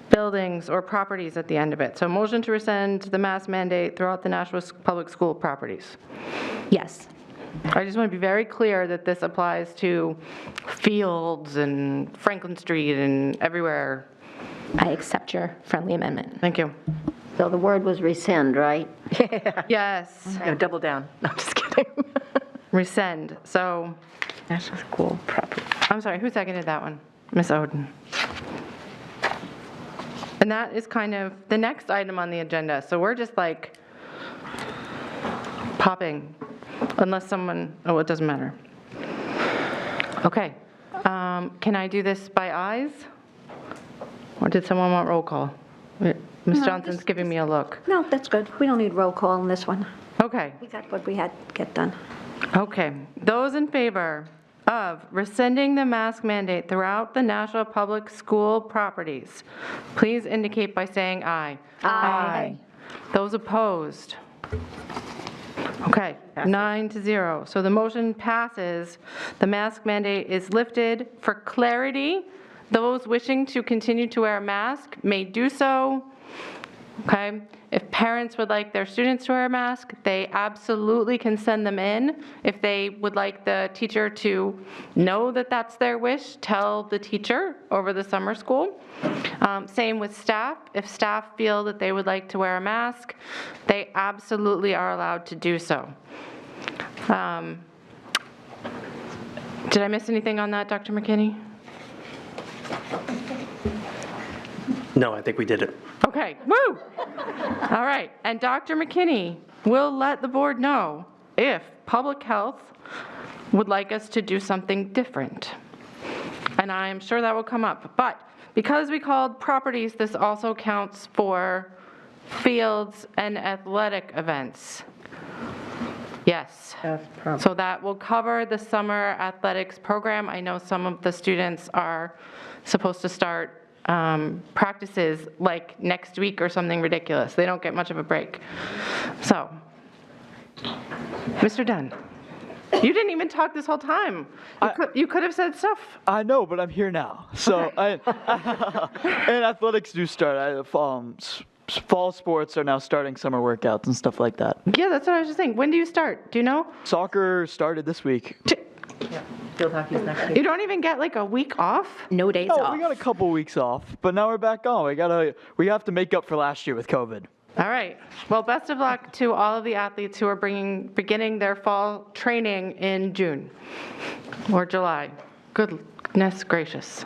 A: buildings or properties at the end of it? So motion to rescind the mask mandate throughout the Nashua Public School properties.
T: Yes.
A: I just want to be very clear that this applies to fields and Franklin Street and everywhere.
T: I accept your friendly amendment.
A: Thank you.
Q: So the word was rescind, right?
A: Yes.
B: No, double down. No, I'm just kidding.
A: Rescind. So,
B: National School property.
A: I'm sorry, who seconded that one? Ms. Oden. And that is kind of the next item on the agenda. So we're just like popping, unless someone, oh, it doesn't matter. Okay. Can I do this by ayes? Or did someone want roll call? Ms. Johnson's giving me a look.
M: No, that's good. We don't need roll call on this one.
A: Okay.
M: We got what we had to get done.
A: Okay. Those in favor of rescinding the mask mandate throughout the Nashua Public School properties, please indicate by saying aye. Aye. Those opposed? Okay, 9-0. So the motion passes. The mask mandate is lifted. For clarity, those wishing to continue to wear a mask may do so. Okay? If parents would like their students to wear a mask, they absolutely can send them in. If they would like the teacher to know that that's their wish, tell the teacher over the summer school. Same with staff. If staff feel that they would like to wear a mask, they absolutely are allowed to do so. Did I miss anything on that, Dr. McKinney?
K: No, I think we did it.
A: Okay, woo! All right, and Dr. McKinney will let the board know if public health would like us to do something different. And I'm sure that will come up. But because we called properties, this also counts for fields and athletic events. Yes. So that will cover the summer athletics program. I know some of the students are supposed to start practices like next week or something ridiculous. They don't get much of a break. So, Mr. Dunn, you didn't even talk this whole time. You could have said stuff.
O: I know, but I'm here now. So, and athletics do start. Fall sports are now starting summer workouts and stuff like that.
A: Yeah, that's what I was just saying. When do you start? Do you know?
O: Soccer started this week.
B: Field hockey's next week.
A: You don't even get like a week off?
T: No days
O: No,
T: off.
O: we got a couple weeks off, but now we're back on. We have to make up for last year with COVID.
A: All right. Well, best of luck to all of the athletes who are beginning their fall training in June or July. Goodness gracious.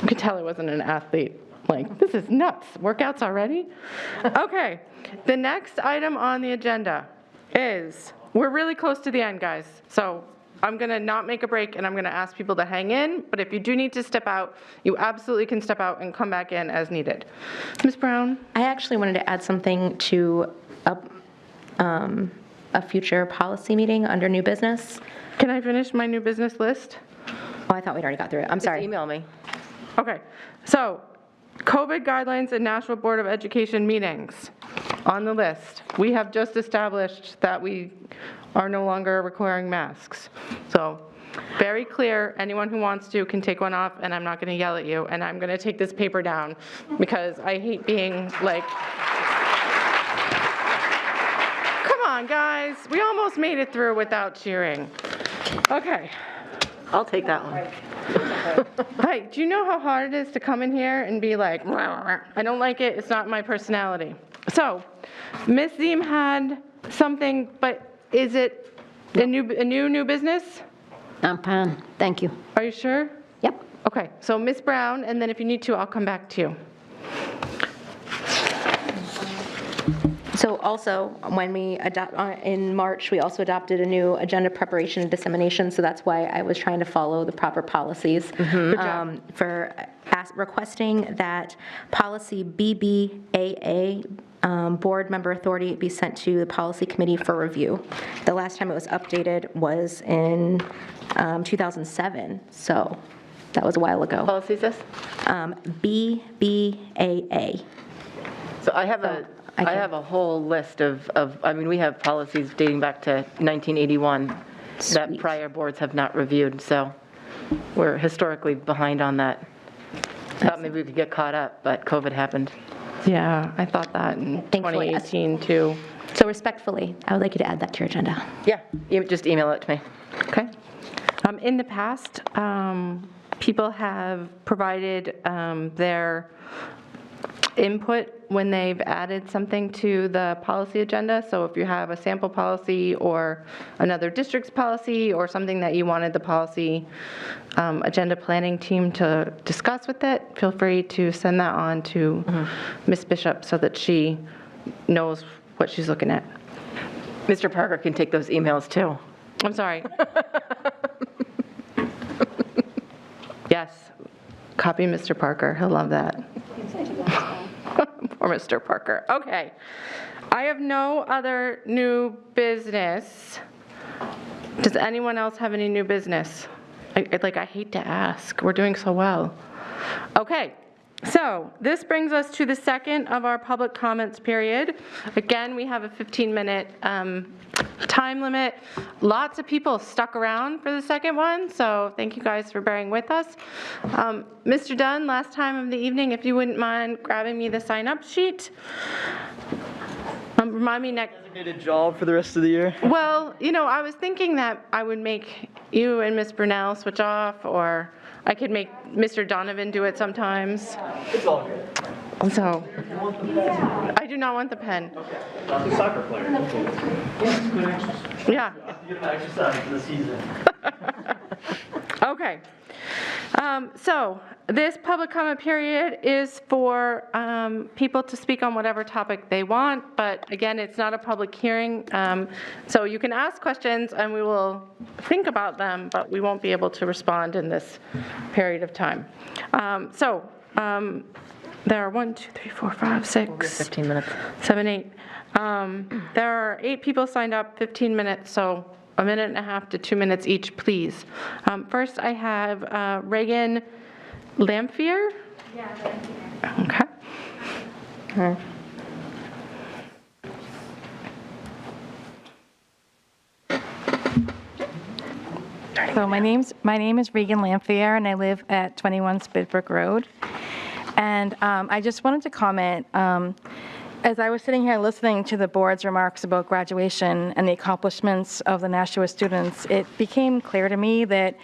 A: You could tell I wasn't an athlete. Like, this is nuts. Workouts already? Okay. The next item on the agenda is, we're really close to the end, guys. So I'm going to not make a break, and I'm going to ask people to hang in. But if you do need to step out, you absolutely can step out and come back in as needed. Ms. Brown?
T: I actually wanted to add something to a future policy meeting under new business.
A: Can I finish my new business list?
T: Oh, I thought we'd already got through it. I'm sorry.
B: Just email me.
A: Okay. So COVID guidelines and Nashua Board of Education meetings on the list. We have just established that we are no longer requiring masks. So very clear, anyone who wants to can take one off, and I'm not going to yell at you, and I'm going to take this paper down because I hate being like, come on, guys. We almost made it through without cheering. Okay.
B: I'll take that one.
A: Right, do you know how hard it is to come in here and be like, I don't like it, it's not my personality. So, Ms. Ziem had something, but is it a new business?
Q: I'm fine, thank you.
A: Are you sure?
Q: Yep.
A: Okay, so Ms. Brown, and then if you need to, I'll come back to you.
T: So also, when we in March, we also adopted a new agenda preparation and dissemination, so that's why I was trying to follow the proper policies. For requesting that policy BBAA, board member authority, be sent to the policy committee for review. The last time it was updated was in 2007, so that was a while ago.
B: What policy is this?
T: BBAA.
B: So I have a whole list of, I mean, we have policies dating back to 1981 that prior boards have not reviewed, so we're historically behind on that. Thought maybe we could get caught up, but COVID happened.
A: Yeah, I thought that in 2018 too.
T: So respectfully, I would like you to add that to your agenda.
B: Yeah, just email it to me.
A: Okay. In the past, people have provided their input when they've added something to the policy agenda. So if you have a sample policy or another district's policy or something that you wanted the policy agenda planning team to discuss with it, feel free to send that on to Ms. Bishop so that she knows what she's looking at.
B: Mr. Parker can take those emails too.
A: I'm sorry. Yes, copy Mr. Parker. He'll love that. Poor Mr. Parker. Okay. I have no other new business. Does anyone else have any new business? I hate to ask. We're doing so well. Okay. So this brings us to the second of our public comments period. Again, we have a 15-minute time limit. Lots of people stuck around for the second one, so thank you guys for bearing with us. Mr. Dunn, last time of the evening, if you wouldn't mind grabbing me the sign-up sheet. Remind me next.
O: Designated job for the rest of the year.
A: Well, I was thinking that I would make you and Ms. Brunel switch off, or I could make Mr. Donovan do it sometimes.
O: It's all good.
A: So, I do not want the pen.
O: Okay. Not the soccer player. Yeah, it's good exercise.
A: Yeah.
O: You have to get an exercise for the season.
A: Okay. So this public comment period is for people to speak on whatever topic they want, but again, it's not a public hearing. So you can ask questions and we will think about them, but we won't be able to respond in this period of time. There are 1, 2, 3, 4, 5, 6,
B: 15 minutes.
A: 7, 8. There are 8 people signed up, 15 minutes, so 1.5 minutes to 2 minutes each, please. First, I have Reagan Lamphere.
E: Yeah, Lamphere.
A: Okay.
U: So my name is Regan Lamphere, and I live at 21 Spitbrook Road. And I just wanted to comment, as I was sitting here listening to the board's remarks about graduation and the accomplishments of the Nashua students, it became clear to me that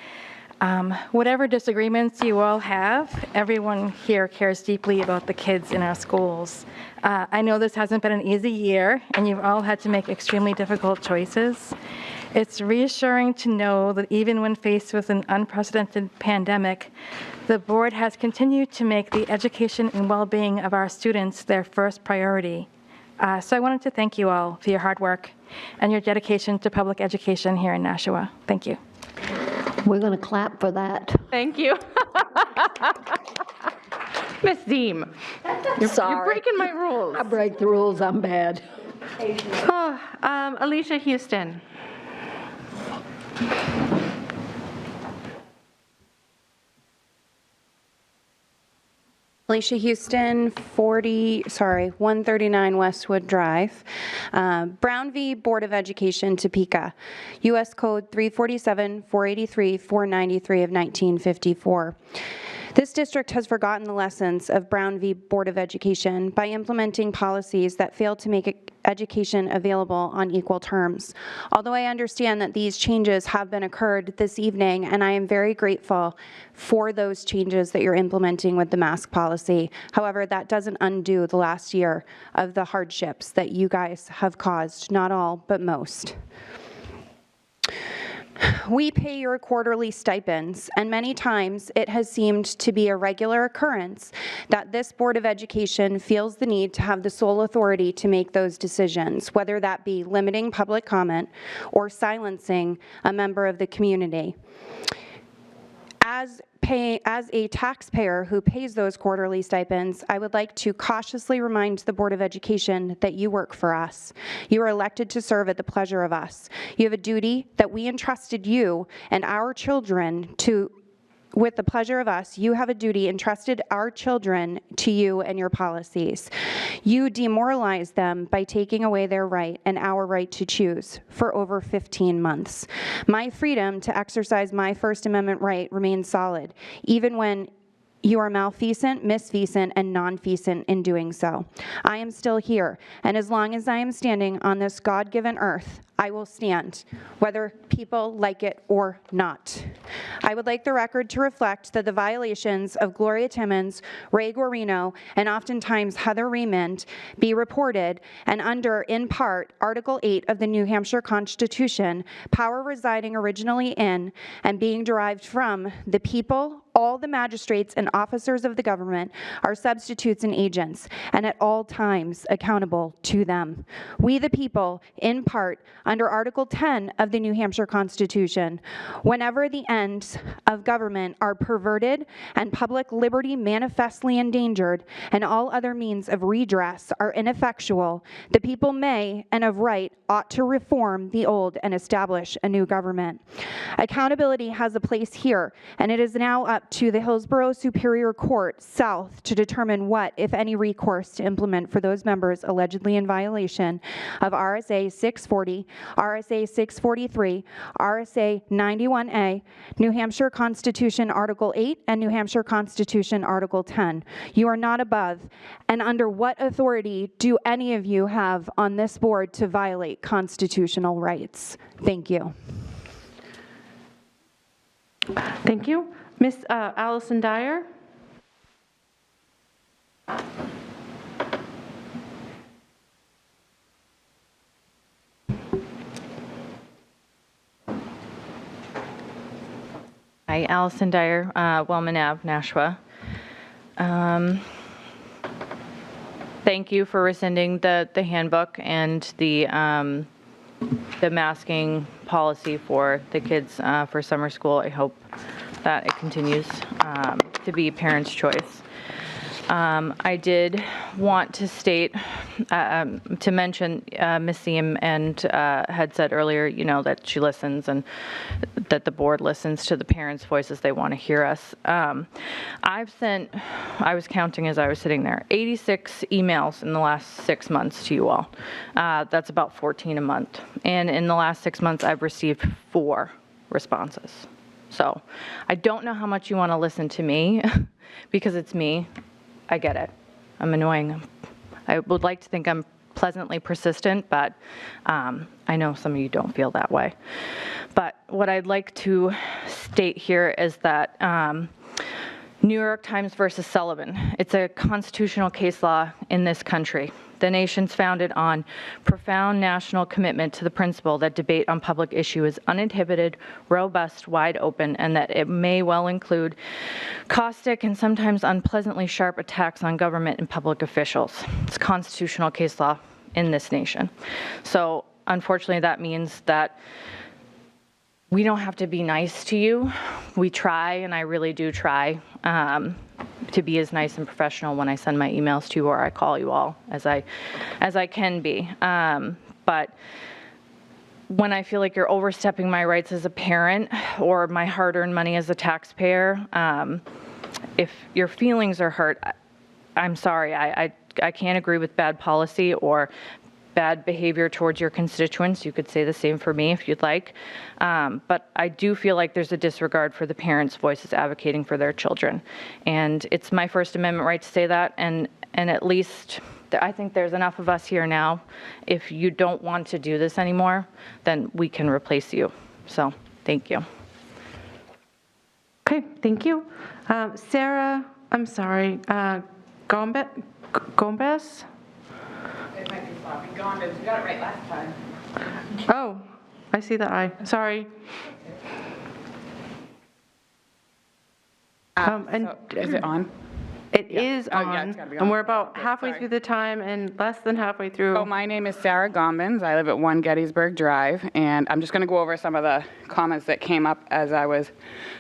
U: whatever disagreements you all have, everyone here cares deeply about the kids in our schools. I know this hasn't been an easy year, and you've all had to make extremely difficult choices. It's reassuring to know that even when faced with an unprecedented pandemic, the board has continued to make the education and well-being of our students their first priority. So I wanted to thank you all for your hard work and your dedication to public education here in Nashua. Thank you.
Q: We're going to clap for that.
A: Thank you. Miss Ziem, you're breaking my rules.
Q: I break the rules, I'm bad.
A: Alicia Houston.
I: Alicia Houston, 139 Westwood Drive, Brown v. Board of Education, Topeka, U.S. Code 347-483-493 of 1954. This district has forgotten the lessons of Brown v. Board of Education by implementing policies that fail to make education available on equal terms. Although I understand that these changes have been occurred this evening, and I am very grateful for those changes that you're implementing with the mask policy. However, that doesn't undo the last year of the hardships that you guys have caused, not all, but most. We pay your quarterly stipends, and many times it has seemed to be a regular occurrence that this Board of Education feels the need to have the sole authority to make those decisions, whether that be limiting public comment or silencing a member of the community. As a taxpayer who pays those quarterly stipends, I would like to cautiously remind the Board of Education that you work for us. You are elected to serve at the pleasure of us. You have a duty that we entrusted you and our children to. With the pleasure of us, you have a duty entrusted our children to you and your policies. You demoralize them by taking away their right and our right to choose for over 15 months. My freedom to exercise my First Amendment right remains solid, even when you are malfeasant, misfeasant, and non-feasant in doing so. I am still here, and as long as I am standing on this God-given earth, I will stand, whether people like it or not. I would like the record to reflect that the violations of Gloria Timmons, Ray Guarino, and oftentimes Heather Remond be reported, and under, in part, Article 8 of the New Hampshire Constitution, power residing originally in and being derived from the people, all the magistrates and officers of the government are substitutes and agents, and at all times accountable to them. We the people, in part, under Article 10 of the New Hampshire Constitution, whenever the ends of government are perverted and public liberty manifestly endangered, and all other means of redress are ineffectual, the people may, and of right, ought to reform the old and establish a new government. Accountability has a place here, and it is now up to the Hillsborough Superior Court South to determine what, if any, recourse to implement for those members allegedly in violation of RSA 640, RSA 643, RSA 91A, New Hampshire Constitution Article 8, and New Hampshire Constitution Article 10. You are not above, and under what authority do any of you have on this board to violate constitutional rights? Thank you.
A: Thank you. Ms. Alicia Dyer?
H: Hi, Alicia Dyer, Wellman Ave, Nashua. Thank you for rescinding the handbook and the masking policy for the kids for summer school. I hope that it continues to be parents' choice. I did want to state, to mention, Ms. Seam and had said earlier, that she listens and that the board listens to the parents' voices. They want to hear us. I've sent, I was counting as I was sitting there, 86 emails in the last 6 months to you all. That's about 14 a month. And in the last 6 months, I've received 4 responses. So I don't know how much you want to listen to me because it's me. I get it. I'm annoying. I would like to think I'm pleasantly persistent, but I know some of you don't feel that way. But what I'd like to state here is that New York Times versus Sullivan, it's a constitutional case law in this country. The nation's founded on profound national commitment to the principle that debate on public issue is uninhibited, robust, wide open, and that it may well include caustic and sometimes unpleasantly sharp attacks on government and public officials. It's constitutional case law in this nation. So unfortunately, that means that we don't have to be nice to you. We try, and I really do try to be as nice and professional when I send my emails to you or I call you all as I can be. But when I feel like you're overstepping my rights as a parent or my hard-earned money as a taxpayer, if your feelings are hurt, I'm sorry. I can't agree with bad policy or bad behavior towards your constituents. You could say the same for me if you'd like. But I do feel like there's a disregard for the parents' voices advocating for their children. And it's my First Amendment right to say that. And at least I think there's enough of us here now. If you don't want to do this anymore, then we can replace you. So thank you.
A: Okay, thank you. Sarah, I'm sorry, Gomez?
J: It might be sloppy. Gomez, you got it right last time.
A: Oh, I see the I. Sorry.
J: Is it on?
A: It is on,
J: yeah, it's gotta be on.
A: and we're about halfway through the time and less than halfway through.
J: Oh, my name is Sarah Gombins. I live at 1 Gettysburg Drive, and I'm just going to go over some of the comments that came up as I was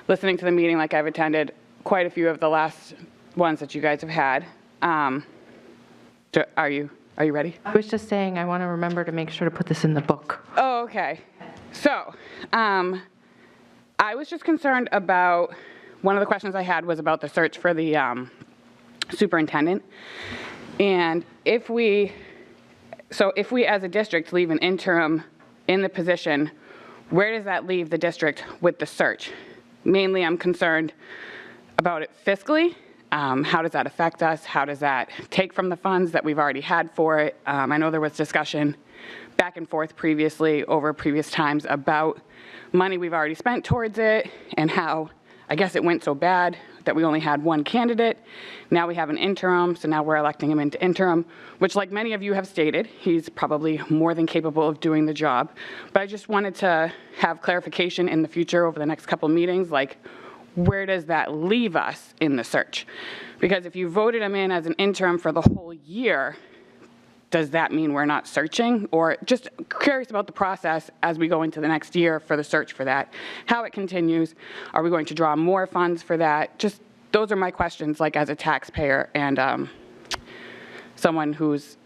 J: listening to the meeting. Like, I've attended quite a few of the last ones that you guys have had. Are you ready?
A: I was just saying I want to remember to make sure to put this in the book.
J: Oh, okay. So, I was just concerned about, one of the questions I had was about the search for the superintendent. And if we as a district leave an interim in the position, where does that leave the district with the search? Mainly I'm concerned about it fiscally. How does that affect us? How does that take from the funds that we've already had for it? I know there was discussion back and forth previously over previous times about money we've already spent towards it and how I guess it went so bad that we only had one candidate. Now we have an interim, so now we're electing him into interim, which, like many of you have stated, he's probably more than capable of doing the job. But I just wanted to have clarification in the future over the next couple meetings, like, where does that leave us in the search? Because if you voted him in as an interim for the whole year, does that mean we're not searching? Or just curious about the process as we go into the next year for the search for that, how it continues. Are we going to draw more funds for that? Just those are my questions, like as a taxpayer and someone whose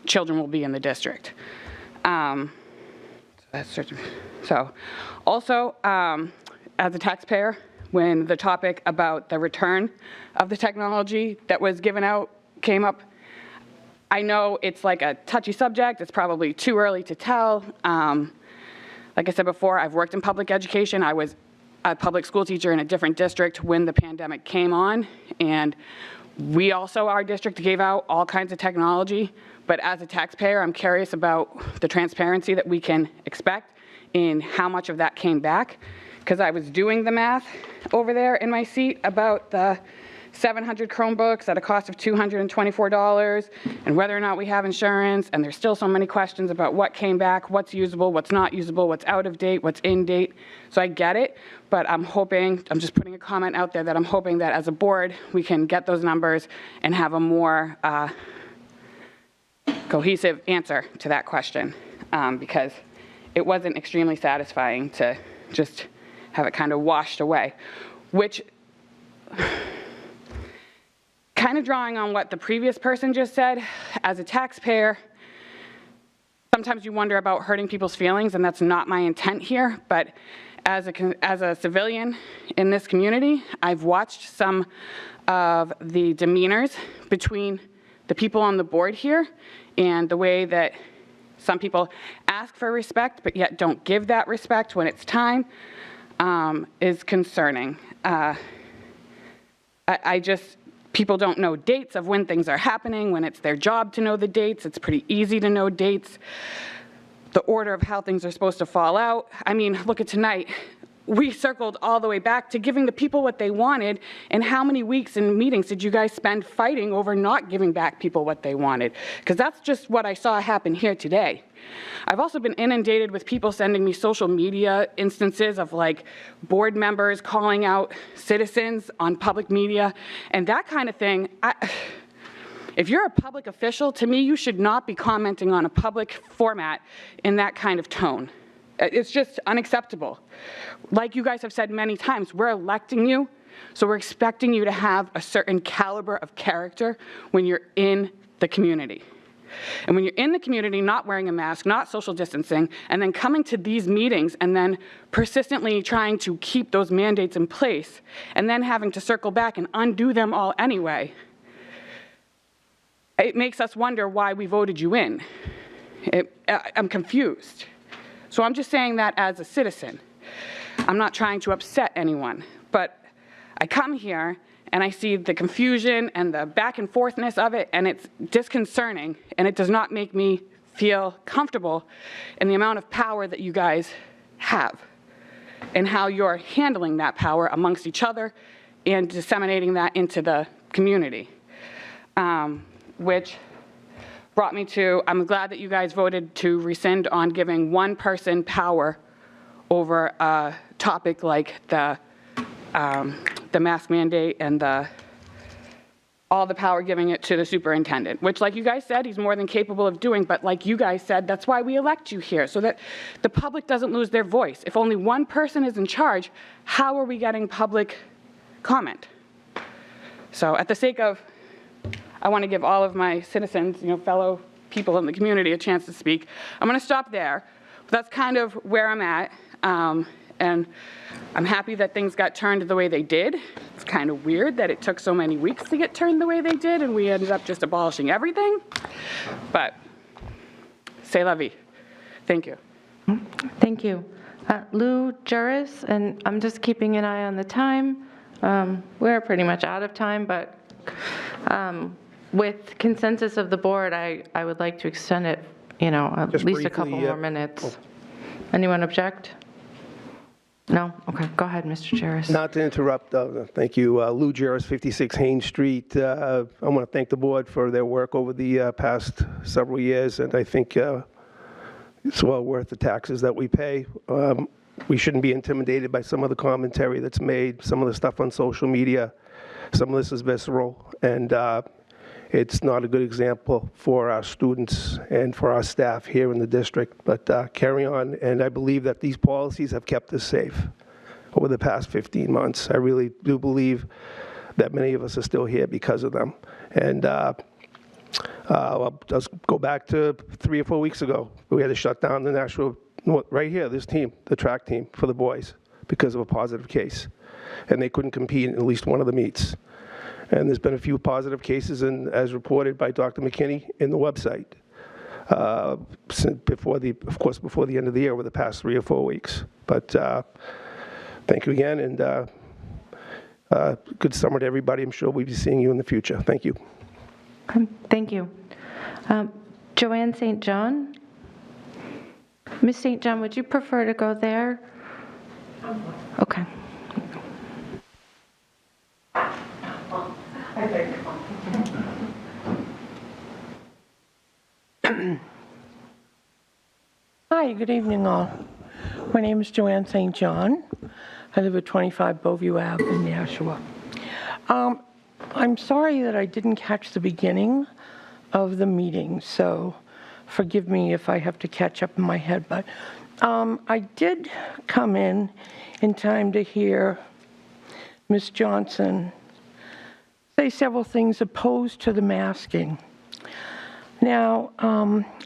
J: children will be in the district. So also, as a taxpayer, when the topic about the return of the technology that was given out came up, I know it's like a touchy subject. It's probably too early to tell. Like I said before, I've worked in public education. I was a public school teacher in a different district when the pandemic came on. And we also, our district, gave out all kinds of technology. But as a taxpayer, I'm curious about the transparency that we can expect in how much of that came back. Because I was doing the math over there in my seat about the 700 Chromebooks at a cost of $224 and whether or not we have insurance, and there's still so many questions about what came back, what's usable, what's not usable, what's out of date, what's in date. So I get it, but I'm just putting a comment out there that I'm hoping that as a board we can get those numbers and have a more cohesive answer to that question, because it wasn't extremely satisfying to just have it kind of washed away, which kind of drawing on what the previous person just said, as a taxpayer, sometimes you wonder about hurting people's feelings, and that's not my intent here, but as a civilian in this community, I've watched some of the demeanors between the people on the board here and the way that some people ask for respect but yet don't give that respect when it's time is concerning. People don't know dates of when things are happening, when it's their job to know the dates. It's pretty easy to know dates, the order of how things are supposed to fall out. I mean, look at tonight. We circled all the way back to giving the people what they wanted, and how many weeks and meetings did you guys spend fighting over not giving back people what they wanted? Because that's just what I saw happen here today. I've also been inundated with people sending me social media instances of like board members calling out citizens on public media and that kind of thing. If you're a public official, to me, you should not be commenting on a public format in that kind of tone. It's just unacceptable. Like you guys have said many times, we're electing you, so we're expecting you to have a certain caliber of character when you're in the community. And when you're in the community, not wearing a mask, not social distancing, and then coming to these meetings and then persistently trying to keep those mandates in place, and then having to circle back and undo them all anyway, it makes us wonder why we voted you in.
C: I'm confused. So I'm just saying that as a citizen. I'm not trying to upset anyone, but I come here and I see the confusion and the back and forthness of it, and it's disconcerting, and it does not make me feel comfortable in the amount of power that you guys have and how you're handling that power amongst each other and disseminating that into the community, which brought me to, I'm glad that you guys voted to rescind on giving one person power over a topic like the mask mandate and all the power giving it to the superintendent, which, like you guys said, he's more than capable of doing, but like you guys said, that's why we elect you here, so that the public doesn't lose their voice. If only one person is in charge, how are we getting public comment? So at the sake of, I want to give all of my citizens, fellow people in the community a chance to speak. I'm going to stop there. But that's kind of where I'm at. And I'm happy that things got turned the way they did. It's kind of weird that it took so many weeks to get turned the way they did, and we ended up just abolishing everything. But c'est la vie. Thank you.
A: Thank you. Lou Juris, and I'm just keeping an eye on the time. We're pretty much out of time, but with consensus of the board, I would like to extend it, at
V: Just
A: least
V: briefly,
A: a couple more minutes. Anyone object? No? Okay, go ahead, Mr. Juris.
V: Not to interrupt, thank you. Lou Juris, 56 Haynes Street. I want to thank the board for their work over the past several years, and I think it's well worth the taxes that we pay. We shouldn't be intimidated by some of the commentary that's made, some of the stuff on social media. Some of this is visceral, and it's not a good example for our students and for our staff here in the district, but carry on. And I believe that these policies have kept us safe over the past 15 months. I really do believe that many of us are still here because of them. And I'll just go back to 3 or 4 weeks ago. We had to shut down the Nashua, right here, this team, the track team for the boys, because of a positive case. And they couldn't compete in at least one of the meets. And there's been a few positive cases, as reported by Dr. Mckinney in the website, before the end of the year, over the past 3 or 4 weeks. But thank you again, and good summer to everybody. I'm sure we'll be seeing you in the future. Thank you.
A: Thank you. Joanne St. John? Ms. St. John, would you prefer to go there? Okay.
W: Hi, good evening all. My name is Joanne St. John. I live at 25 Beauview Ave in Nashua. I'm sorry that I didn't catch the beginning of the meeting, so forgive me if I have to catch up in my head, but I did come in time to hear Ms. Johnson say several things opposed to the masking. Now,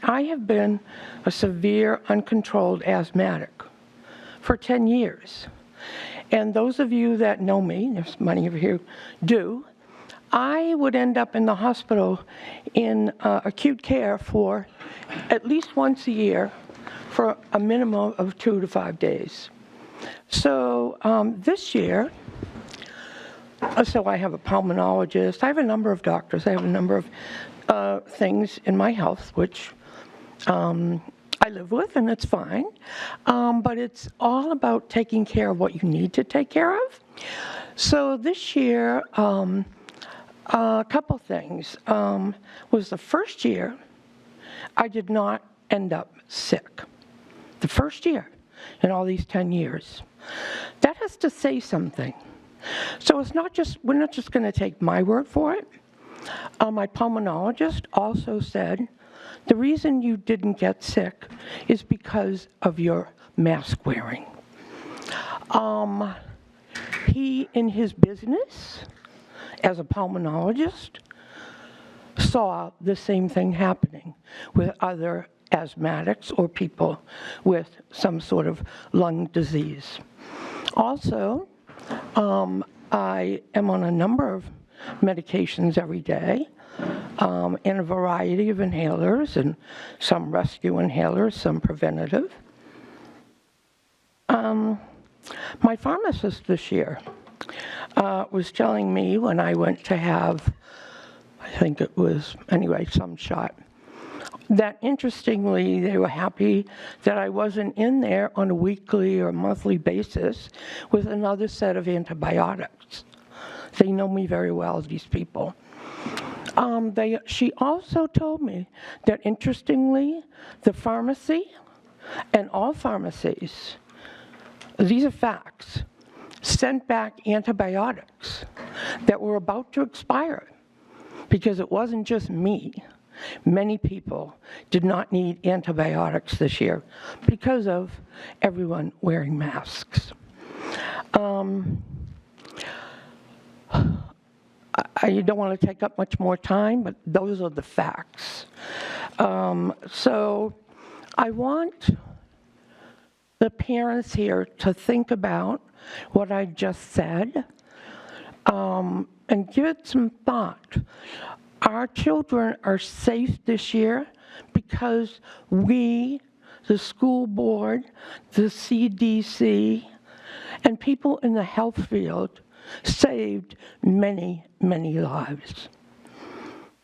W: I have been a severe uncontrolled asthmatic for 10 years. And those of you that know me, there's many of you do, I would end up in the hospital in acute care for at least once a year for a minimum of 2 to 5 days. So this year, so I have a pulmonologist, I have a number of doctors, I have a number of things in my health which I live with, and it's fine. But it's all about taking care of what you need to take care of. So this year, a couple things. Was the first year I did not end up sick. The first year in all these 10 years. That has to say something. So it's not just, we're not just going to take my word for it. My pulmonologist also said, the reason you didn't get sick is because of your mask wearing. He, in his business, as a pulmonologist, saw the same thing happening with other asthmatics or people with some sort of lung disease. Also, I am on a number of medications every day. and a variety of inhalers, and some rescue inhalers, some preventative. My pharmacist this year was telling me when I went to have, I think it was, anyway, some shot, that interestingly, they were happy that I wasn't in there on a weekly or monthly basis with another set of antibiotics. They know me very well, these people. She also told me that interestingly, the pharmacy and all pharmacies, these are facts, sent back antibiotics that were about to expire because it wasn't just me. Many people did not need antibiotics this year because of everyone wearing masks. I don't want to take up much more time, but those are the facts. So I want the parents here to think about what I just said and give it some thought. Our children are safe this year because we, the school board, the CDC, and people in the health field saved many, many lives.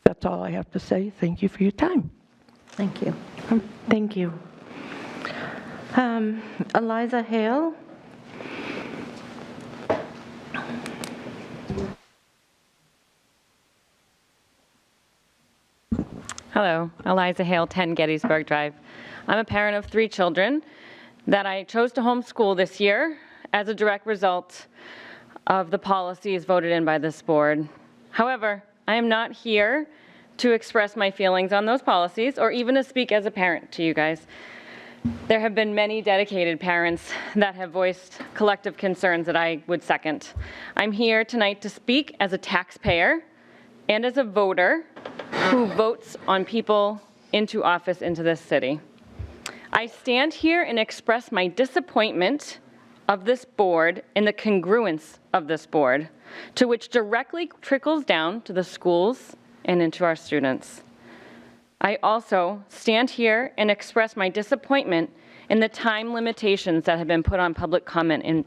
W: That's all I have to say. Thank you for your time.
A: Thank you. Thank you. Eliza Hale.
D: Hello, Eliza Hale, 10 Gettysburg Drive. I'm a parent of 3 children that I chose to homeschool this year as a direct result of the policies voted in by this board. However, I am not here to express my feelings on those policies or even to speak as a parent to you guys. There have been many dedicated parents that have voiced collective concerns that I would second. I'm here tonight to speak as a taxpayer and as a voter who votes on people into office into this city. I stand here and express my disappointment of this board and the congruence of this board, to which directly trickles down to the schools and into our students. I also stand here and express my disappointment in the time limitations that have been put on public comment in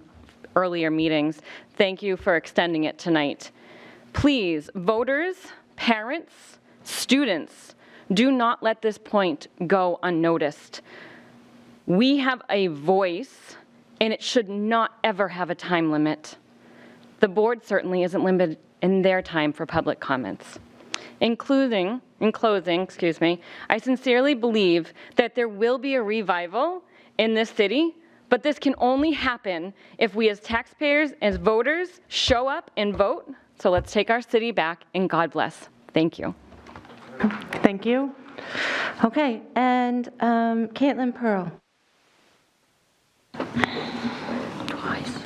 D: earlier meetings. Thank you for extending it tonight. Please, voters, parents, students, do not let this point go unnoticed. We have a voice, and it should not ever have a time limit. The board certainly isn't limited in their time for public comments. In closing, I sincerely believe that there will be a revival in this city, but this can only happen if we as taxpayers, as voters, show up and vote. So let's take our city back, and God bless. Thank you.
A: Thank you. Okay, and Caitlin Pearl.
F: Twice.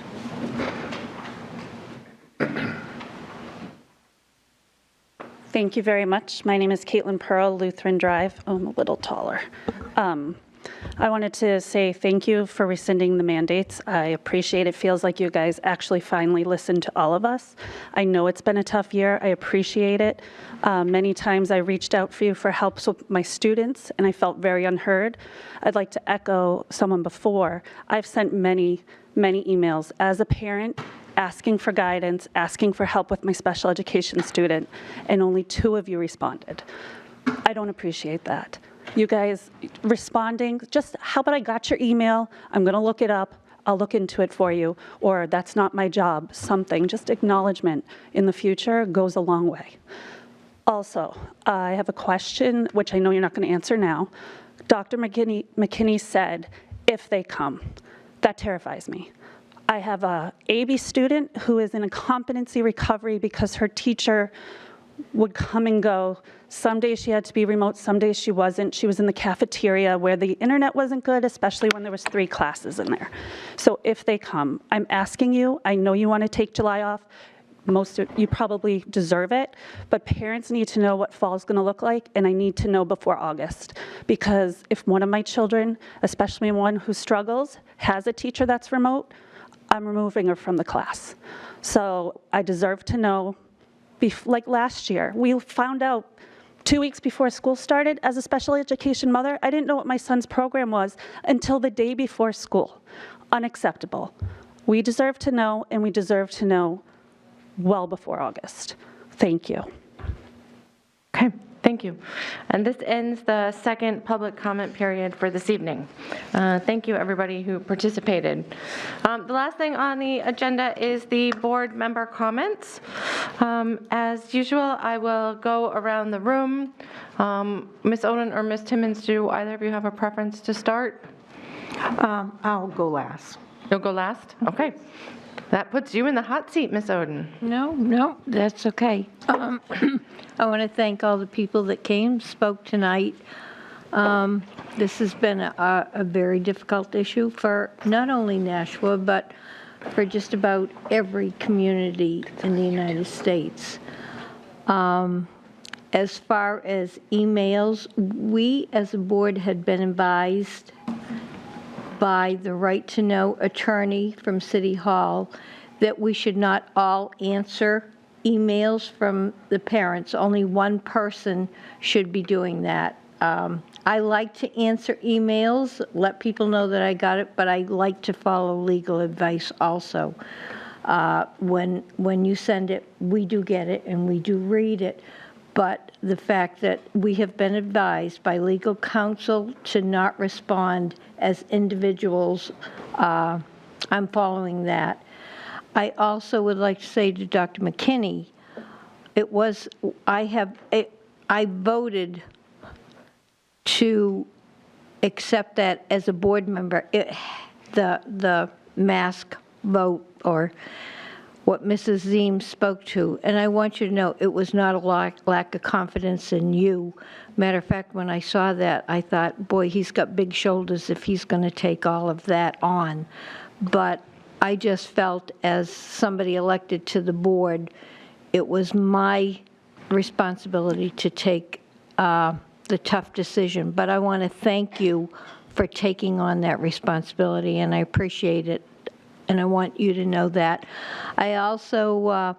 F: Thank you very much. My name is Caitlin Pearl, Lutheran Drive. Oh, I'm a little taller. I wanted to say thank you for rescinding the mandates. I appreciate it. Feels like you guys actually finally listened to all of us. I know it's been a tough year. I appreciate it. Many times I reached out for you for help with my students, and I felt very unheard. I'd like to echo someone before. I've sent many, many emails as a parent, asking for guidance, asking for help with my special education student, and only 2 of you responded. I don't appreciate that. You guys responding, just how about I got your email, I'm gonna look it up, I'll look into it for you, or that's not my job, something, just acknowledgement in the future goes a long way. Also, I have a question, which I know you're not gonna answer now. Dr. Mckinney said, if they come, that terrifies me. I have a AB student who is in a competency recovery because her teacher would come and go. Some days she had to be remote, some days she wasn't. She was in the cafeteria where the internet wasn't good, especially when there was 3 classes in there. So if they come, I'm asking you, I know you want to take July off. Most of you probably deserve it, but parents need to know what fall is going to look like, and I need to know before August. Because if one of my children, especially one who struggles, has a teacher that's remote, I'm removing her from the class. So I deserve to know. Like last year, we found out 2 weeks before school started, as a special education mother, I didn't know what my son's program was until the day before school. Unacceptable. We deserve to know, and we deserve to know well before August. Thank you.
A: Okay, thank you. And this ends the second public comment period for this evening. Thank you, everybody who participated. The last thing on the agenda is the board member comments. As usual, I will go around the room. Ms. Oden or Ms. Timmons, do either of you have a preference to start?
N: I'll go last.
A: You'll go last? Okay. That puts you in the hot seat, Ms. Oden.
L: No, that's okay. I want to thank all the people that came, spoke tonight. This has been a very difficult issue for not only Nashua, but for just about every community in the United States. As far as emails, we as a board had been advised by the right-to-know attorney from City Hall that we should not all answer emails from the parents. Only one person should be doing that. I like to answer emails, let people know that I got it, but I like to follow legal advice also. When you send it, we do get it and we do read it, but the fact that we have been advised by legal counsel to not respond as individuals, I'm following that. I also would like to say to Dr. Mckinney, I voted to accept that as a board member, the mask vote or what Mrs. Zeem spoke to. And I want you to know it was not a lack of confidence in you. Matter of fact, when I saw that, I thought, boy, he's got big shoulders if he's going to take all of that on. But I just felt as somebody elected to the board, it was my responsibility to take the tough decision. But I want to thank you for taking on that responsibility, and I appreciate it. And I want you to know that. I also,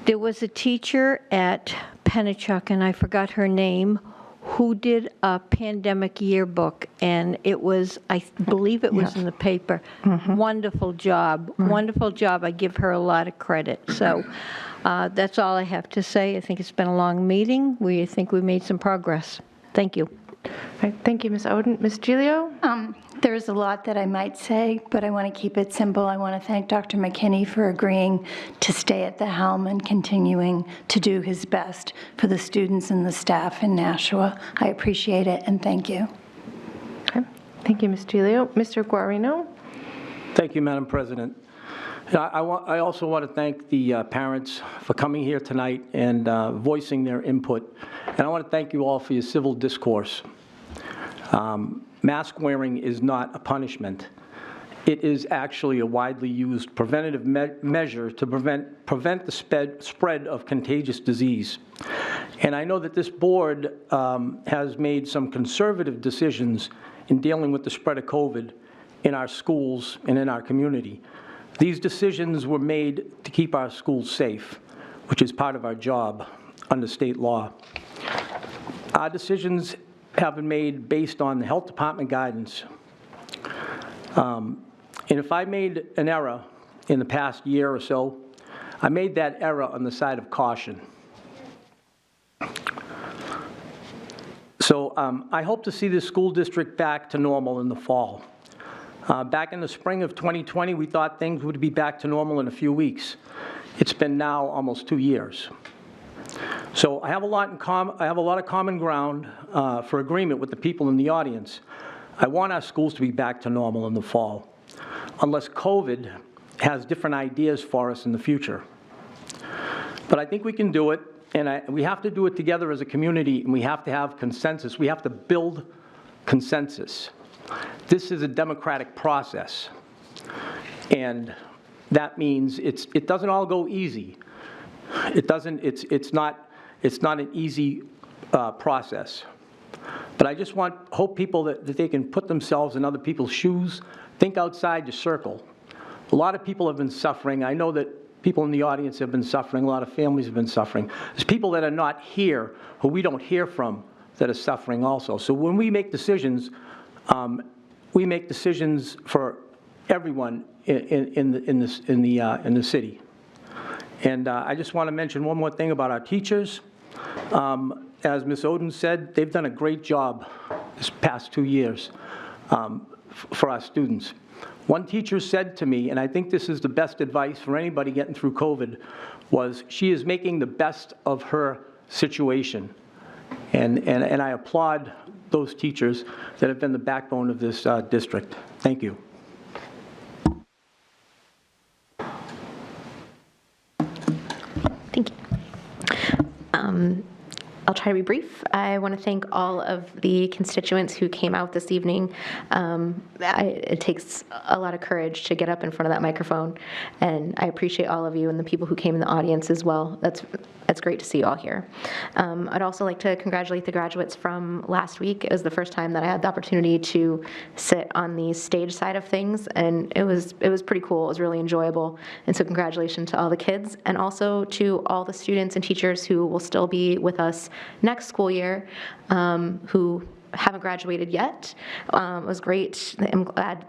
L: there was a teacher at Pennachuck, and I forgot her name, who did a pandemic yearbook, and it was, I believe it was in the paper. Wonderful job, wonderful job. I give her a lot of credit. So that's all I have to say. I think it's been a long meeting. I think we made some progress. Thank you.
A: All right, thank you, Ms. Oden. Ms. Giglio?
G: There's a lot that I might say, but I want to keep it simple. I want to thank Dr. Mckinney for agreeing to stay at the helm and continuing to do his best for the students and the staff in Nashua. I appreciate it, and thank you.
A: Okay, thank you, Ms. Giglio. Mr. Guarino?
S: Thank you, Madam President. I also want to thank the parents for coming here tonight and voicing their input. And I want to thank you all for your civil discourse. Mask wearing is not a punishment. It is actually a widely used preventative measure to prevent the spread of contagious disease. And I know that this board has made some conservative decisions in dealing with the spread of COVID in our schools and in our community. These decisions were made to keep our schools safe, which is part of our job under state law. Our decisions have been made based on the health department guidance. And if I made an error in the past year or so, I made that error on the side of caution. So I hope to see this school district back to normal in the fall. Back in the spring of 2020, we thought things would be back to normal in a few weeks. It's been now almost 2 years. So I have a lot of common ground for agreement with the people in the audience. I want our schools to be back to normal in the fall, unless COVID has different ideas for us in the future. But I think we can do it, and we have to do it together as a community, and we have to have consensus. We have to build consensus. This is a democratic process, and that means it doesn't all go easy. It's not an easy process. But I just hope people that they can put themselves in other people's shoes, think outside your circle. A lot of people have been suffering. I know that people in the audience have been suffering, a lot of families have been suffering. There's people that are not here who we don't hear from that are suffering also. So when we make decisions for everyone in the city. And I just want to mention one more thing about our teachers. As Ms. Oden said, they've done a great job this past 2 years for our students. One teacher said to me, and I think this is the best advice for anybody getting through COVID, was she is making the best of her situation. And I applaud those teachers that have been the backbone of this district. Thank you.
T: Thank you. I'll try to be brief. I want to thank all of the constituents who came out this evening. It takes a lot of courage to get up in front of that microphone, and I appreciate all of you and the people who came in the audience as well. That's great to see you all here. I'd also like to congratulate the graduates from last week. It was the first time that I had the opportunity to sit on the stage side of things, and it was pretty cool. It was really enjoyable, and so congratulations to all the kids, and also to all the students and teachers who will still be with us next school year, who haven't graduated yet. It was great. I'm glad.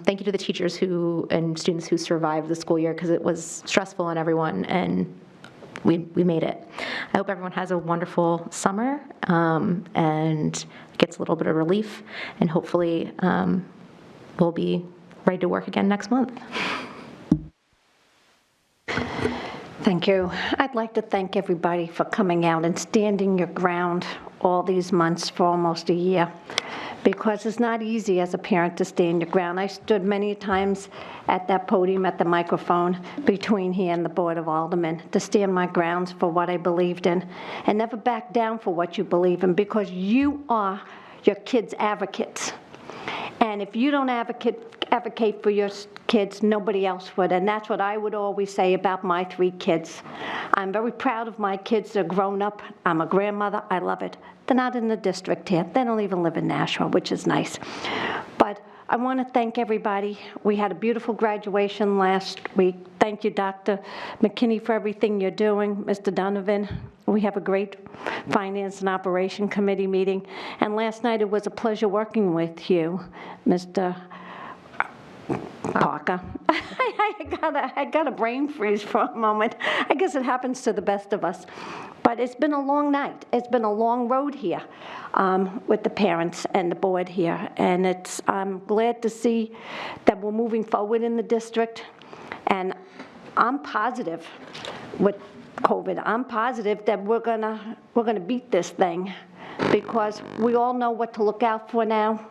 T: Thank you to the teachers and students who survived the school year, because it was stressful on everyone, and we made it. I hope everyone has a wonderful summer and gets a little bit of relief, and hopefully we'll be ready to work again next month.
M: Thank you. I'd like to thank everybody for coming out and standing your ground all these months for almost a year, because it's not easy as a parent to stand your ground. I stood many times at that podium, at the microphone, between here and the Board of Aldermen, to stand my grounds for what I believed in, and never back down for what you believe in, because you are your kids' advocates. And if you don't advocate for your kids, nobody else would. And that's what I would always say about my 3 kids. I'm very proud of my kids. They're grown up. I'm a grandmother. I love it. They're not in the district here. They don't even live in Nashua, which is nice. But I want to thank everybody. We had a beautiful graduation last week. Thank you, Dr. Mckinney, for everything you're doing. Mr. Donovan, we have a great Finance and Operation Committee meeting. And last night it was a pleasure working with you, Mr. Parker. I got a brain freeze for a moment. I guess it happens to the best of us. But it's been a long night. It's been a long road here with the parents and the board here. And I'm glad to see that we're moving forward in the district. And I'm positive with COVID. I'm positive that we're gonna beat this thing, because we all know what to look out for now.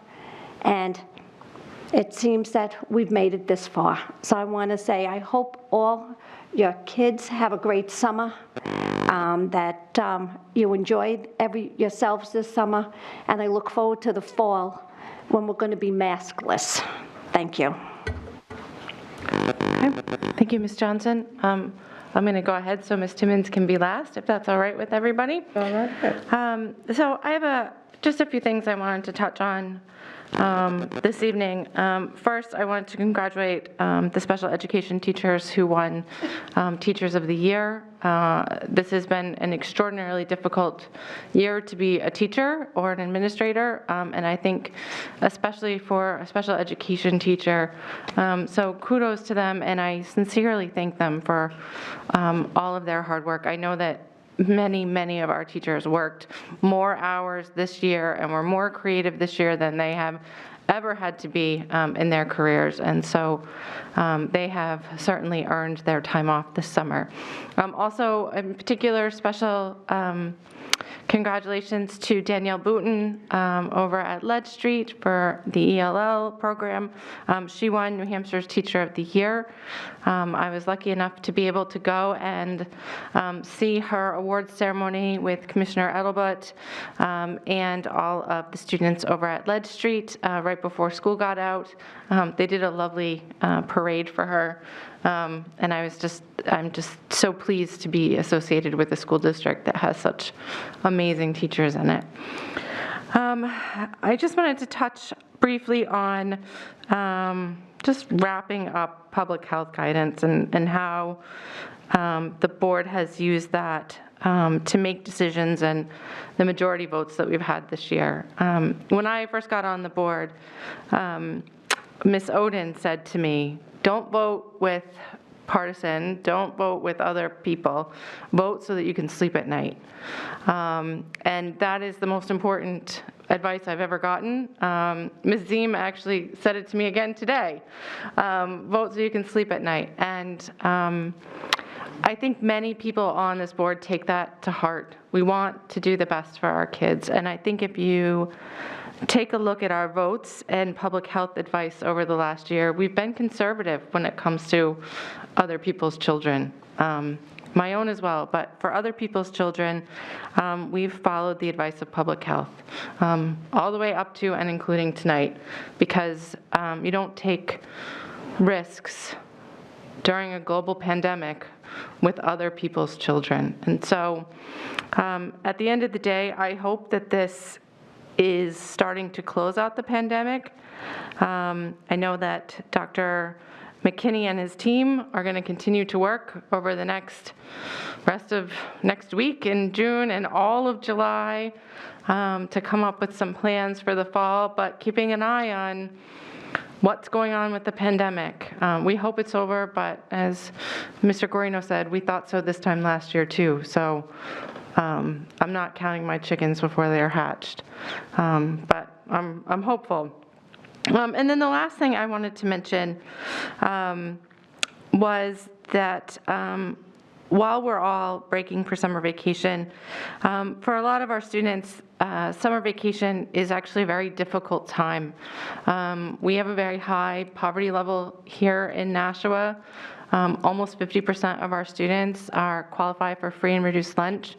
M: And it seems that we've made it this far. So I want to say I hope all your kids have a great summer, that you enjoyed yourselves this summer, and I look forward to the fall when we're going to be maskless. Thank you.
A: Okay. Thank you, Ms. Johnson. I'm going to go ahead so Ms. Timmons can be last, if that's all right with everybody.
W: All right.
A: So I have just a few things I wanted to touch on this evening. First, I wanted to congratulate the special education teachers who won Teachers of the Year. This has been an extraordinarily difficult year to be a teacher or an administrator, and I think especially for a special education teacher. So kudos to them, and I sincerely thank them for all of their hard work. I know that many of our teachers worked more hours this year and were more creative this year than they have ever had to be in their careers, and so they have certainly earned their time off this summer. Also, in particular, special congratulations to Danielle Booten over at Ledge Street for the ELL program. She won New Hampshire's Teacher of the Year. I was lucky enough to be able to go and see her awards ceremony with Commissioner Edelbut and all of the students over at Ledge Street right before school got out. They did a lovely parade for her. And I'm just so pleased to be associated with a school district that has such amazing teachers in it. I just wanted to touch briefly on just wrapping up public health guidance and how the board has used that to make decisions and the majority votes that we've had this year. When I first got on the board, Ms. Oden said to me, don't vote with partisan, don't vote with other people, vote so that you can sleep at night. And that is the most important advice I've ever gotten. Ms. Ziem actually said it to me again today, vote so you can sleep at night. And I think many people on this board take that to heart. We want to do the best for our kids. And I think if you take a look at our votes and public health advice over the last year, we've been conservative when it comes to other people's children. My own as well, but for other people's children, we've followed the advice of public health, all the way up to and including tonight, because you don't take risks during a global pandemic with other people's children. And so at the end of the day, I hope that this is starting to close out the pandemic. I know that Dr. Mckinney and his team are going to continue to work over the rest of next week in June and all of July to come up with some plans for the fall, but keeping an eye on what's going on with the pandemic. We hope it's over, but as Mr. Guarino said, we thought so this time last year too. So I'm not counting my chickens before they're hatched, but I'm hopeful. And then the last thing I wanted to mention was that while we're all breaking for summer vacation, for a lot of our students, summer vacation is actually a very difficult time. We have a very high poverty level here in Nashua. Almost 50% of our students are qualified for free and reduced lunch.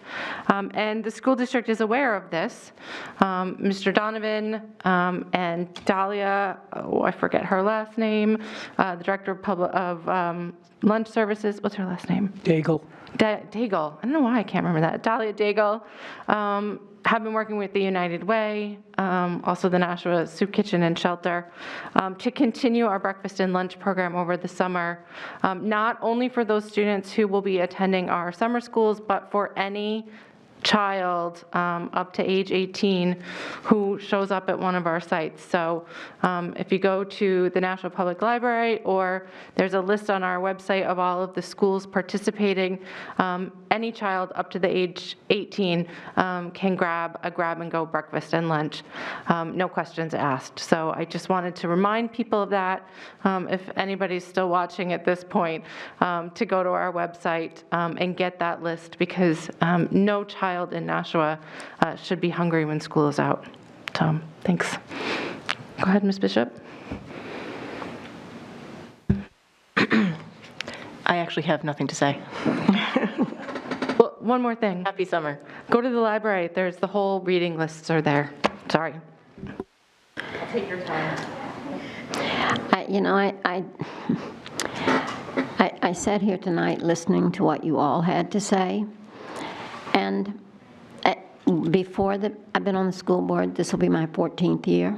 A: And the school district is aware of this. Mr. Donovan and Dahlia, I forget her last name, the director of lunch services, what's her last name?
W: Daigle.
A: Daigle. I don't know why I can't remember that. Dahlia Daigle have been working with the United Way, also the Nashua Soup Kitchen and Shelter, to continue our breakfast and lunch program over the summer, not only for those students who will be attending our summer schools, but for any child up to age 18 who shows up at one of our sites. So if you go to the Nashua Public Library, or there's a list on our website of all of the schools participating, any child up to the age 18 can grab a grab-and-go breakfast and lunch, no questions asked. So I just wanted to remind people of that, if anybody's still watching at this point, to go to our website and get that list, because no child in Nashua should be hungry when school is out. So, thanks. Go ahead, Ms. Bishop.
B: I actually have nothing to say.
A: Well, one more thing.
B: Happy summer.
A: Go to the library. There's the whole reading lists are there. Sorry.
B: I'll take your time.
Q: I sat here tonight listening to what you all had to say, and I've been on the school board, this will be my 14th year.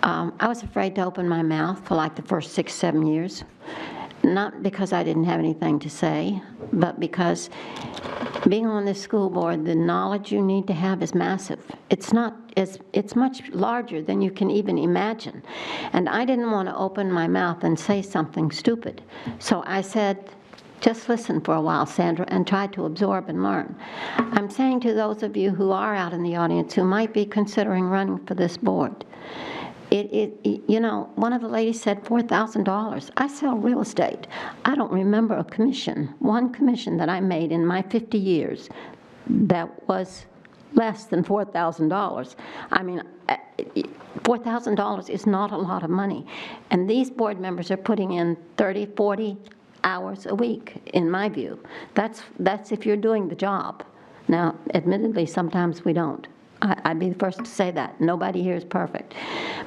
Q: I was afraid to open my mouth for like the first 6-7 years, not because I didn't have anything to say, but because being on this school board, the knowledge you need to have is massive. It's much larger than you can even imagine. And I didn't want to open my mouth and say something stupid. So I said, just listen for a while, Sandra, and try to absorb and learn. I'm saying to those of you who are out in the audience who might be considering running for this board, one of the ladies said $4,000. I sell real estate. I don't remember one commission that I made in my 50 years that was less than $4,000. I mean, $4,000 is not a lot of money. And these board members are putting in 30, 40 hours a week, in my view. That's if you're doing the job. Now, admittedly, sometimes we don't. I'd be the first to say that. Nobody here is perfect.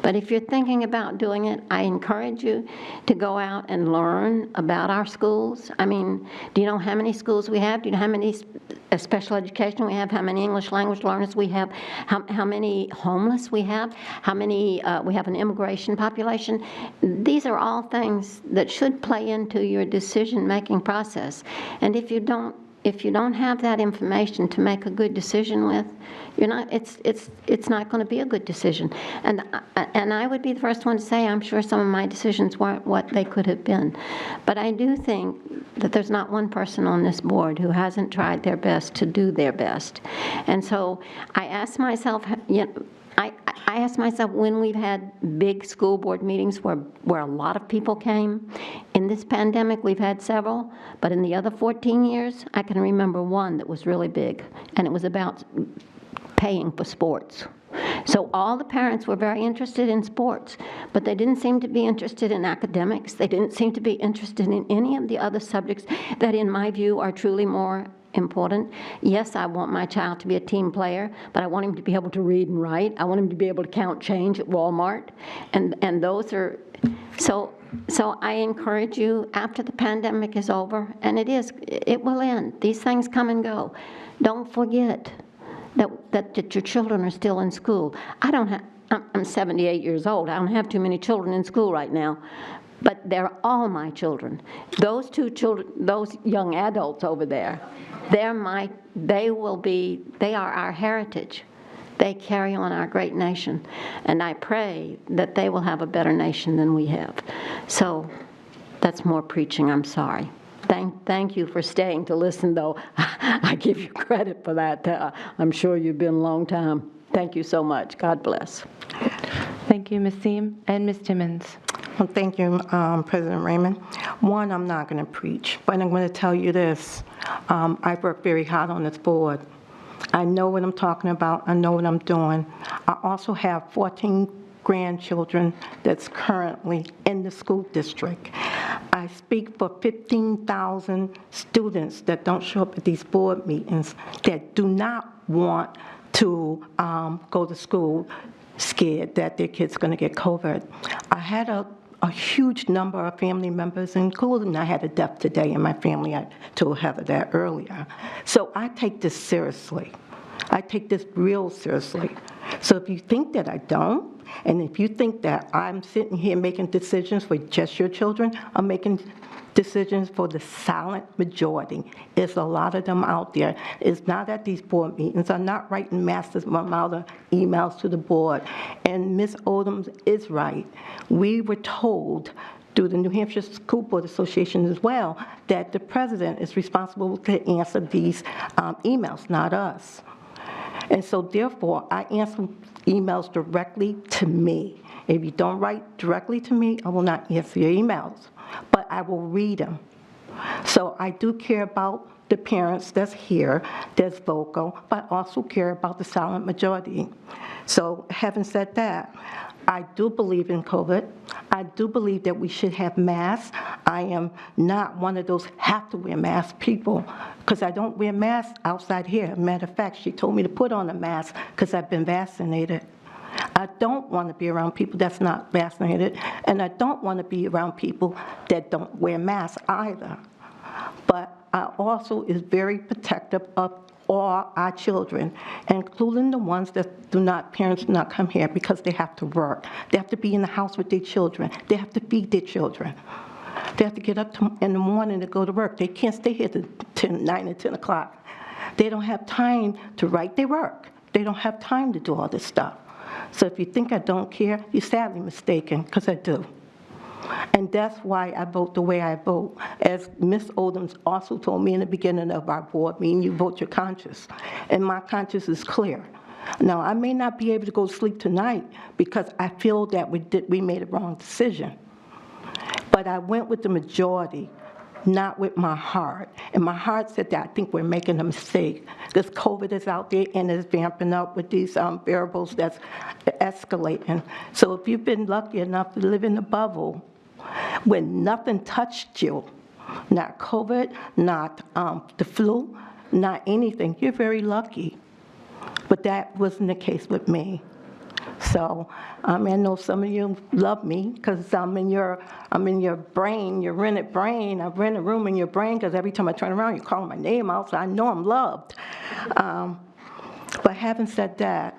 Q: But if you're thinking about doing it, I encourage you to go out and learn about our schools. I mean, do you know how many schools we have? Do you know how many special education we have? How many English language learners we have? How many homeless we have? How many, we have an immigration population? These are all things that should play into your decision-making process. And if you don't have that information to make a good decision with, it's not going to be a good decision. And I would be the first one to say I'm sure some of my decisions weren't what they could have been. But I do think that there's not one person on this board who hasn't tried their best to do their best. And so I ask myself, I ask myself when we've had big school board meetings where a lot of people came. In this pandemic, we've had several, but in the other 14 years, I can remember one that was really big, and it was about paying for sports. So all the parents were very interested in sports, but they didn't seem to be interested in academics. They didn't seem to be interested in any of the other subjects that, in my view, are truly more important. Yes, I want my child to be a team player, but I want him to be able to read and write. I want him to be able to count change at Walmart. And those are, so I encourage you, after the pandemic is over, and it will end. These things come and go. Don't forget that your children are still in school. I'm 78 years old. I don't have too many children in school right now. But they're all my children. Those two children, those young adults over there, they are our heritage. They carry on our great nation. And I pray that they will have a better nation than we have. So that's more preaching, I'm sorry. Thank you for staying to listen, though. I give you credit for that. I'm sure you've been a long time. Thank you so much. God bless.
B: Thank you, Ms. Seam. And Ms. Timmons.
N: Well, thank you, President Raymond. One, I'm not going to preach, but I'm going to tell you this. I've worked very hard on this board. I know what I'm talking about. I know what I'm doing. I also have 14 grandchildren that's currently in the school district. I speak for 15,000 students that don't show up at these board meetings that do not want to go to school scared that their kid's going to get COVID. I had a huge number of family members, including I had a death today in my family. I told Heather that earlier. So I take this seriously. I take this real seriously. So if you think that I don't, and if you think that I'm sitting here making decisions for just your children, I'm making decisions for the silent majority. There's a lot of them out there. It's not at these board meetings. I'm not writing massive amount of emails to the board. And Ms. Odoms is right. We were told through the New Hampshire School Board Association as well that the president is responsible to answer these emails, not us. And so therefore, I answer emails directly to me. If you don't write directly to me, I will not answer your emails, but I will read them. So I do care about the parents that's here, that's vocal, but also care about the silent majority. So having said that, I do believe in COVID. I do believe that we should have masks. I am not one of those have to wear masks people, because I don't wear masks outside here. Matter of fact, she told me to put on a mask because I've been vaccinated. I don't want to be around people that's not vaccinated, and I don't want to be around people that don't wear masks either. But I also is very protective of all our children, including the ones that parents do not come here because they have to work. They have to be in the house with their children. They have to feed their children. They have to get up in the morning to go to work. They can't stay here till 9 or 10 o'clock. They don't have time to write their work. They don't have time to do all this stuff. So if you think I don't care, you're sadly mistaken, because I do. And that's why I vote the way I vote. As Ms. Odoms also told me in the beginning of our board meeting, you vote your conscience. And my conscience is clear. Now, I may not be able to go to sleep tonight because I feel that we made a wrong decision. But I went with the majority, not with my heart. And my heart said that I think we're making a mistake, because COVID is out there and it's vamping up with these variables that's escalating. So if you've been lucky enough to live in a bubble when nothing touched you, not COVID, not the flu, not anything, you're very lucky. But that wasn't the case with me. So, I know some of you love me because I'm in your brain, your rented brain. I rent a room in your brain because every time I turn around, you're calling my name out, so I know I'm loved. But having said that,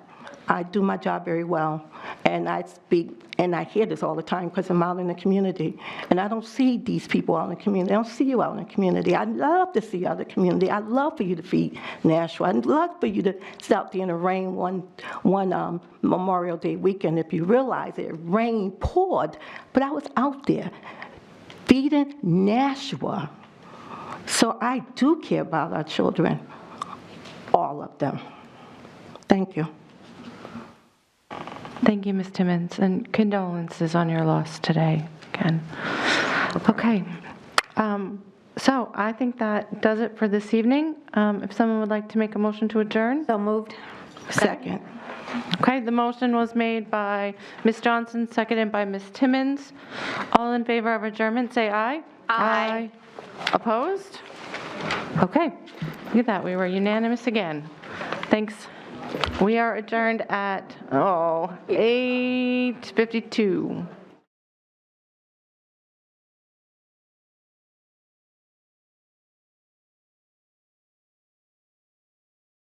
N: I do my job very well, and I speak, and I hear this all the time because I'm out in the community, and I don't see these people out in the community. I don't see you out in the community. I'd love to see you out in the community. I'd love for you to feed Nashua. I'd love for you to sit out there in the rain one Memorial Day weekend. If you realize it, rain poured, but I was out there feeding Nashua. So I do care about our children, all of them. Thank you.
A: Thank you, Ms. Timmons, and condolences on your loss today, again. Okay, so I think that does it for this evening. If someone would like to make a motion to adjourn?
M: So moved.
N: Second.
A: Okay, the motion was made by Ms. Johnson, seconded by Ms. Timmons. All in favor of adjournment, say aye. Aye. Opposed? Okay, look at that, we were unanimous again. Thanks. We are adjourned at 8:52.